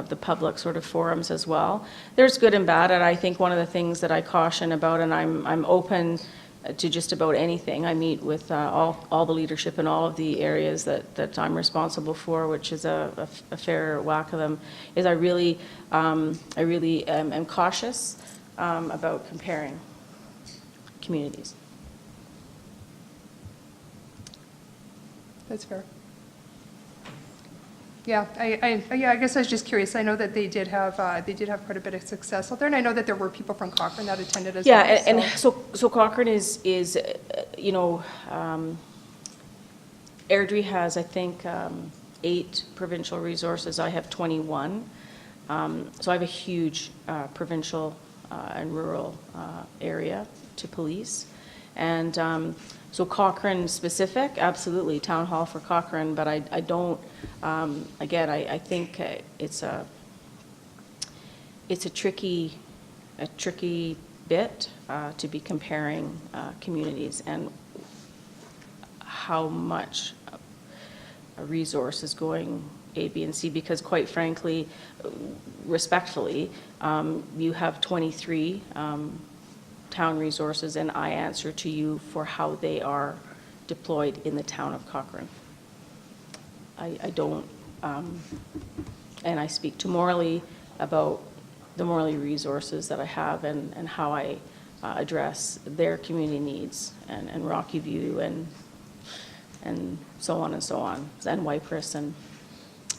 the public sort of forums as well. There's good and bad, and I think one of the things that I caution about, and I'm open to just about anything. I meet with all the leadership in all of the areas that I'm responsible for, which is a fair whack of them, is I really am cautious about comparing communities. That's fair. Yeah, I guess I was just curious. I know that they did have quite a bit of success out there, and I know that there were people from Cochrane that attended as well. Yeah, and so Cochrane is Airdrie has, I think, 8 provincial resources. I have 21. So I have a huge provincial and rural area to police. And so Cochrane specific, absolutely, town hall for Cochrane, but I don't, again, I think it's a it's a tricky bit to be comparing communities and how much a resource is going A, B, and C, because quite frankly, respectfully, you have 23 town resources, and I answer to you for how they are deployed in the town of Cochrane. I don't, and I speak to Morley about the Morley resources that I have and how I address their community needs, and Rocky View and so on, and Wypris, and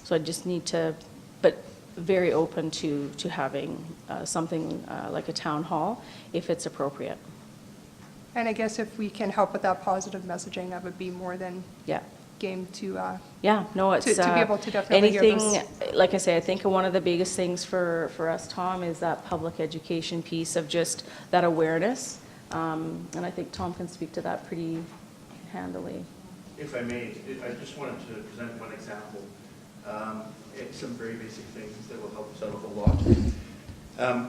so I just need to, but very open to having something like a town hall if it's appropriate. And I guess if we can help with that positive messaging, that would be more than game to it's to be able to definitely hear anything. those. Like I say, I think one of the biggest things for us, Tom, is that public education piece of just that awareness, and I think Tom can speak to that pretty handily. If I may, I just wanted to present one example. It's some very basic things that will help us out a lot.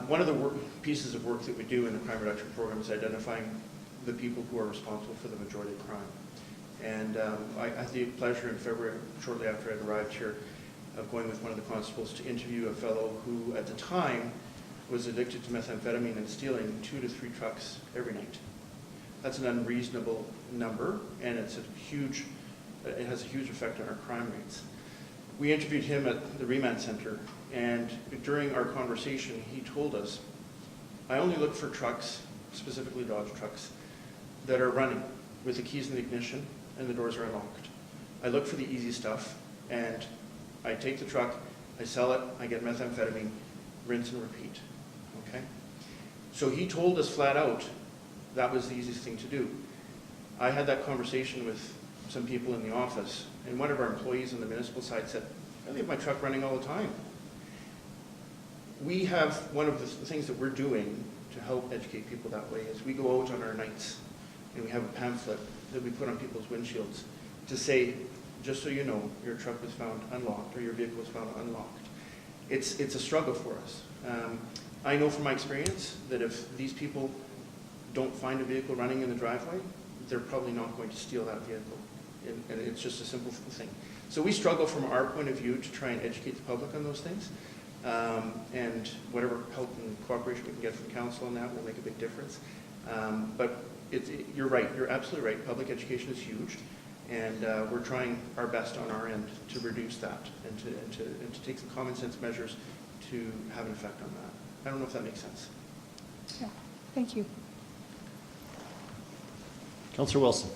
One of the pieces of work that we do in the crime reduction program is identifying the people who are responsible for the majority of crime. And I had the pleasure in February, shortly after I'd arrived here, of going with one of the constables to interview a fellow who, at the time, was addicted to methamphetamine and stealing 2 to 3 trucks every night. That's an unreasonable number, and it has a huge effect on our crime rates. We interviewed him at the remand center, and during our conversation, he told us, I only look for trucks, specifically Dodge trucks, that are running with the keys in the ignition and the doors are unlocked. I look for the easy stuff, and I take the truck, I sell it, I get methamphetamine, rinse and repeat, okay? So he told us flat out that was the easiest thing to do. I had that conversation with some people in the office, and one of our employees on the municipal side said, I leave my truck running all the time. We have, one of the things that we're doing to help educate people that way is we go out on our nights and we have a pamphlet that we put on people's windshields to say, just so you know, your truck was found unlocked or your vehicle was found unlocked. It's a struggle for us. I know from my experience that if these people don't find a vehicle running in the driveway, they're probably not going to steal that vehicle. And it's just a simple thing. So we struggle from our point of view to try and educate the public on those things. And whatever help and cooperation we can get from council on that will make a big difference. But you're right, you're absolutely right. Public education is huge. And we're trying our best on our end to reduce that and to take some common sense measures to have an effect on that. I don't know if that makes sense. Yeah, thank you. Councillor Wilson.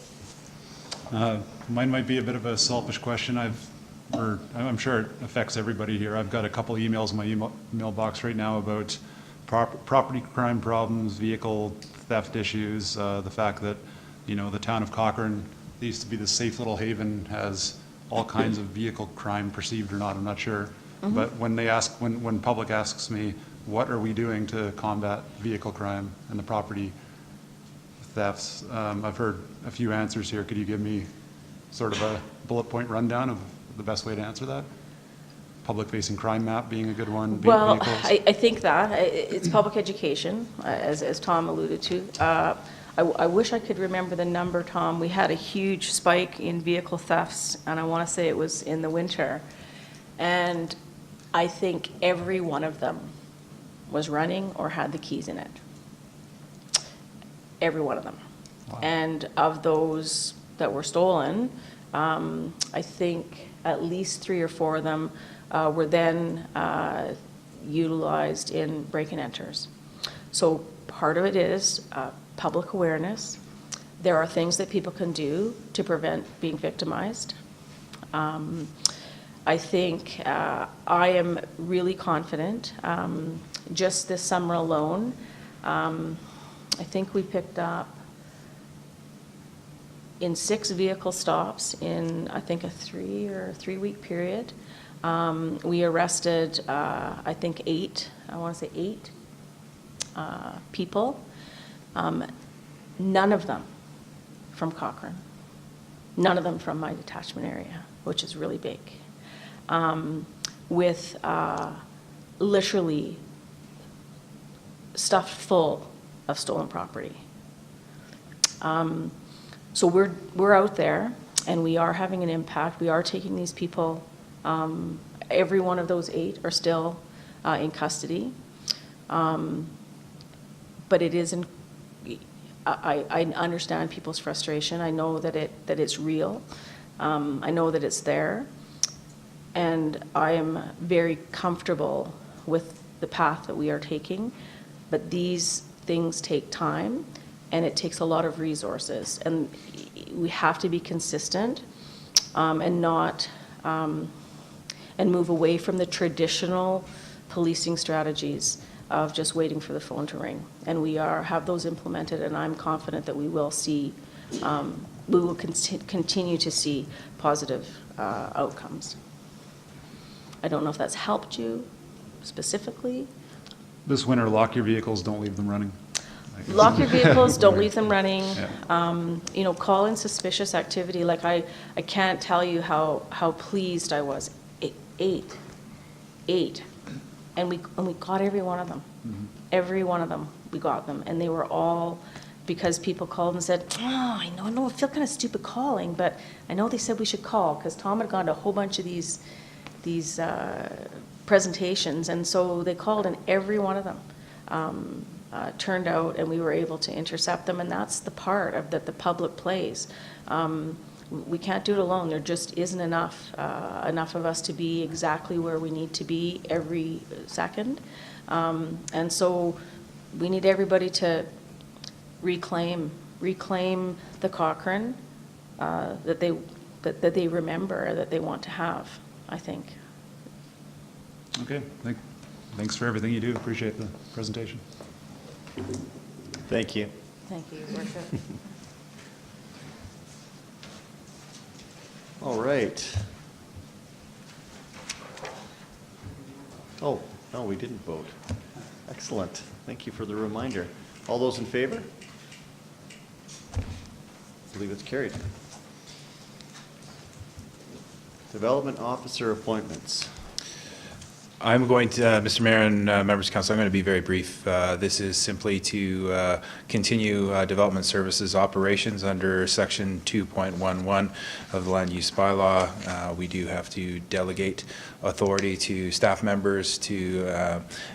Mine might be a bit of a selfish question. I'm sure it affects everybody here. I've got a couple emails in my mailbox right now about property crime problems, vehicle theft issues, the fact that, the town of Cochrane used to be this safe little haven, has all kinds of vehicle crime, perceived or not, I'm not sure. Mm-hmm. But when public asks me, what are we doing to combat vehicle crime and the property thefts, I've heard a few answers here. Could you give me sort of a bullet point rundown of the best way to answer that? Public-facing crime map being a good one. Well, vehicles. I think that it's public education, as Tom alluded to. I wish I could remember the number, Tom. We had a huge spike in vehicle thefts, and I want to say it was in the winter. And I think every one of them was running or had the keys in it. Every one of them. Wow. And of those that were stolen, I think at least 3 or 4 of them were then utilized in break-and enters. So part of it is public awareness. There are things that people can do to prevent being victimized. I think I am really confident. Just this summer alone, I think we picked up in 6 vehicle stops in, I think, a 3-week period. We arrested, I think, 8 people. None of them from Cochrane. None of them from my detachment area, which is really big. With literally stuffed full of stolen property. So we're out there, and we are having an impact. We are taking these people. Every one of those 8 are still in custody. But it isn't. I understand people's frustration. I know that it's real. I know that it's there, and I am very comfortable with the path that we are taking. But these things take time, and it takes a lot of resources, and we have to be consistent and not and move away from the traditional policing strategies of just waiting for the phone to ring. And we have those implemented, and I'm confident that we will see, we will continue to see positive outcomes. I don't know if that's helped you specifically. This winter, lock your vehicles, don't leave them running. Lock your vehicles, don't leave them running. Yeah. Call in suspicious activity. Like I can't tell you how pleased I was. 8. And we got every one of them. Mm-hmm. Every one of them, we got them. And they were all because people called and said, oh, I know, I feel kind of stupid calling, but I know they said we should call because Tom had gone to a whole bunch of these presentations. And so they called, and every one of them turned out, and we were able to intercept them. And that's the part of that the public plays. We can't do it alone. There just isn't enough of us to be exactly where we need to be every second. And so we need everybody to reclaim the Cochrane that they remember, that they want to have, I think. Okay, thanks for everything you do. Appreciate the presentation. Thank you. Thank you, Your Worship. All right. Oh, no, we didn't vote. Excellent. Thank you for the reminder. All those in favor? I believe it's carried. Development officer appointments. I'm going to, Mr. Mayor and members of council, I'm going to be very brief. This is simply to continue development services operations under section 2.11 of the land use bylaw. We do have to delegate authority to staff members to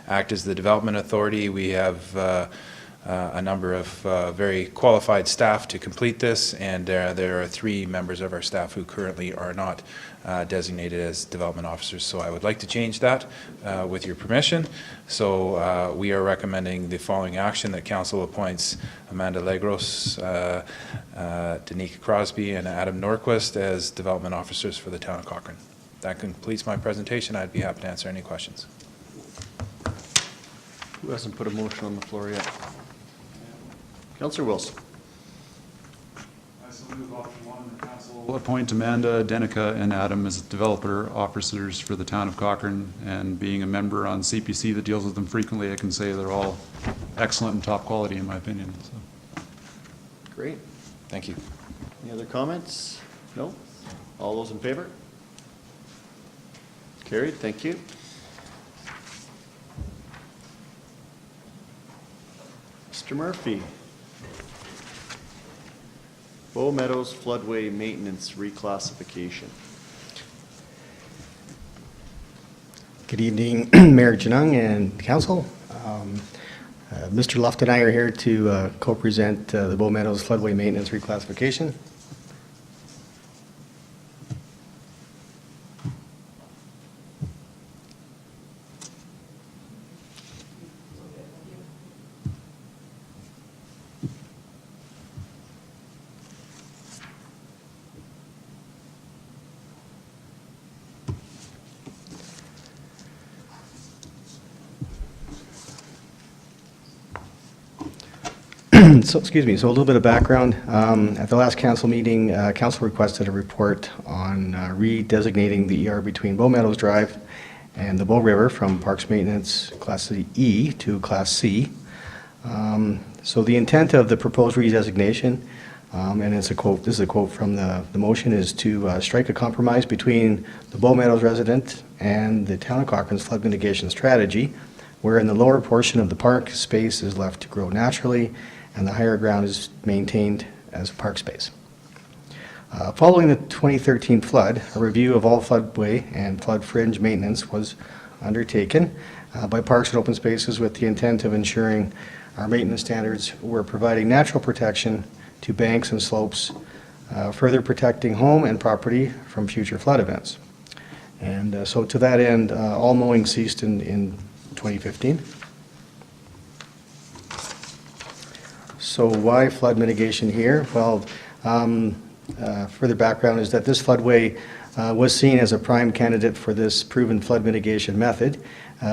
act as the development authority. We have a number of very qualified staff to complete this, and there are 3 members of our staff who currently are not designated as development officers. So I would like to change that with your permission. So we are recommending the following action: that council appoints Amanda Legros, Danica Crosby, and Adam Norquist as development officers for the town of Cochrane. That completes my presentation. I'd be happy to answer any questions. Who hasn't put a motion on the floor yet? Councillor Wilson. I so move option 1, the council will appoint Amanda, Danica, and Adam as developer officers for the town of Cochrane. And being a member on CPC that deals with them frequently, I can say they're all excellent and top quality in my opinion. So. Great. Thank you. Any other comments? No? All those in favor? Carried. Thank you. Mr. Murphy. Bow Meadows floodway maintenance reclassification. Good evening, Mayor Janung and council. Mr. Luft and I are here to co-present the Bow Meadows floodway maintenance reclassification. So, excuse me, so a little bit of background. At the last council meeting, council requested a report on redesignating the ER between Bow Meadows Drive and the Bow River from Parks Maintenance Class E to Class C. So the intent of the proposed redesignation, and it's a quote, this is a quote from the motion, is to strike a compromise between the Bow Meadows resident and the town of Cochrane's flood mitigation strategy, where in the lower portion of the park, space is left to grow naturally, and the higher ground is maintained as park space. Following the 2013 flood, a review of all floodway and flood fringe maintenance was undertaken by Parks and Open Spaces with the intent of ensuring our maintenance standards were providing natural protection to banks and slopes, further protecting home and property from future flood events. And so to that end, all mowing ceased in 2015. So why flood mitigation here? Well, further background is that this floodway was seen as a prime candidate for this proven flood mitigation method,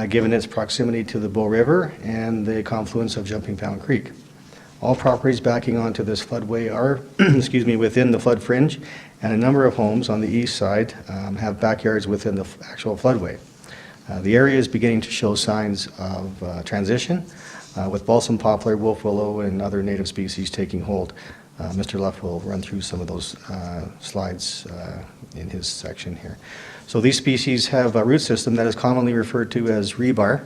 given its proximity to the Bow River and the confluence of Jumping Pound Creek. All properties backing onto this floodway are within the flood fringe, and a number of homes on the east side have backyards within the actual floodway. The area is beginning to show signs of transition, with balsam poplar, wolf willow, and other native species taking hold. Mr. Luff will run through some of those slides in his section here. So these species have a root system that is commonly referred to as rebar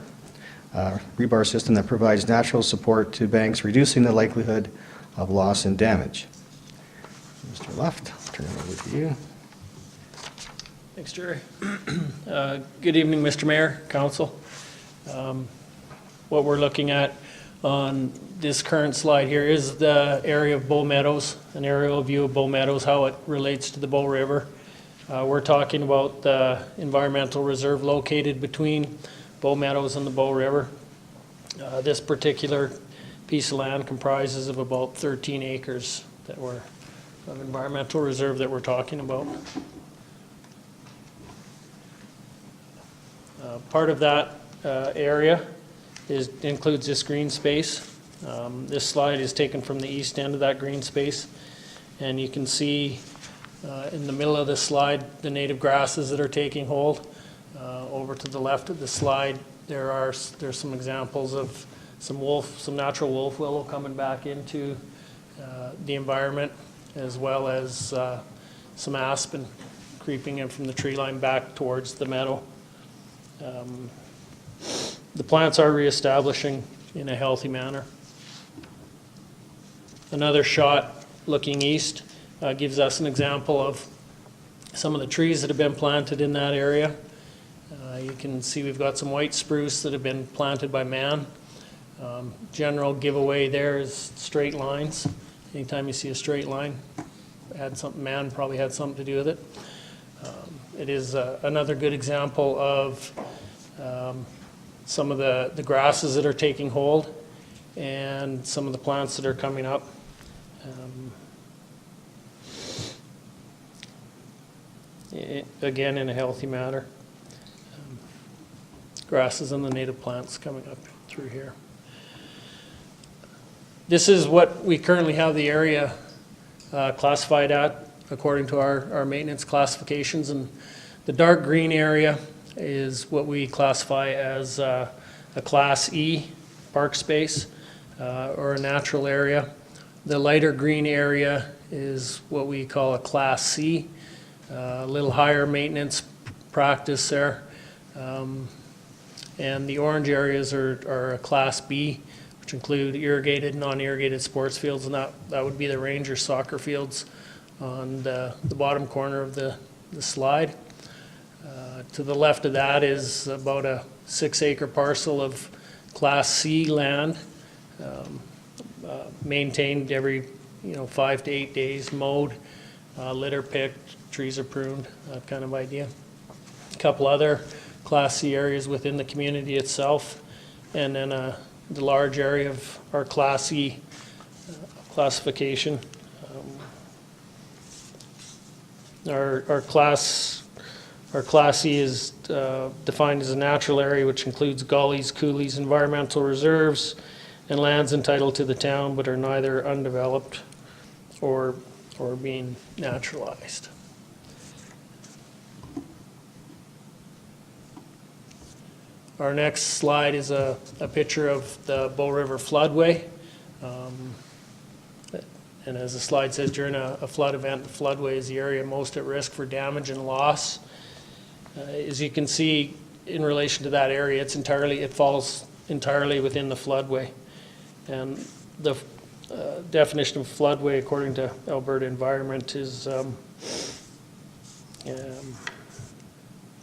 system that provides natural support to banks, reducing the likelihood of loss and damage. Mr. Luff, I'll turn it over to you. Thanks, Jerry. Good evening, Mr. Mayor, Council. What we're looking at on this current slide here is the area of Bow Meadows, an aerial view of Bow Meadows, how it relates to the Bow River. We're talking about the environmental reserve located between Bow Meadows and the Bow River. This particular piece of land comprises of about 13 acres that were of environmental reserve that we're talking about. Part of that area includes this green space. This slide is taken from the east end of that green space, and you can see in the middle of the slide the native grasses that are taking hold. Over to the left of the slide there's some examples of some natural wolf willow coming back into the environment, as well as some aspen creeping in from the tree line back towards the meadow. The plants are reestablishing in a healthy manner. Another shot looking east gives us an example of some of the trees that have been planted in that area. You can see we've got some white spruce that have been planted by man. General giveaway there is straight lines. Anytime you see a straight line, man probably had something to do with it. It is another good example of some of the grasses that are taking hold and some of the plants that are coming up. Again, in a healthy manner. Grasses and the native plants coming up through here. This is what we currently have the area classified at according to our maintenance classifications, and the dark green area is what we classify as a Class E park space or a natural area. The lighter green area is what we call a Class C, a little higher maintenance practice there. And the orange areas are a Class B, which include irrigated and non-irrigated sports fields, and that would be the Rangers soccer fields on the bottom corner of the slide. To the left of that is about a 6-acre parcel of Class C land, maintained every 5 to 8 days, mowed, litter picked, trees are pruned, that kind of idea. A couple other Class C areas within the community itself, and then the large area of our Class E classification. Our Class E is defined as a natural area which includes gullies, coulees, environmental reserves, and lands entitled to the town but are neither undeveloped or being naturalized. Our next slide is a picture of the Bow River floodway. And as the slide says, during a flood event, the floodway is the area most at risk for damage and loss. As you can see, in relation to that area, it follows entirely within the floodway. And the definition of floodway, according to Alberta Environment, is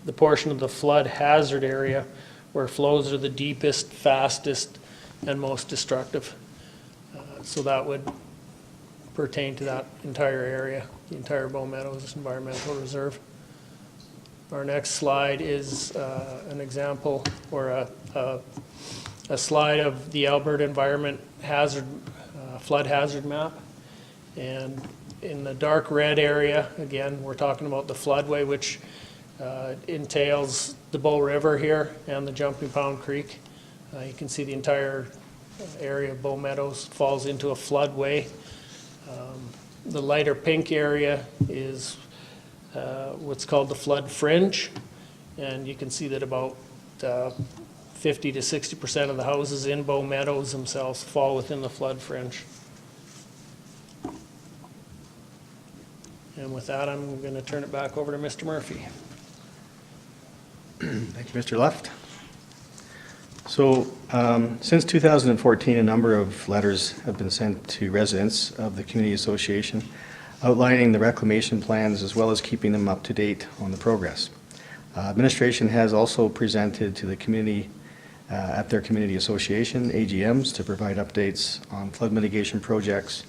the portion of the flood hazard area where flows are the deepest, fastest, and most destructive. So that would pertain to that entire area, the entire Bow Meadows Environmental Reserve. Our next slide is an example or a slide of the Alberta Environment Hazard, flood hazard map. And in the dark red area, again, we're talking about the floodway, which entails the Bow River here and the Jumping Pound Creek. You can see the entire area of Bow Meadows falls into a floodway. The lighter pink area is what's called the flood fringe, and you can see that about 50 to 60% of the houses in Bow Meadows themselves fall within the flood fringe. And with that, I'm going to turn it back over to Mr. Murphy. Thank you, Mr. Luft. So, since 2014, a number of letters have been sent to residents of the Community Association outlining the reclamation plans as well as keeping them up to date on the progress. Administration has also presented to the community at their Community Association AGMs to provide updates on flood mitigation projects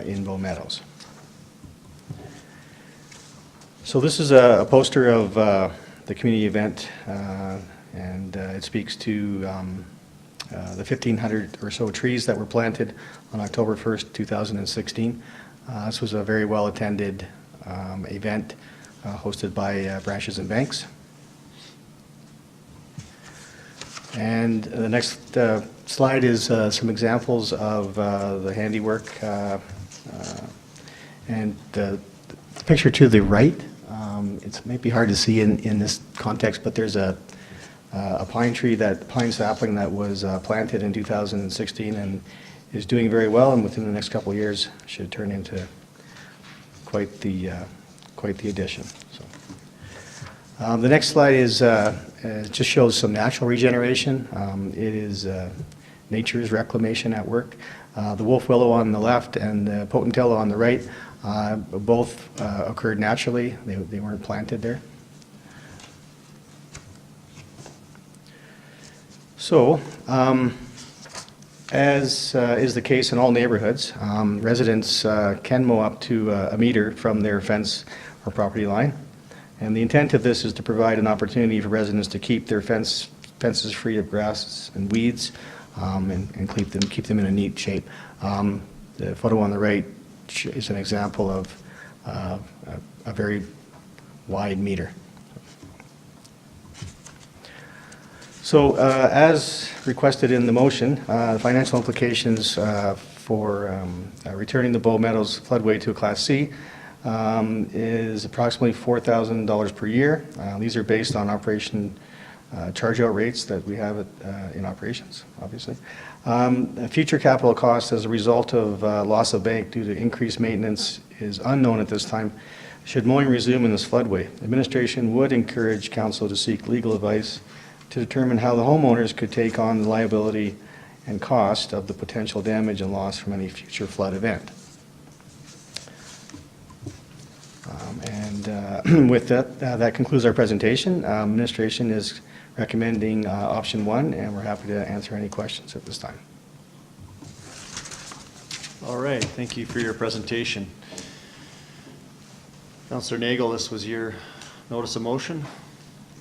in Bow Meadows. So this is a poster of the community event, and it speaks to the 1,500 or so trees that were planted on October 1st, 2016. This was a very well-attended event hosted by Branches and Banks. And the next slide is some examples of the handiwork. And the picture to the right, it may be hard to see in this context, but there's a pine tree, pine sapling that was planted in 2016 and is doing very well, and within the next couple of years should turn into quite the addition. So, the next slide is just shows some natural regeneration. It is nature's reclamation at work. The wolf willow on the left and the potentilla on the right both occurred naturally. They weren't planted there. So, as is the case in all neighborhoods, residents can mow up to a meter from their fence or property line. And the intent of this is to provide an opportunity for residents to keep their fences free of grass and weeds, and keep them in a neat shape. The photo on the right is an example of a very wide meter. So, as requested in the motion, financial implications for returning the Bow Meadows floodway to a Class C is approximately $4,000 per year. These are based on operation charge-out rates that we have in operations, obviously. Future capital costs as a result of loss of bank due to increased maintenance is unknown at this time. Should mowing resume in this floodway, administration would encourage council to seek legal advice to determine how the homeowners could take on the liability and cost of the potential damage and loss from any future flood event. With that, that concludes our presentation. Administration is recommending option 1, and we're happy to answer any questions at this time. All right, thank you for your presentation. Councillor Nagel, this was your notice of motion.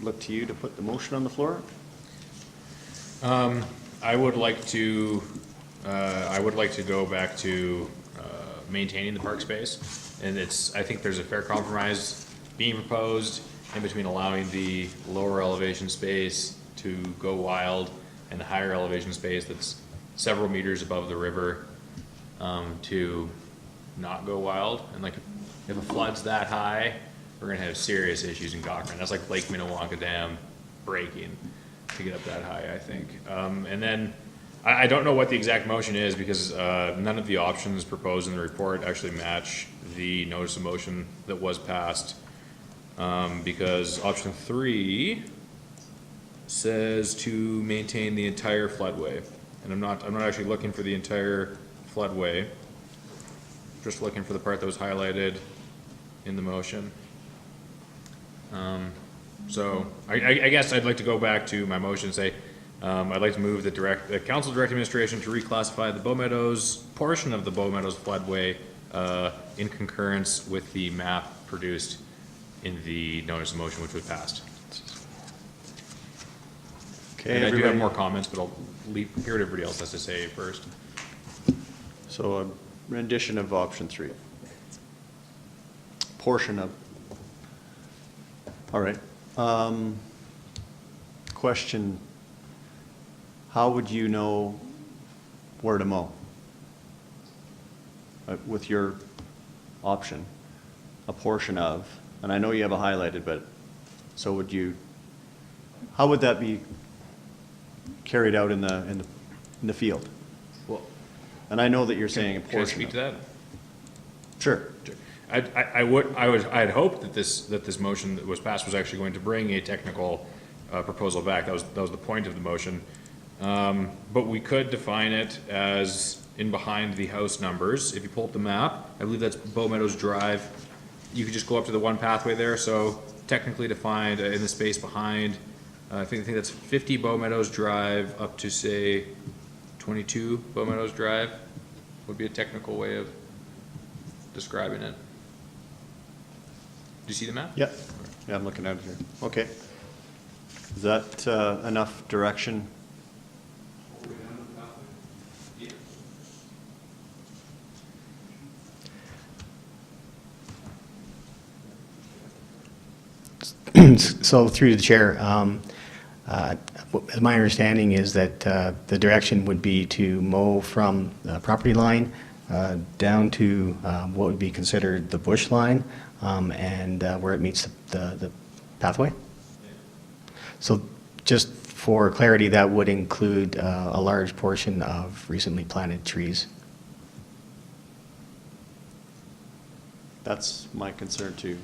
Look to you to put the motion on the floor. I would like to go back to maintaining the park space, and I think there's a fair compromise being proposed in between allowing the lower elevation space to go wild and the higher elevation space that's several meters above the river to not go wild. And like, if a flood's that high, we're gonna have serious issues in Cochrane. That's like Lake Minnewanka Dam breaking to get up that high, I think. And then I don't know what the exact motion is because none of the options proposed in the report actually match the notice of motion that was passed. Because option 3 says to maintain the entire floodway. And I'm not actually looking for the entire floodway. Just looking for the part that was highlighted in the motion. So I guess I'd like to go back to my motion and say, I'd like to move that council direct administration to reclassify the Bow Meadows, portion of the Bow Meadows floodway, in concurrence with the map produced in the notice of motion, which was passed. Okay, And I do have everybody- more comments, but I'll hear what everybody else has to say first. So a rendition of option 3. Portion of. All right. Question, how would you know where to mow? With your option, a portion of, and I know you have a highlighted, but, so would you, how would that be carried out in the field? Well, and I know that you're saying a portion. Can I speak to that? Sure. I had hoped that this motion that was passed was actually going to bring a technical proposal back. That was the point of the motion. But we could define it as in behind the house numbers. If you pull up the map, I believe that's Bow Meadows Drive. You could just go up to the one pathway there. So technically defined in the space behind, I think that's 50 Bow Meadows Drive up to say 22 Bow Meadows Drive would be a technical way of describing it. Do you see the map? Yep. Yeah, I'm looking at it here. Okay. Is that enough direction? So through the chair, my understanding is that the direction would be to mow from the property line down to what would be considered the bush line and where it meets the pathway. So just for clarity, that would include a large portion of recently planted trees. That's my concern too.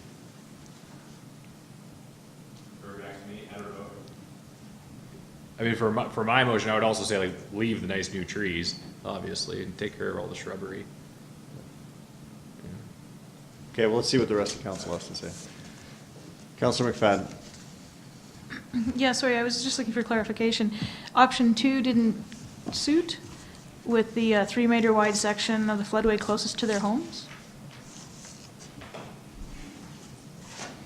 I mean, for my motion, I would also say, like, leave the nice new trees, obviously, and take care of all the shrubbery. Okay, well, let's see what the rest of council has to say. Councillor McFadden. Yeah, sorry, I was just looking for clarification. Option 2 didn't suit with the 3-meter wide section of the floodway closest to their homes?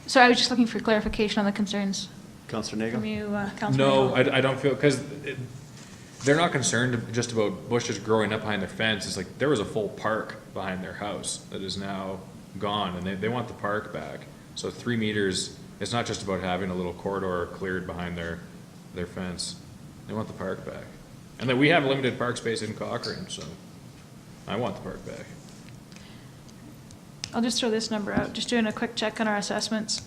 So I was just looking for clarification on the concerns Councillor Nagle? from you, Councilor. No, I don't feel, because they're not concerned just about bushes growing up behind their fence. It's like, there was a full park behind their house that is now gone, and they want the park back. So 3 meters, it's not just about having a little corridor cleared behind their fence. They want the park back. And then we have limited park space in Cochrane, so I want the park back. I'll just throw this number out, just doing a quick check on our assessments.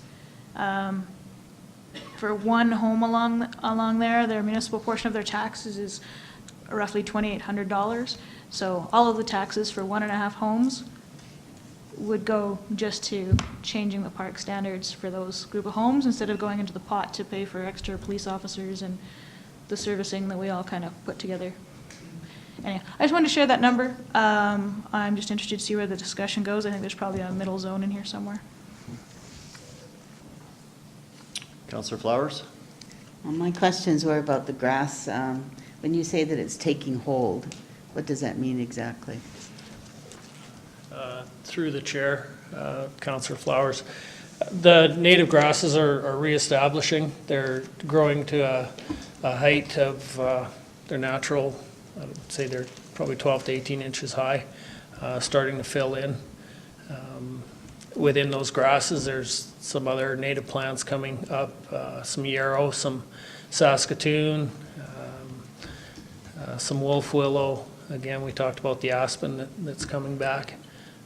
For one home along there, their municipal portion of their taxes is roughly $2,800. So all of the taxes for 1.5 homes would go just to changing the park standards for those group of homes instead of going into the pot to pay for extra police officers and the servicing that we all kind of put together. Anyway, I just wanted to share that number. I'm just interested to see where the discussion goes. I think there's probably a middle zone in here somewhere. Councillor Flowers? Well, my questions were about the grass. When you say that it's taking hold, what does that mean exactly? Through the chair, Councillor Flowers, the native grasses are reestablishing. They're growing to a height of their natural, I would say they're probably 12 to 18 inches high, starting to fill in. Within those grasses, there's some other native plants coming up, some yarrow, some Saskatoon, some wolf willow. Again, we talked about the aspen that's coming back.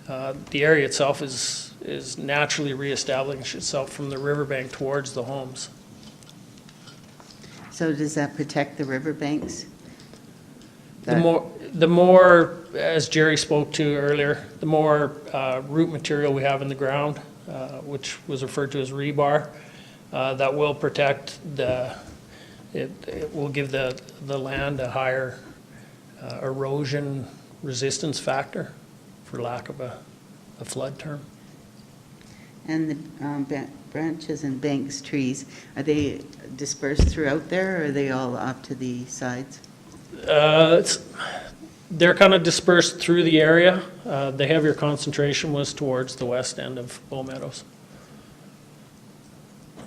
The area itself is naturally reestablishing itself from the riverbank towards the homes. So does that protect the riverbanks? The more, as Jerry spoke to earlier, the more root material we have in the ground, which was referred to as rebar, that will protect the It will give the land a higher erosion resistance factor, for lack of a flood term. And the branches and banks, trees, are they dispersed throughout there, or are they all off to the sides? They're kind of dispersed through the area. The heavier concentration was towards the west end of Bow Meadows.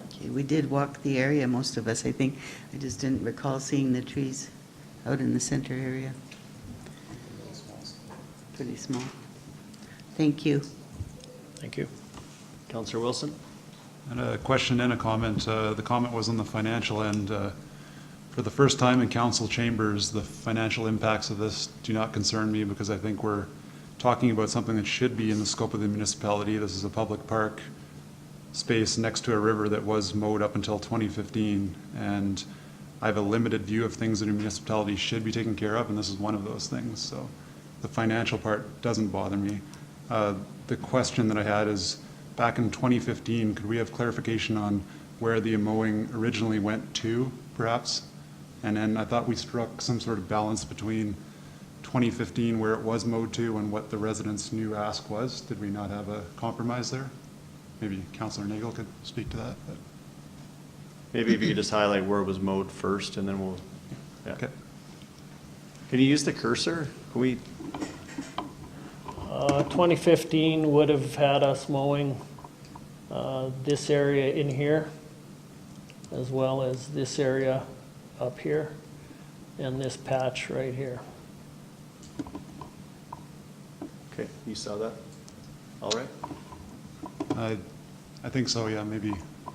Okay, we did walk the area, most of us, I think. I just didn't recall seeing the trees out in the center area. Pretty small. Thank you. Thank you. Councillor Wilson? And a question and a comment. The comment was on the financial end. For the first time in council chambers, the financial impacts of this do not concern me, because I think we're talking about something that should be in the scope of the municipality. This is a public park space next to a river that was mowed up until 2015, and I have a limited view of things that a municipality should be taking care of, and this is one of those things. So the financial part doesn't bother me. The question that I had is, back in 2015, could we have clarification on where the mowing originally went to, perhaps? And then I thought we struck some sort of balance between 2015, where it was mowed to, and what the residents' new ask was. Did we not have a compromise there? Maybe Councillor Nagel could speak to that. But. Maybe if you could just highlight where it was mowed first, and then we'll, yeah. Okay. Can you use the cursor? Can we? 2015 would have had us mowing this area in here, as well as this area up here, and this patch right here. Okay, you saw that? All right. I think so, yeah. Maybe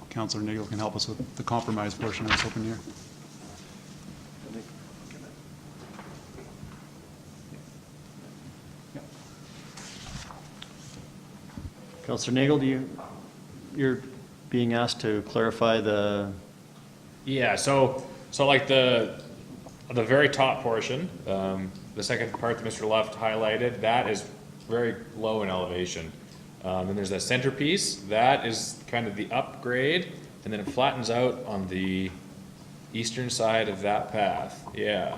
Councillor Nagel can help us with the compromise portion I was hoping here. Councillor Nagel, you're being asked to clarify the... Yeah, so like the very top portion, the second part that Mr. Luft highlighted, that is very low in elevation. And there's that centerpiece, that is kind of the upgrade, and then it flattens out on the eastern side of that path, yeah.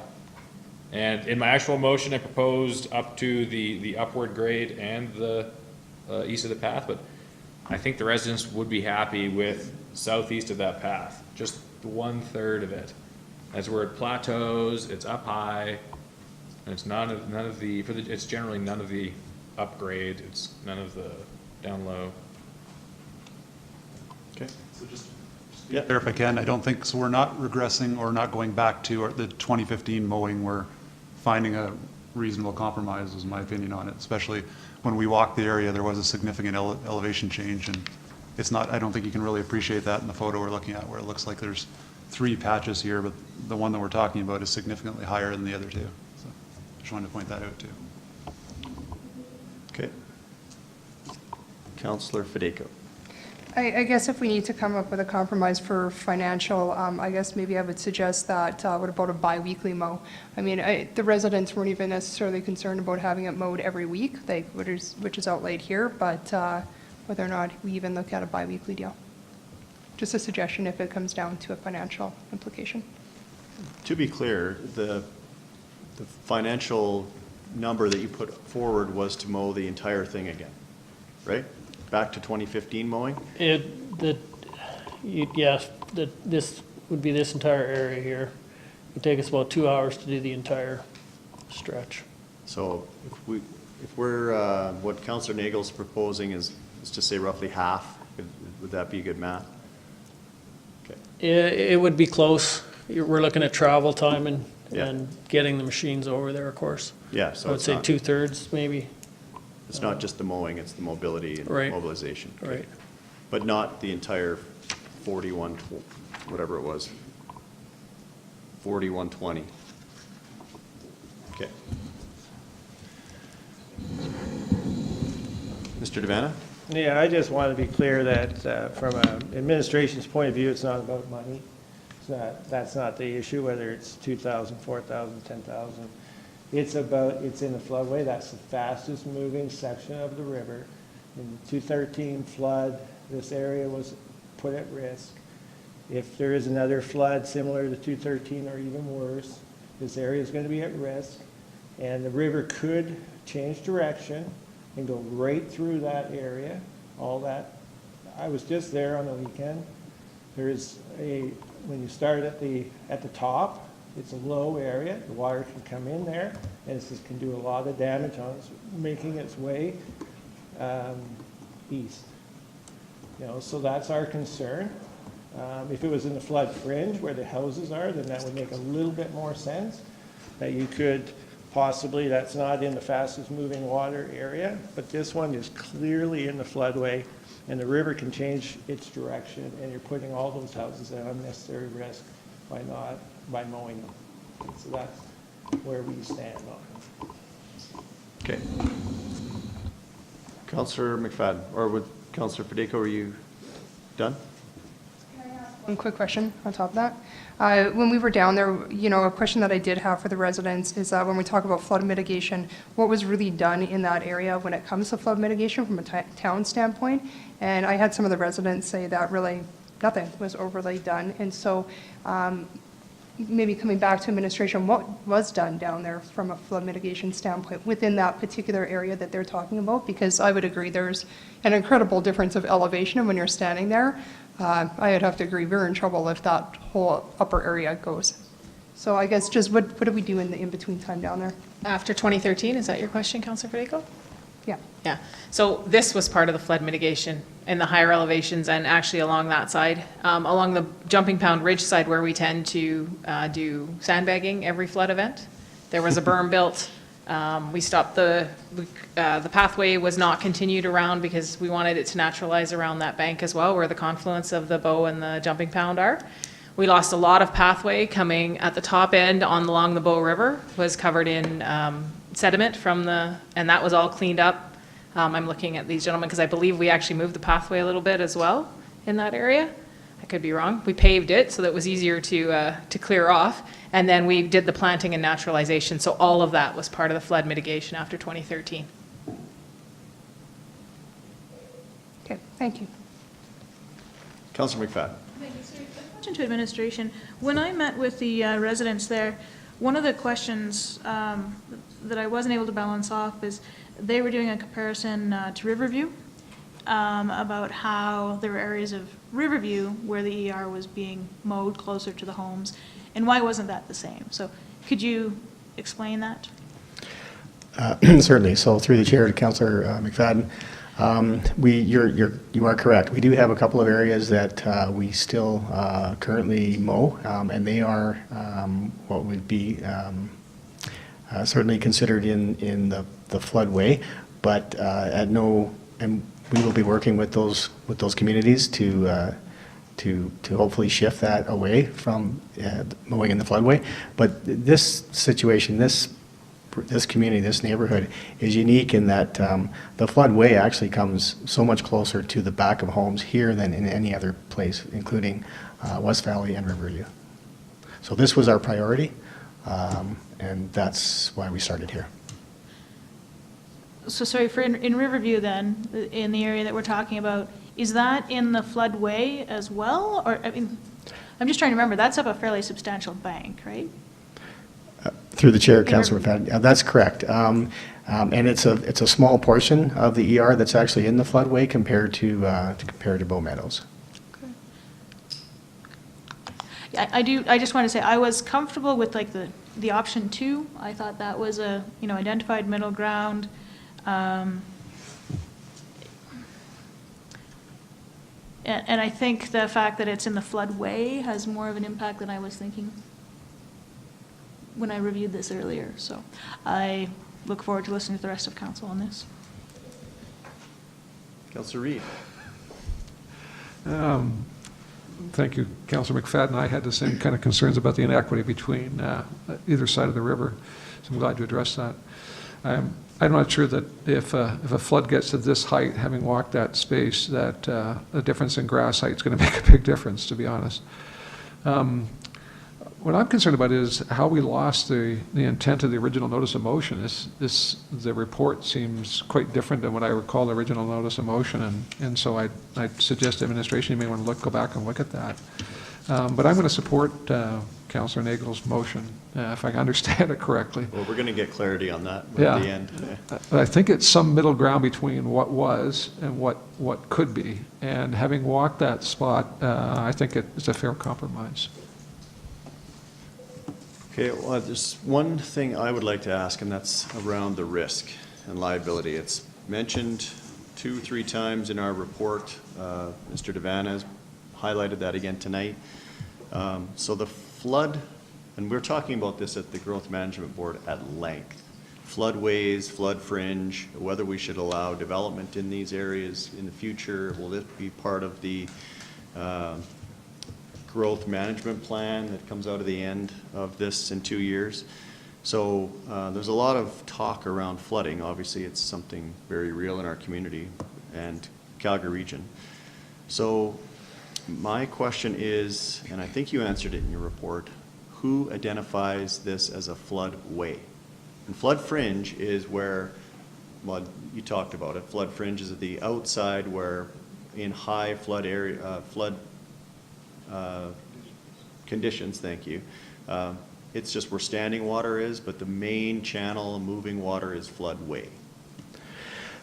And in my actual motion, I proposed up to the upward grade and the east of the path, but I think the residents would be happy with southeast of that path, just 1/3 of it. That's where it plateaus, it's up high, and it's it's generally none of the upgrade, it's none of the down low. Okay. So just there if I can, I don't think, so we're not regressing or not going back to the 2015 mowing. We're finding a reasonable compromise, is my opinion on it, especially when we walked the area, there was a significant elevation change, and it's not, I don't think you can really appreciate that in the photo we're looking at, where it looks like there's 3 patches here, but the one that we're talking about is significantly higher than the other 2. So just wanted to point that out too. Okay. Councillor Federico. I guess if we need to come up with a compromise for financial, I guess maybe I would suggest that, what about a bi-weekly mow? I mean, the residents weren't even necessarily concerned about having it mowed every week, like, which is outlaid here, but whether or not we even look at a bi-weekly deal. Just a suggestion if it comes down to a financial implication. To be clear, the financial number that you put forward was to mow the entire thing again, right? Back to 2015 mowing? Yes, this would be this entire area here. It would take us about 2 hours to do the entire stretch. So if we're, what Councillor Nagel's proposing is to say roughly half, would that be good math? Okay. It would be close. We're looking at travel time and getting the machines over there, of course. Yeah, so I would say 2/3 maybe. It's not just the mowing, it's the mobility and Right. mobilization. Okay. Right. But not the entire whatever it was. 4120. Okay. Mr. Devanna? Yeah, I just want to be clear that from an administration's point of view, it's not about money. That's not the issue, whether it's 2,000, 4,000, 10,000. It's in the floodway. That's the fastest moving section of the river. In the 2013 flood, this area was put at risk. If there is another flood similar to 213 or even worse, this area is going to be at risk, and the river could change direction and go right through that area, all that. I was just there on the weekend. There is when you start at the top, it's a low area. The water can come in there, and it can do a lot of damage on making its way east. So that's our concern. If it was in the flood fringe where the houses are, then that would make a little bit more sense. That you could possibly, that's not in the fastest moving water area, but this one is clearly in the floodway, and the river can change its direction, and you're putting all those houses at unnecessary risk by mowing them. So that's where we stand on it. Okay. Councillor McFadden, or with Councillor Federico, were you done? One quick question on top of that. When we were down there, a question that I did have for the residents is that when we talk about flood mitigation, what was really done in that area when it comes to flood mitigation from a town standpoint? And I had some of the residents say that really nothing was overly done. And so maybe coming back to administration, what was done down there from a flood mitigation standpoint within that particular area that they're talking about? Because I would agree there's an incredible difference of elevation, and when you're standing there, I would have to agree we're in trouble if that whole upper area goes. So I guess just what do we do in the in-between time down there? After 2013, is that your question, Councillor Federico? Yeah. Yeah, so this was part of the flood mitigation in the higher elevations and actually along that side. Along the Jumping Pound Ridge side where we tend to do sandbagging every flood event, there was a berm built. We stopped the pathway was not continued around because we wanted it to naturalize around that bank as well, where the confluence of the Bow and the Jumping Pound are. We lost a lot of pathway coming at the top end along the Bow River, was covered in sediment and that was all cleaned up. I'm looking at these gentlemen because I believe we actually moved the pathway a little bit as well in that area. I could be wrong. We paved it so that it was easier to clear off. And then we did the planting and naturalization. So all of that was part of the flood mitigation after 2013. Okay, thank you. Councillor McFadden. Thank you, sir. A question to administration. When I met with the residents there, one of the questions that I wasn't able to balance off is they were doing a comparison to Riverview about how there were areas of Riverview where the ER was being mowed closer to the homes, and why wasn't that the same? So could you explain that? Certainly. So through the chair to Councillor McFadden, you are correct. We do have a couple of areas that we still currently mow, and they are what would be certainly considered in the floodway, but and we will be working with those communities to hopefully shift that away from mowing in the floodway. But this situation, this community, this neighborhood is unique in that the floodway actually comes so much closer to the back of homes here than in any other place, including West Valley and Riverview. So this was our priority, and that's why we started here. So sorry, for in Riverview then, in the area that we're talking about, is that in the floodway as well? Or, I mean, I'm just trying to remember, that's up a fairly substantial bank, right? Through the chair, Councillor McFadden, that's correct. And it's a small portion of the ER that's actually in the floodway compared to Bow Meadows. Okay. I just want to say, I was comfortable with like the option 2. I thought that was a, identified middle ground. And I think the fact that it's in the floodway has more of an impact than I was thinking when I reviewed this earlier. So I look forward to listening to the rest of council on this. Councillor Reid. Thank you, Councillor McFadden. I had the same kind of concerns about the inequity between either side of the river, so I'm glad you addressed that. I'm not sure that if a flood gets to this height, having walked that space, that the difference in grass height is going to make a big difference, to be honest. What I'm concerned about is how we lost the intent of the original notice of motion. The report seems quite different than what I recall the original notice of motion, and so I'd suggest administration, you may want to go back and look at that. But I'm going to support Councillor Nagel's motion, if I understand it correctly. Well, we're going to get clarity on that Yeah. at the end. I think it's some middle ground between what was and what could be. And having walked that spot, I think it's a fair compromise. Okay, well, there's one thing I would like to ask, and that's around the risk and liability. It's mentioned 2-3 times in our report. Mr. Devan has highlighted that again tonight. So the flood, and we're talking about this at the Growth Management Board at length. Floodways, flood fringe, whether we should allow development in these areas in the future. Will this be part of the growth management plan that comes out of the end of this in 2 years? So there's a lot of talk around flooding. Obviously, it's something very real in our community and Calgary region. So my question is, and I think you answered it in your report, who identifies this as a floodway? And flood fringe is where, well, you talked about it, flood fringe is at the outside where in high flood area, conditions, thank you. It's just where standing water is, but the main channel moving water is floodway.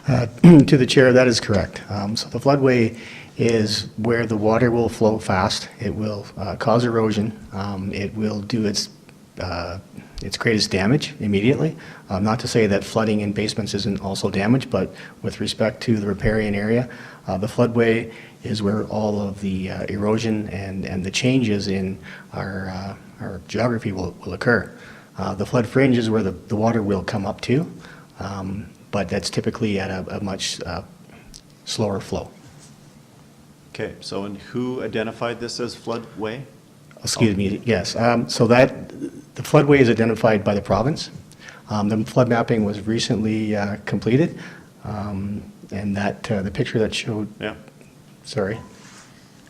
To the chair, that is correct. So the floodway is where the water will flow fast. It will cause erosion. It will do its greatest damage immediately. Not to say that flooding in basements isn't also damage, but with respect to the riparian area, the floodway is where all of the erosion and the changes in our geography will occur. The flood fringe is where the water will come up to, but that's typically at a much slower flow. Okay, so and who identified this as floodway? Excuse me, yes. So that, the floodway is identified by the province. The flood mapping was recently completed, and that, the picture that showed. Yeah. Sorry.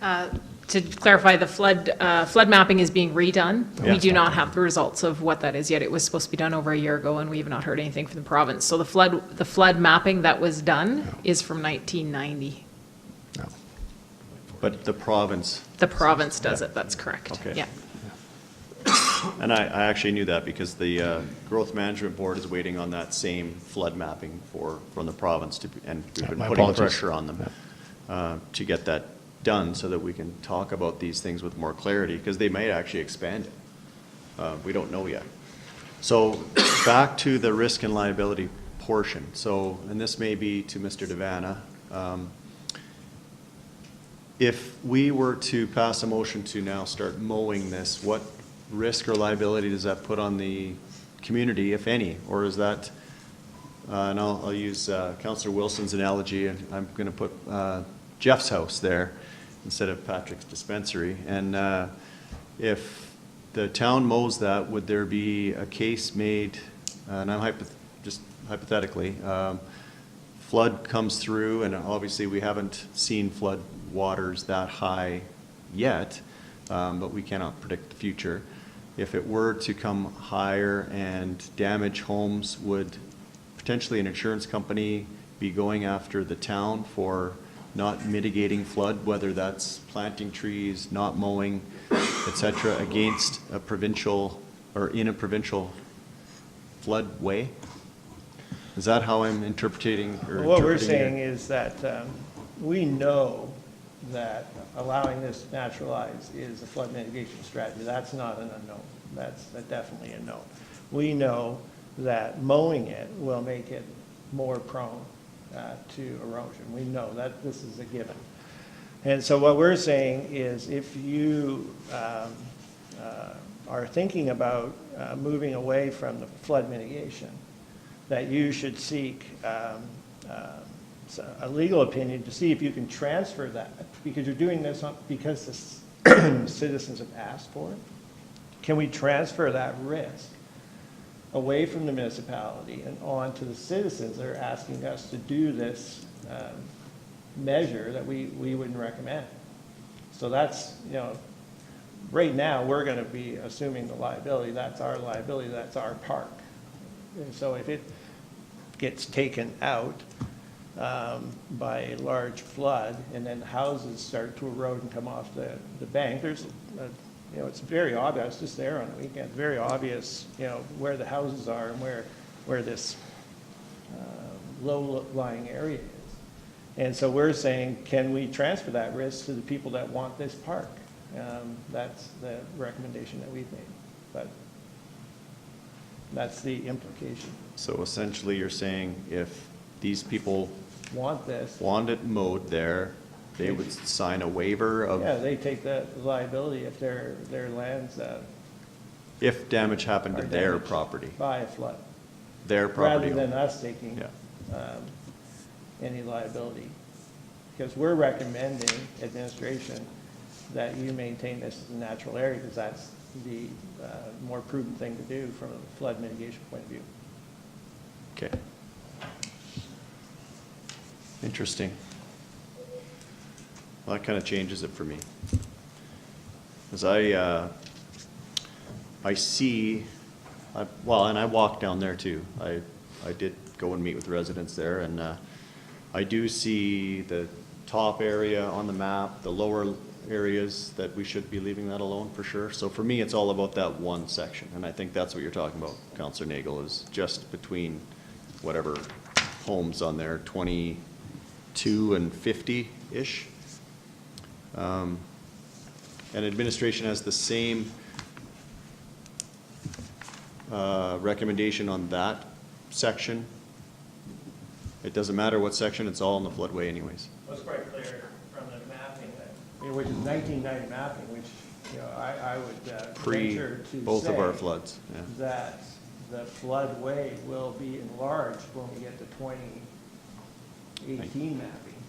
To clarify, the flood mapping is being redone. Yeah. We do not have the results of what that is yet. It was supposed to be done over a year ago, and we have not heard anything from the province. So the flood mapping that was done is from 1990. But the province. The province does it, that's correct. Okay. Yeah. And I actually knew that because the Growth Management Board is waiting on that same flood mapping from the province and we've been My putting apologies. pressure on them to get that done so that we can talk about these things with more clarity, because they might actually expand it. We don't know yet. So back to the risk and liability portion. So, and this may be to Mr. Devanna. If we were to pass a motion to now start mowing this, what risk or liability does that put on the community, if any? Or is that, and I'll use Councillor Wilson's analogy, and I'm going to put Jeff's house there instead of Patrick's dispensary. And if the town mows that, would there be a case made, and I'm just hypothetically, flood comes through, and obviously we haven't seen flood waters that high yet, but we cannot predict the future. If it were to come higher and damage homes, would potentially an insurance company be going after the town for not mitigating flood, whether that's planting trees, not mowing, et cetera, against a provincial or in a provincial floodway? Is that how I'm interpreting or What we're interpreting saying here? is that we know that allowing this to naturalize is a flood mitigation strategy. That's not an unknown. That's definitely a known. We know that mowing it will make it more prone to erosion. We know that this is a given. And so what we're saying is if you are thinking about moving away from the flood mitigation, that you should seek a legal opinion to see if you can transfer that, because you're doing this because the citizens have asked for it. Can we transfer that risk away from the municipality and on to the citizens that are asking us to do this measure that we wouldn't recommend? So that's, right now, we're going to be assuming the liability. That's our liability. That's our park. And so if it gets taken out, by a large flood, and then houses start to erode and come off the bank, there's, you know, it's very obvious, I was just there on the weekend, very obvious, you know, where the houses are and where this low-lying area is. And so we're saying, can we transfer that risk to the people that want this park? That's the recommendation that we've made, but that's the implication. So essentially, you're saying if these people Want this. want it mowed there, they would sign a waiver of, Yeah, they take the liability if their land's if damage happened to are their damaged property, by a flood. their property. Rather than us taking any liability. Because we're recommending, administration, that you maintain this as a natural area, because that's the more prudent thing to do from a flood mitigation point of view. Okay. Interesting. Well, that kind of changes it for me. Because I see, well, and I walked down there too. I did go and meet with residents there, and I do see the top area on the map, the lower areas that we should be leaving that alone for sure. So for me, it's all about that one section, and I think that's what you're talking about, Councillor Nagel, is just between whatever homes on there, 22 and 50-ish. And administration has the same recommendation on that section. It doesn't matter what section, it's all in the floodway anyways. Well, it's quite clear from the mapping, which is 1990 mapping, which, you know, I would venture to Both of our say floods, yeah. that the floodway will be enlarged when we get to 2018 mapping.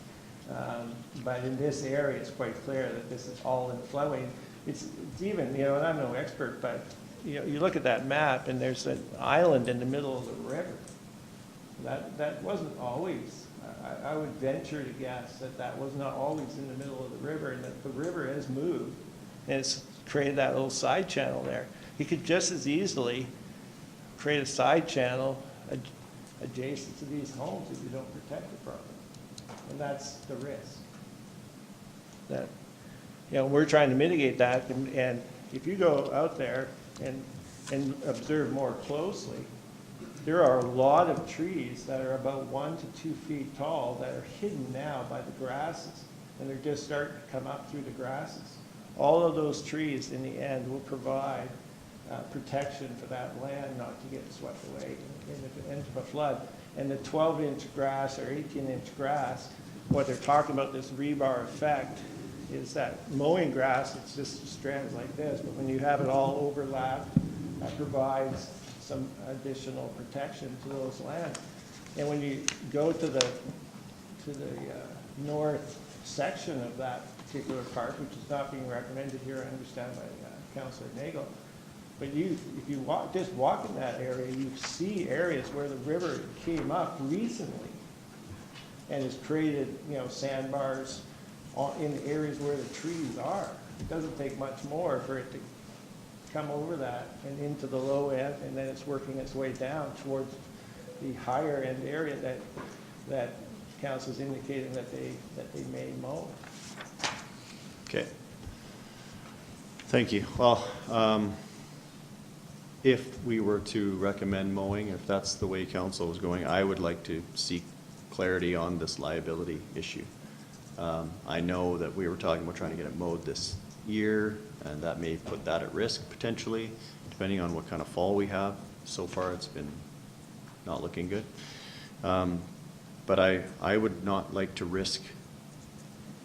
But in this area, it's quite clear that this is all in the floodway. It's even, you know, and I'm no expert, but you know, you look at that map and there's an island in the middle of the river. That wasn't always, I would venture to guess that that was not always in the middle of the river, and that the river has moved and it's created that little side channel there. You could just as easily create a side channel adjacent to these homes if you don't protect the property. And that's the risk. That, you know, we're trying to mitigate that, and if you go out there and observe more closely, there are a lot of trees that are about 1 to 2 feet tall that are hidden now by the grasses, and they're just starting to come up through the grasses. All of those trees in the end will provide protection for that land not to get swept away into a flood. And the 12-inch grass or 18-inch grass, what they're talking about, this rebar effect, is that mowing grass, it's just strands like this, but when you have it all overlapped, that provides some additional protection to those lands. And when you go to the north section of that particular park, which is not being recommended here, I understand by Councillor Nagel, but if you just walk in that area, you see areas where the river came up recently and has created, you know, sandbars in the areas where the trees are. It doesn't take much more for it to come over that and into the low end, and then it's working its way down towards the higher end area that council's indicating that they may mow. Okay. Thank you. Well, if we were to recommend mowing, if that's the way council was going, I would like to seek clarity on this liability issue. I know that we were talking about trying to get it mowed this year, and that may put that at risk potentially, depending on what kind of fall we have. So far, it's been not looking good. But I would not like to risk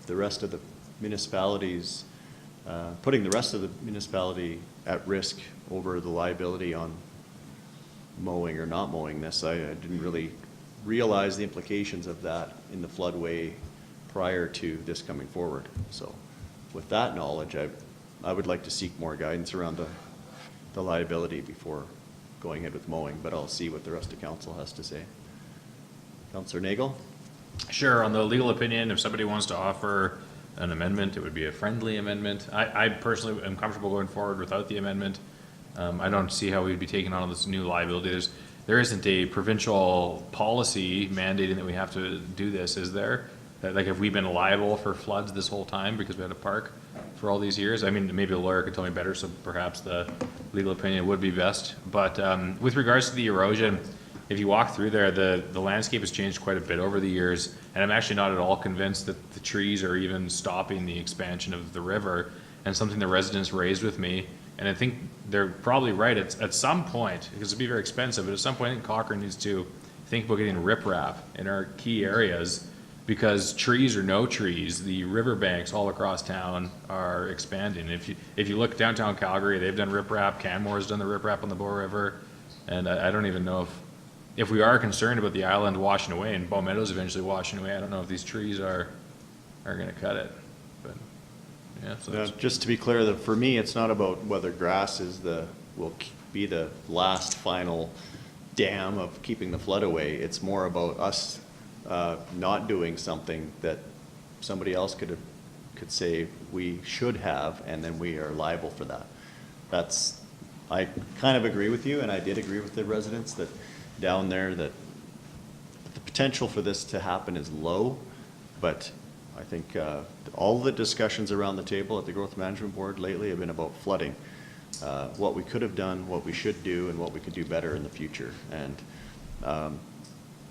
the rest of the municipalities, putting the rest of the municipality at risk over the liability on mowing or not mowing this. I didn't really realize the implications of that in the floodway prior to this coming forward. So with that knowledge, I would like to seek more guidance around the liability before going ahead with mowing, but I'll see what the rest of council has to say. Councillor Nagel? Sure, on the legal opinion, if somebody wants to offer an amendment, it would be a friendly amendment. I personally am comfortable going forward without the amendment. I don't see how we'd be taking on this new liability. There's there isn't a provincial policy mandating that we have to do this, is there? Like, have we been liable for floods this whole time because we had a park for all these years? I mean, maybe a lawyer could tell me better, so perhaps the legal opinion would be best. But with regards to the erosion, if you walk through there, the landscape has changed quite a bit over the years, and I'm actually not at all convinced that the trees are even stopping the expansion of the river, and something the residents raised with me, and I think they're probably right, at some point, because it'd be very expensive, but at some point I think Cochrane needs to think about getting riprap in our key areas, because trees or no trees, the riverbanks all across town are expanding. If you look downtown Calgary, they've done riprap, Canmore's done the riprap on the Bow River, and I don't even know if we are concerned about the island washing away and Bow Meadows eventually washing away, I don't know if these trees are gonna cut it, but, yeah. So Just to be clear, that for me, it's not about whether grass will be the last final dam of keeping the flood away. It's more about us not doing something that somebody else could say we should have, and then we are liable for that. I kind of agree with you, and I did agree with the residents that down there that the potential for this to happen is low, but I think all the discussions around the table at the Growth Management Board lately have been about flooding, what we could have done, what we should do, and what we could do better in the future. And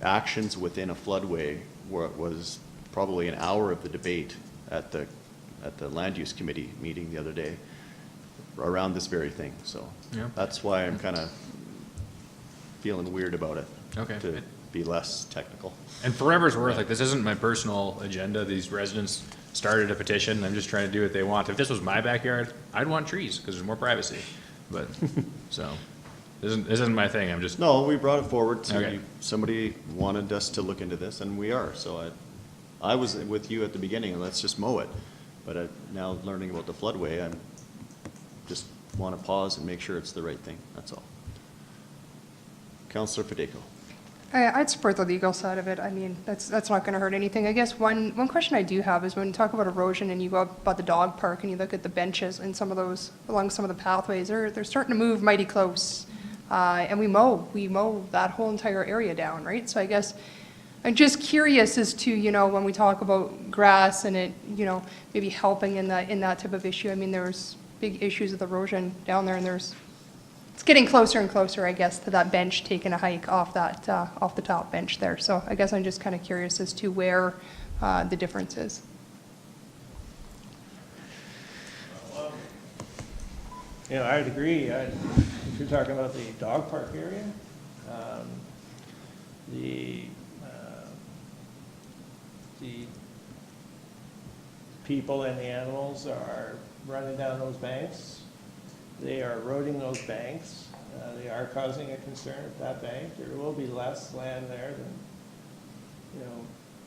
actions within a floodway was probably an hour of the debate at the Land Use Committee meeting the other day around this very thing. So that's why I'm kind of feeling weird about it. Okay. To be less technical. And for whatever's worth, like, this isn't my personal agenda. These residents started a petition. I'm just trying to do what they want. If this was my backyard, I'd want trees because there's more privacy. But, so, this isn't my thing. I'm just. No, we brought it forward. Okay. Somebody wanted us to look into this, and we are. So I was with you at the beginning, and let's just mow it. But now learning about the floodway, I just want to pause and make sure it's the right thing. That's all. Councillor Federico. I'd support the legal side of it. I mean, that's not going to hurt anything. I guess one question I do have is when you talk about erosion and you go up by the dog park and you look at the benches and some of those, along some of the pathways, they're starting to move mighty close. And we mow that whole entire area down, right? So I guess I'm just curious as to, when we talk about grass and it, maybe helping in that type of issue. I mean, there's big issues with erosion down there, and it's getting closer and closer, I guess, to that bench, taking a hike off the top bench there. So I guess I'm just kind of curious as to where the difference is. I'd agree. If you're talking about the dog park area, the people and the animals are running down those banks. They are eroding those banks. They are causing a concern at that bank. There will be less land there than,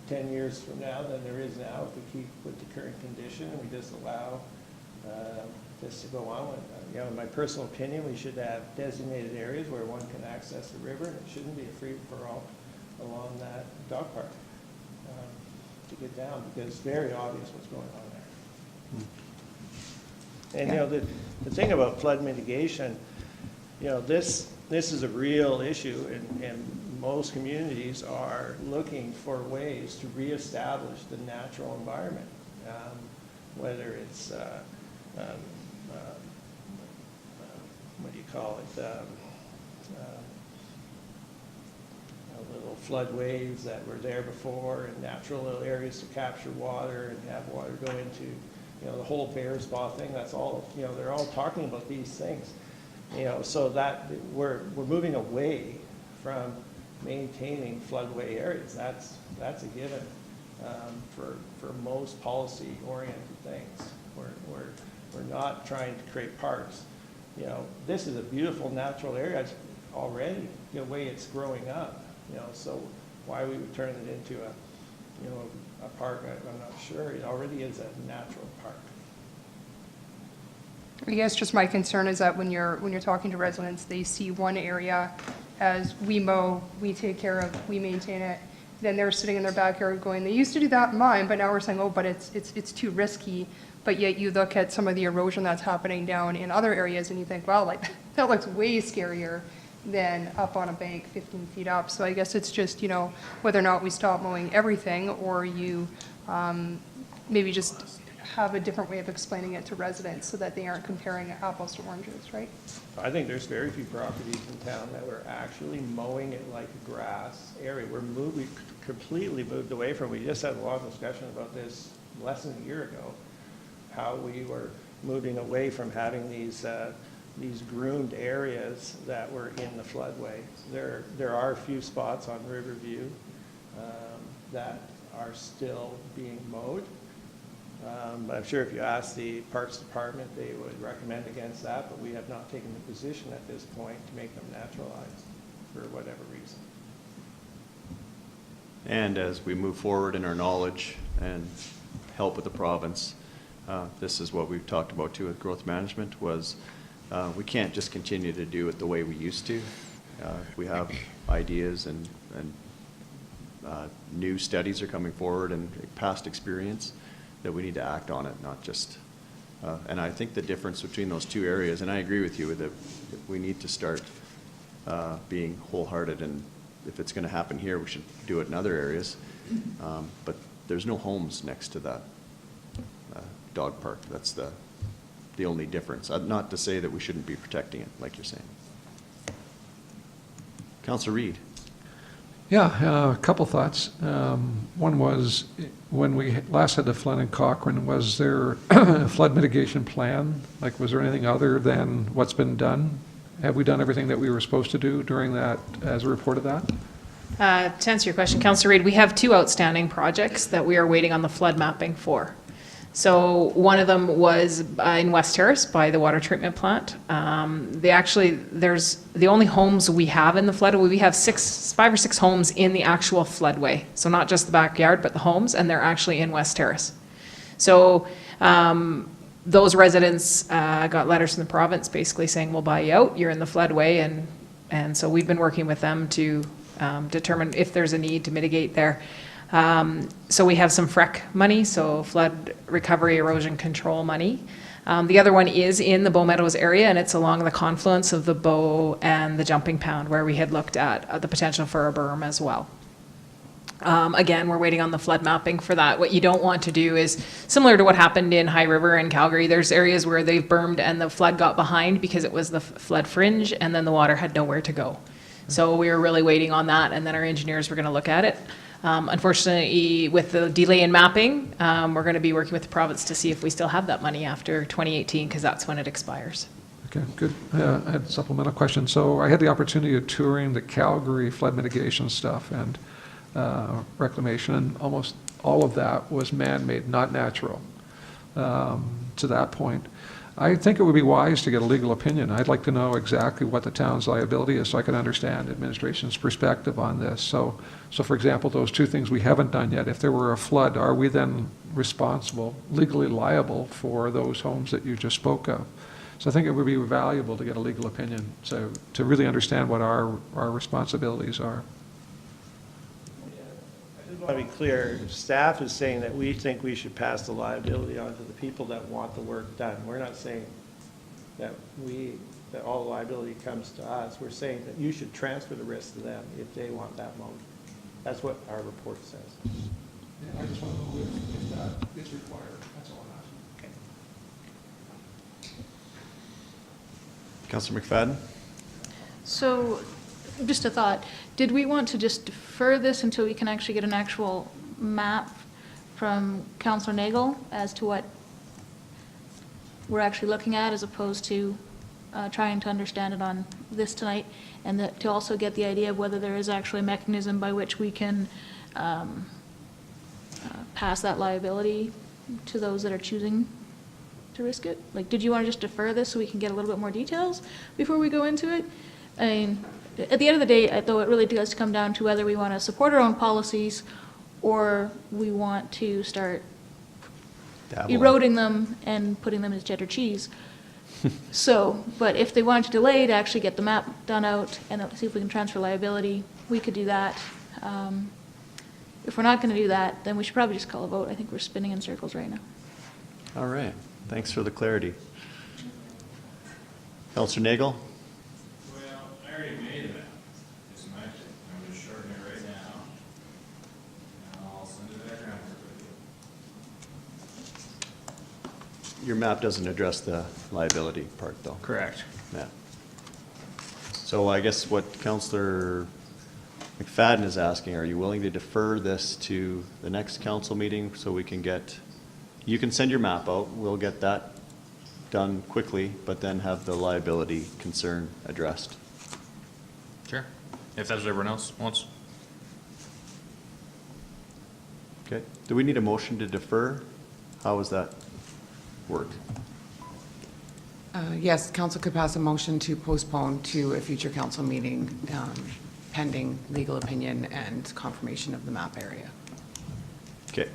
10 years from now than there is now if we keep with the current condition and we just allow this to go on. In my personal opinion, we should have designated areas where one can access the river, and it shouldn't be a free-for-all along that dog park to get down, because it's very obvious what's going on there. And, the thing about flood mitigation, this is a real issue, and most communities are looking for ways to reestablish the natural environment, whether it's, what do you call it, little floodways that were there before, and natural little areas to capture water and have water go into, the whole bear spa thing. That's all, they're all talking about these things, so that we're moving away from maintaining floodway areas. That's a given for most policy-oriented things. We're not trying to create parks. This is a beautiful natural area already, the way it's growing up. So why we would turn it into a park, I'm not sure. It already is a natural park. I guess just my concern is that when you're talking to residents, they see one area as we mow, we take care of, we maintain it. Then they're sitting in their backyard going, they used to do that in mine, but now we're saying, oh, but it's too risky. But yet you look at some of the erosion that's happening down in other areas and you think, wow, like that looks way scarier than up on a bank 15 feet up. So I guess it's just, whether or not we stop mowing everything, or you maybe just have a different way of explaining it to residents so that they aren't comparing apples to oranges, right? I think there's very few properties in town that were actually mowing it like a grass area. We completely moved away from, we just had a long discussion about this less than a year ago, how we were moving away from having these groomed areas that were in the floodway. There are a few spots on Riverview that are still being mowed. But I'm sure if you ask the Parks Department, they would recommend against that, but we have not taken the position at this point to make them naturalized for whatever reason. And as we move forward in our knowledge and help with the province, this is what we've talked about too with growth management, was we can't just continue to do it the way we used to. We have ideas and new studies are coming forward and past experience that we need to act on it, not just, and I think the difference between those two areas, and I agree with you that we need to start being wholehearted, and if it's going to happen here, we should do it in other areas. But there's no homes next to that dog park. That's the only difference. Not to say that we shouldn't be protecting it, like you're saying. Councillor Reid. Yeah, a couple thoughts. One was, when we last had the flood in Cochrane, was there a flood mitigation plan? Like, was there anything other than what's been done? Have we done everything that we were supposed to do during that, as a report of that? To answer your question, Councillor Reid, we have 2 outstanding projects that we are waiting on the flood mapping for. So one of them was in West Terrace by the water treatment plant. There's the only homes we have in the floodway. We have 5 or 6 homes in the actual floodway. So not just the backyard, but the homes, and they're actually in West Terrace. So those residents got letters from the province basically saying, we'll buy you out, you're in the floodway, and so we've been working with them to determine if there's a need to mitigate there. So we have some FREC money, so flood recovery erosion control money. The other one is in the Bow Meadows area, and it's along the confluence of the Bow and the Jumping Pound, where we had looked at the potential for a berm as well. Again, we're waiting on the flood mapping for that. What you don't want to do is, similar to what happened in High River and Calgary, there's areas where they've bermed and the flood got behind because it was the flood fringe, and then the water had nowhere to go. So we were really waiting on that, and then our engineers were going to look at it. Unfortunately, with the delay in mapping, we're going to be working with the province to see if we still have that money after 2018, because that's when it expires. Okay, good. I had a supplemental question. So I had the opportunity of touring the Calgary flood mitigation stuff and reclamation, and almost all of that was man-made, not natural, to that point. I think it would be wise to get a legal opinion. I'd like to know exactly what the town's liability is so I can understand administration's perspective on this. So for example, those 2 things we haven't done yet, if there were a flood, are we then responsible, legally liable for those homes that you just spoke of? So I think it would be valuable to get a legal opinion to really understand what our responsibilities are. I want to be clear, staff is saying that we think we should pass the liability on to the people that want the work done. We're not saying that all the liability comes to us. We're saying that you should transfer the risk to them if they want that mowed. That's what our report says. Yeah, I just want to know if that is required. That's all I'm asking. Okay. Councillor McFadden? So, just a thought, did we want to just defer this until we can actually get an actual map from Councillor Nagel as to what we're actually looking at, as opposed to trying to understand it on this tonight, and to also get the idea of whether there is actually a mechanism by which we can pass that liability to those that are choosing to risk it? Like, did you want to just defer this so we can get a little bit more details before we go into it? I mean, at the end of the day, though, it really does come down to whether we want to support our own policies or we want to start eroding them and putting them as cheddar cheese. So, but if they wanted to delay to actually get the map done out and see if we can transfer liability, we could do that. If we're not going to do that, then we should probably just call a vote. I think we're spinning in circles right now. All right. Thanks for the clarity. Councillor Nagel? Well, I already made your map doesn't address the liability part, though. Correct. Yeah. So I guess what Councillor McFadden is asking, are you willing to defer this to the next council meeting so we can get, you can send your map out, we'll get that done quickly, but then have the liability concern addressed? Sure. If that's what everyone else wants. Okay. Do we need a motion to defer? How does that work? Yes, council could pass a motion to postpone to a future council meeting pending legal opinion and confirmation of the map area. Okay.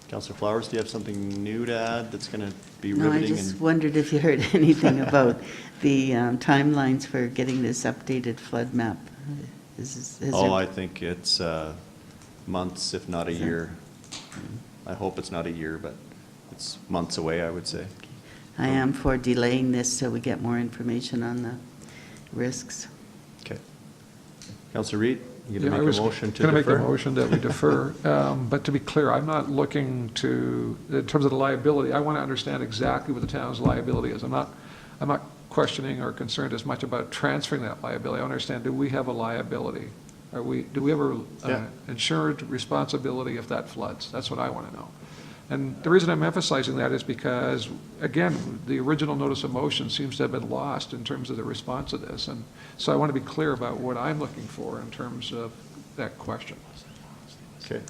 Councillor Flowers, do you have something new to add that's going to be No, I riveting? just wondered if you heard anything about the timelines for getting this updated flood map. I think it's months, if not a year. I hope it's not a year, but it's months away, I would say. I am for delaying this so we get more information on the risks. Okay. Councillor Reid, you Yeah, going I to was make a motion to going to defer? make a motion that we defer. But to be clear, I'm not looking to, in terms of the liability, I want to understand exactly what the town's liability is. I'm not questioning or concerned as much about transferring that liability. I understand, do we have a liability? Do we have an insured responsibility if that floods? That's what I want to know. And the reason I'm emphasizing that is because, again, the original notice of motion seems to have been lost in terms of the response to this. And so I want to be clear about what I'm looking for in terms of that question. Okay.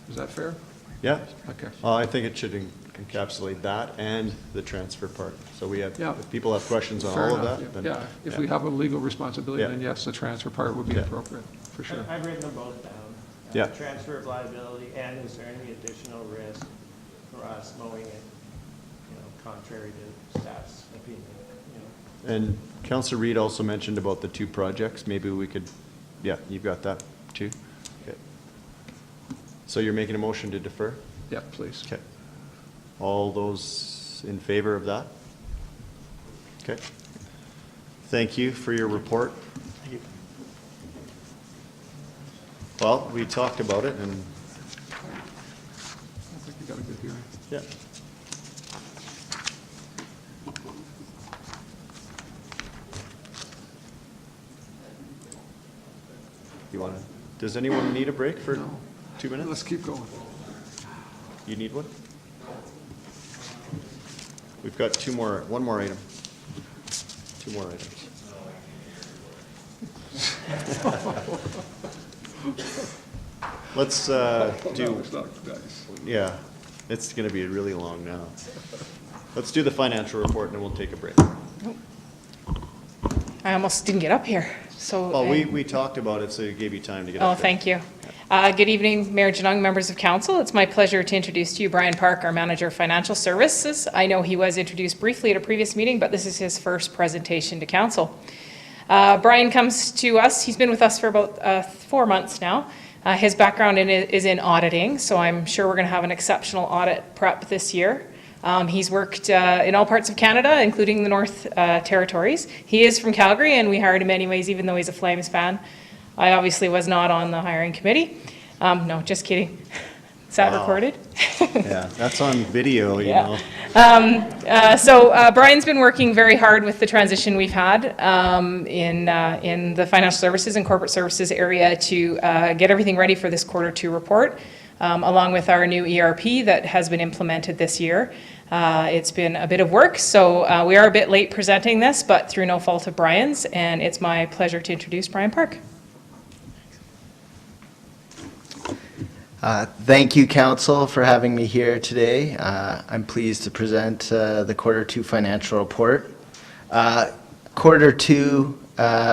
Is that fair? Yeah. Okay. I think it should encapsulate that and the transfer part. So we have, if people have questions on Fair all of enough, that, then. yeah. If we have a legal responsibility, Yeah. then yes, the transfer part would be Yeah. appropriate, for sure. I've written them both down. Yeah. Transfer of liability, and is there any additional risk for us mowing it, contrary to staff's opinion, And Councillor Reid also mentioned about the two projects. Maybe we could, yeah, you've got that too? Okay. So you're making a motion to defer? Yeah, please. Okay. All those in favor of that? Okay. Thank you for your report. Thank you. Well, we talked about it and, I think you got a good hearing. yeah. You want to, does anyone need a break for 2 minutes? Let's keep going. You need one? We've got one more item. Two more items. Let's do, yeah, it's going to be really long now. Let's do the financial report and then we'll take a break. I almost didn't get up here, so. Well, we talked about it, so it gave you time to get up Oh, there. thank you. Good evening, Mayor Janung, members of council. It's my pleasure to introduce to you Brian Park, our Manager of Financial Services. I know he was introduced briefly at a previous meeting, but this is his first presentation to council. Brian comes to us, he's been with us for about 4 months now. His background is in auditing, so I'm sure we're going to have an exceptional audit prep this year. He's worked in all parts of Canada, including the North Territories. He is from Calgary, and we hired him anyways, even though he's a Flames fan. I obviously was not on the hiring committee. No, just kidding. Is that recorded? Yeah, that's on video, you Yeah. know. So Brian's been working very hard with the transition we've had in the financial services and corporate services area to get everything ready for this Q2 report, along with our new ERP that has been implemented this year. It's been a bit of work, so we are a bit late presenting this, but through no fault of Brian's, and it's my pleasure to introduce Brian Park. Thank you, Council, for having me here today. I'm pleased to present the Q2 financial report. Q2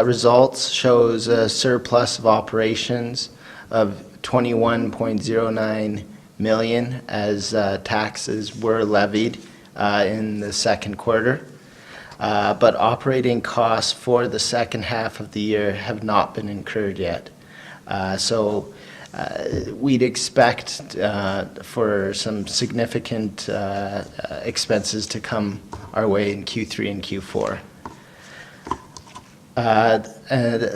results shows a surplus of operations of 21.09 million as taxes were levied in the Q2. But operating costs for the second half of the year have not been incurred yet. We'd expect for some significant expenses to come our way in Q3 and Q4.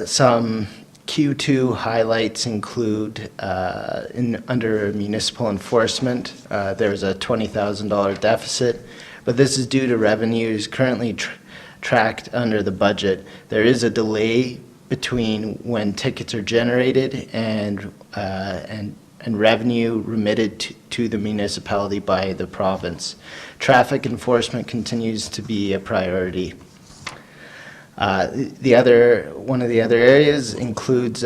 Some Q2 highlights include, under municipal enforcement, there's a $20,000 deficit, but this is due to revenues currently tracked under the budget. There is a delay between when tickets are generated and revenue remitted to the municipality by the province. Traffic enforcement continues to be a priority. One of the other areas includes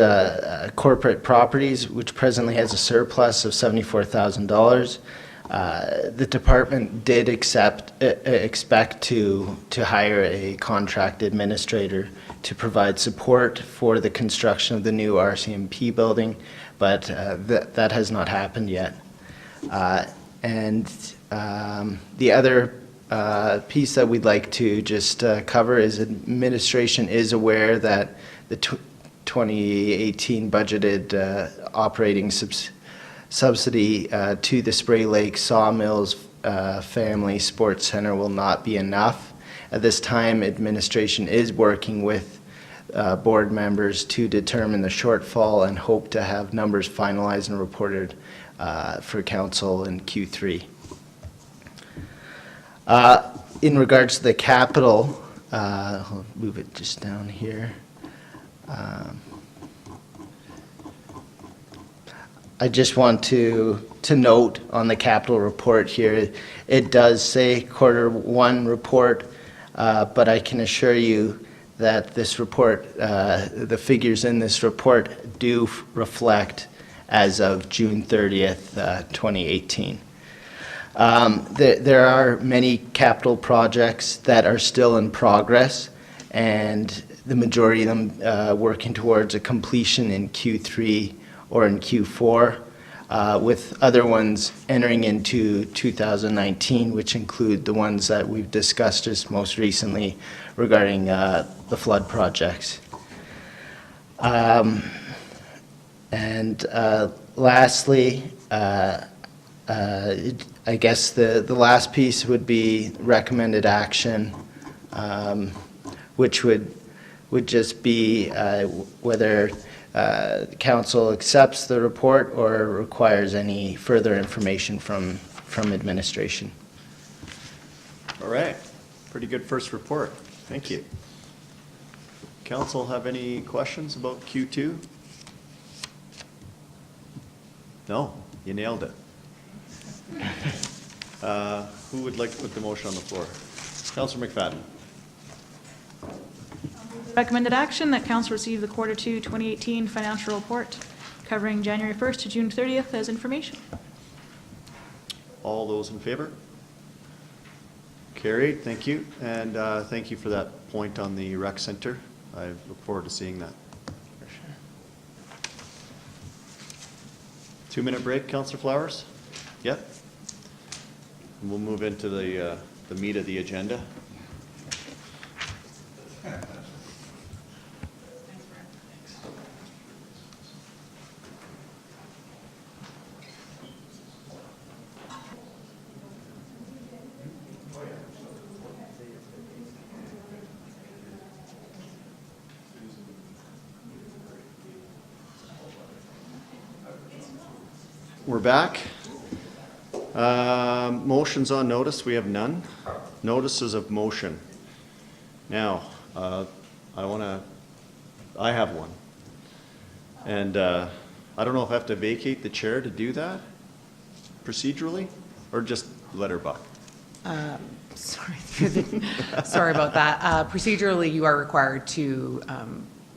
corporate properties, which presently has a surplus of $74,000. The department did expect to hire a contract administrator to provide support for the construction of the new RCMP building, but that has not happened yet. The other piece that we'd like to just cover is administration is aware that the 2018 budgeted operating subsidy to the Spray Lake Sawmills Family Sports Center will not be enough. At this time, administration is working with board members to determine the shortfall and hope to have numbers finalized and reported for council in Q3. In regards to the capital, I'll move it just down here. I just want to note on the capital report here, it does say Q1 report, but I can assure you that this report, the figures in this report do reflect as of June 30th, 2018. There are many capital projects that are still in progress, and the majority of them working towards a completion in Q3 or in Q4, with other ones entering into 2019, which include the ones that we've discussed just most recently regarding the flood projects. Lastly, I guess the last piece would be recommended action, which would just be whether council accepts the report or requires any further information from administration. All right, pretty good first report. Thank you. Council have any questions about Q2? No, you nailed it. Who would like to put the motion on the floor? Councillor McFadden. Recommended action that council receive the Q2 2018 financial report covering January 1st to June 30th as information. All those in favor? Carried, thank you. And thank you for that point on the rec center. I look forward to seeing that. 2-minute break, Councillor Flowers? Yep. And we'll move into the meat of the agenda. We're back. Motions on notice, we have none. Notices of motion. Now, I have one. And I don't know if I have to vacate the chair to do that procedurally, or just let her buck. Sorry about that. Procedurally, you are required to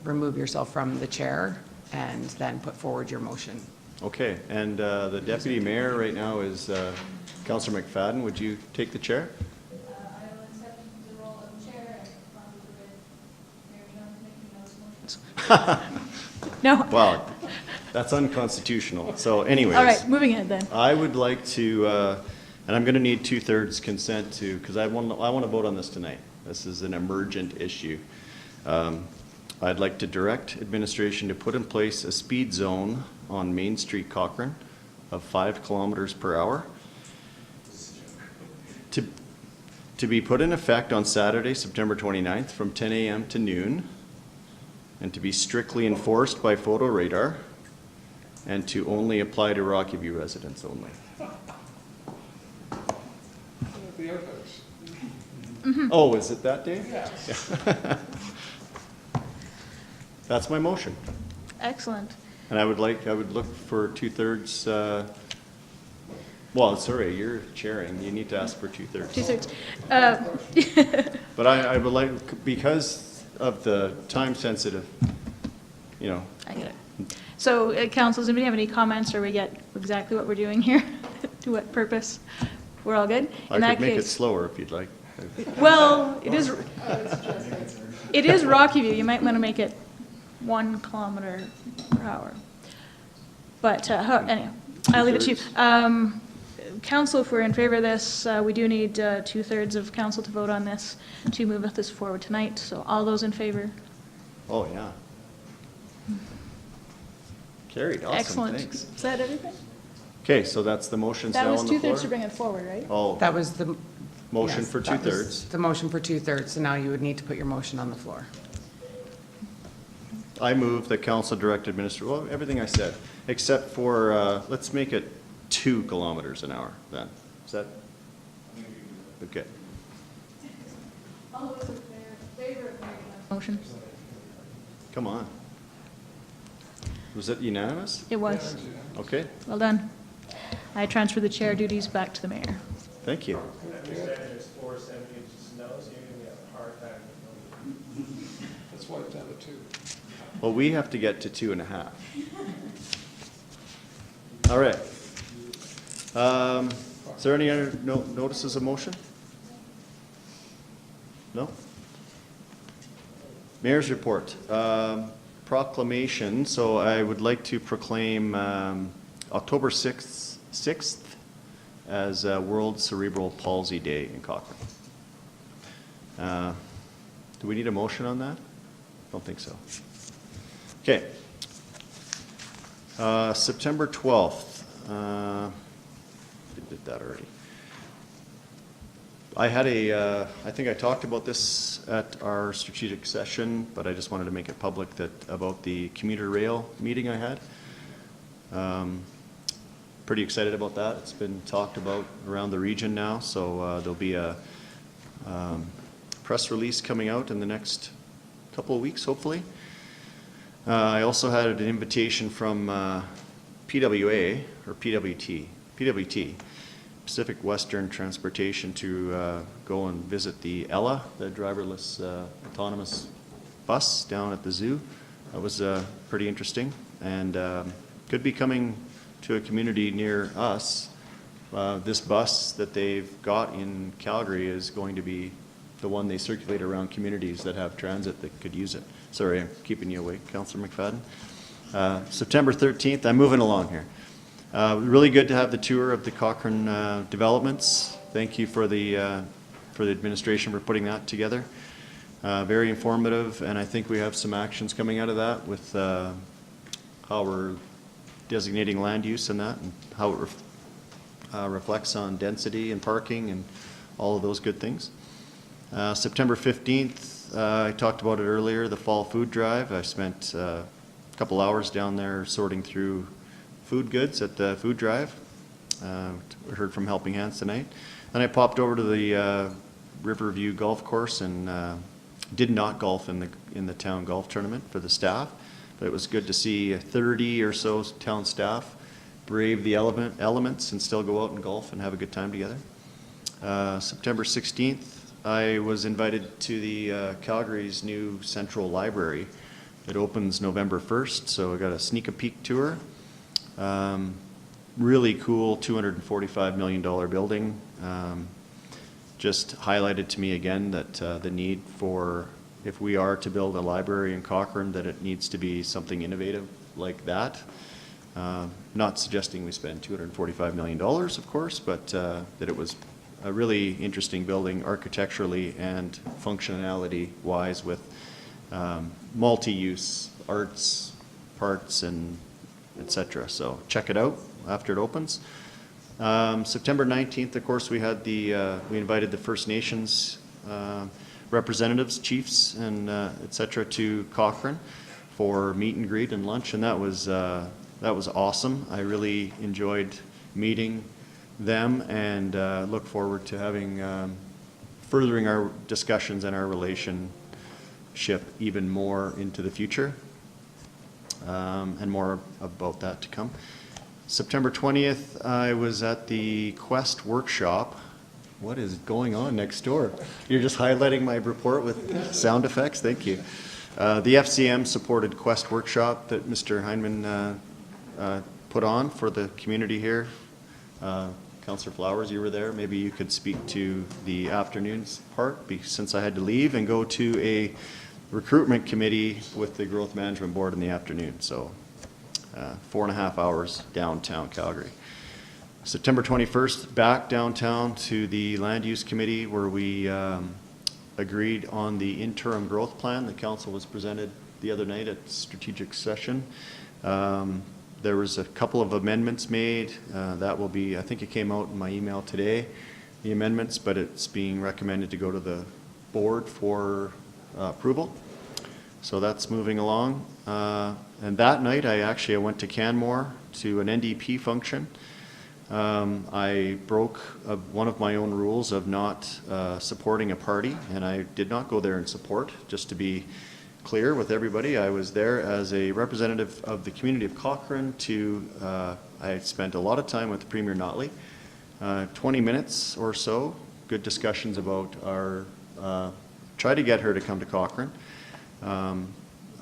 remove yourself from the chair and then put forward your motion. Okay, and the deputy mayor right now is Councillor McFadden. Would you take the chair? I will accept the role of chair and Mayor John making those motions. No. Well, that's unconstitutional. So anyways. All right, moving ahead then. I would like to, and I'm going to need 2/3 consent to, because I want to vote on this tonight. This is an emergent issue. I'd like to direct administration to put in place a speed zone on Main Street, Cochrane, of 5 kilometers per hour to be put in effect on Saturday, September 29th from 10 a.m. to noon, and to be strictly enforced by photo radar, and to only apply to Rocky View residents only. Oh, is it that day? Yes. That's my motion. Excellent. And I would look for 2/3, well, sorry, you're chairing, you need to ask for 2/3. 2/3. But I would like, because of the time sensitive, you know. I get it. So, council, does anybody have any comments, or we get exactly what we're doing here? To what purpose? We're all good? I In that could make it case- slower if you'd like. Well, it is Rocky View. You might want to make it 1 kilometer per hour. But anyhow, I'll leave it to you. Council, if we're in favor of this, we do need 2/3 of council to vote on this to move this forward tonight. So all those in favor? Oh, yeah. Carried, awesome, Excellent. thanks. Is that everything? Okay, so that's the motions That now was on the floor? 2/3 to bring it forward, right? Oh. That was the. Motion yes, for that was 2/3. The motion for 2/3, so now you would need to put your motion on the floor. I move that council direct administer, well, everything I said, except for, let's make it 2 kilometers an hour then. Is that? Okay. All those in favor of the motion? Come on. Was it unanimous? It was. Okay, Well done. I transfer the chair duties back to the mayor. thank you. There's 4 centimeters of snow, so you're gonna have a hard time. That's why it's down to 2. Well, we have to get to 2.5. All right. Is there any other notices of motion? No? Mayor's report. Proclamation, so I would like to proclaim October 6th as World Cerebral Palsy Day in Cochrane. Do we need a motion on that? Don't think so. Okay. September 12th. We did that already. I had I think I talked about this at our strategic session, but I just wanted to make it public about the commuter rail meeting I had. Pretty excited about that. It's been talked about around the region now, so there'll be a press release coming out in the next couple of weeks, hopefully. I also had an invitation from PWA, or PWT, Pacific Western Transportation, to go and visit the Ella, the driverless autonomous bus down at the zoo. That was pretty interesting, and could be coming to a community near us. This bus that they've got in Calgary is going to be the one they circulate around communities that have transit that could use it. Sorry, I'm keeping you awake, Councillor McFadden. September 13th, I'm moving along here. Really good to have the tour of the Cochrane developments. Thank you for the administration for putting that together. Very informative, and I think we have some actions coming out of that with how we're designating land use and that, and how it reflects on density and parking and all of those good things. September 15th, I talked about it earlier, the fall food drive. I spent a couple hours down there sorting through food goods at the food drive. We heard from Helping Hands tonight. Then I popped over to the Riverview Golf Course and did not golf in the town golf tournament for the staff, but it was good to see 30 or so town staff brave the elements and still go out and golf and have a good time together. September 16th, I was invited to the Calgary's new Central Library. It opens November 1st, so I got a sneak a peek tour. Really cool $245 million building. Just highlighted to me again that the need for, if we are to build a library in Cochrane, that it needs to be something innovative like that. Not suggesting we spend $245 million, of course, but that it was a really interesting building architecturally and functionality-wise with multi-use arts, parts, and etc. So check it out after it opens. September 19th, of course, we had we invited the First Nations representatives, chiefs, and etc. to Cochrane. for meet and greet and lunch, and that was awesome. I really enjoyed meeting them and look forward to having furthering our discussions and our relationship even more into the future, and more about that to come. September 20th, I was at the Quest workshop. What is going on next door? You're just highlighting my report with sound effects? Thank you. The FCM supported Quest workshop that Mr. Heineman put on for the community here. Councillor Flowers, you were there. Maybe you could speak to the afternoons part, since I had to leave and go to a recruitment committee with the Growth Management Board in the afternoon. So 4.5 hours downtown Calgary. September 21st, back downtown to the Land Use Committee where we agreed on the interim growth plan. The council was presented the other night at strategic session. There was a couple of amendments made. That will be, I think it came out in my email today, the amendments, but it's being recommended to go to the board for approval. So that's moving along. And that night, I went to Canmore to an NDP function. I broke one of my own rules of not supporting a party, and I did not go there in support. Just to be clear with everybody, I was there as a representative of the community of Cochrane I spent a lot of time with Premier Notley, 20 minutes or so, good discussions about try to get her to come to Cochrane.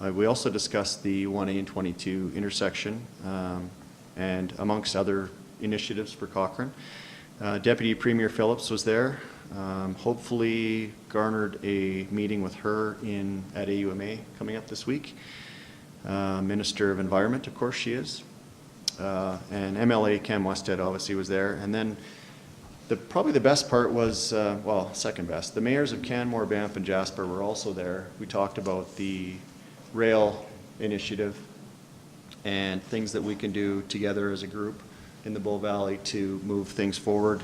We also discussed the 1A and 22 intersection, and amongst other initiatives for Cochrane. Deputy Premier Phillips was there. Hopefully garnered a meeting with her at AUMA coming up this week. Minister of Environment, of course she is. And MLA Cam Westhead obviously was there. And then probably the best part was, second best, the mayors of Canmore, Banff, and Jasper were also there. We talked about the rail initiative and things that we can do together as a group in the Bow Valley to move things forward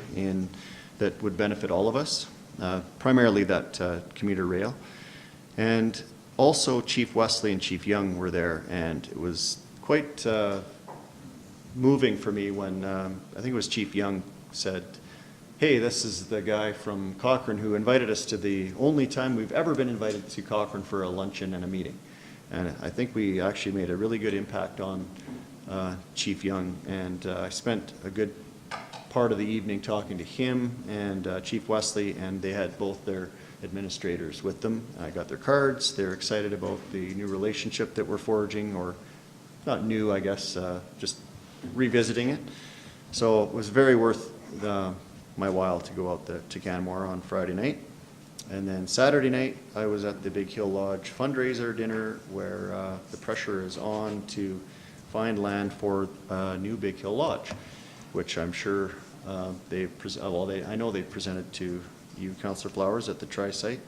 that would benefit all of us, primarily that commuter rail. And also Chief Wesley and Chief Young were there, and it was quite moving for me when I think it was Chief Young said, "Hey, this is the guy from Cochrane who invited us to the only time we've ever been invited to Cochrane for a luncheon and a meeting." And I think we actually made a really good impact on Chief Young, and I spent a good part of the evening talking to him and Chief Wesley, and they had both their administrators with them. I got their cards. They're excited about the new relationship that we're forging, or not new, I guess, just revisiting it. So it was very worth my while to go out to Canmore on Friday night. And then Saturday night, I was at the Big Hill Lodge fundraiser dinner where the pressure is on to find land for a new Big Hill Lodge, which I'm sure I know they've presented to you, Councillor Flowers, at the Tri-Site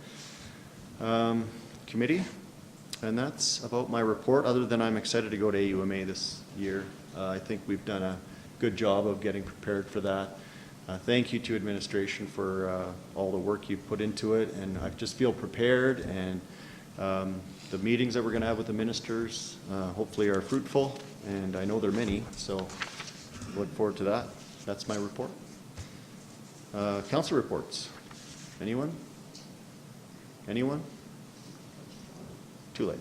Committee. And that's about my report, other than I'm excited to go to AUMA this year. I think we've done a good job of getting prepared for that. Thank you to administration for all the work you've put into it, and I just feel prepared, and the meetings that we're going to have with the ministers hopefully are fruitful, and I know there are many, so look forward to that. That's my report. Council reports. Anyone? Anyone? Too late.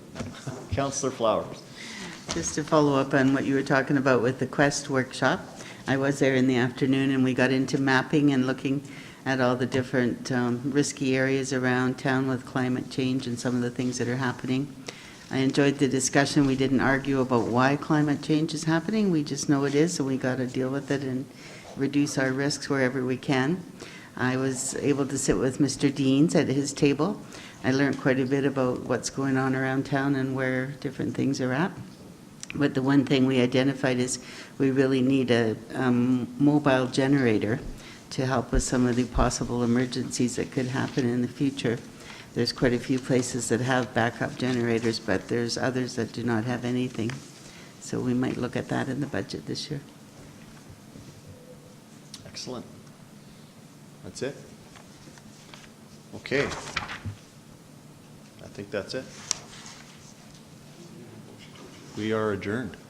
Councillor Flowers. Just to follow up on what you were talking about with the Quest workshop, I was there in the afternoon and we got into mapping and looking at all the different risky areas around town with climate change and some of the things that are happening. I enjoyed the discussion. We didn't argue about why climate change is happening. We just know it is, and we got to deal with it and reduce our risks wherever we can. I was able to sit with Mr. Deans at his table. I learned quite a bit about what's going on around town and where different things are at. But the one thing we identified is we really need a mobile generator to help with some of the possible emergencies that could happen in the future. There's quite a few places that have backup generators, but there's others that do not have anything. So we might look at that in the budget this year. Excellent. That's it? Okay. I think that's it. We are adjourned.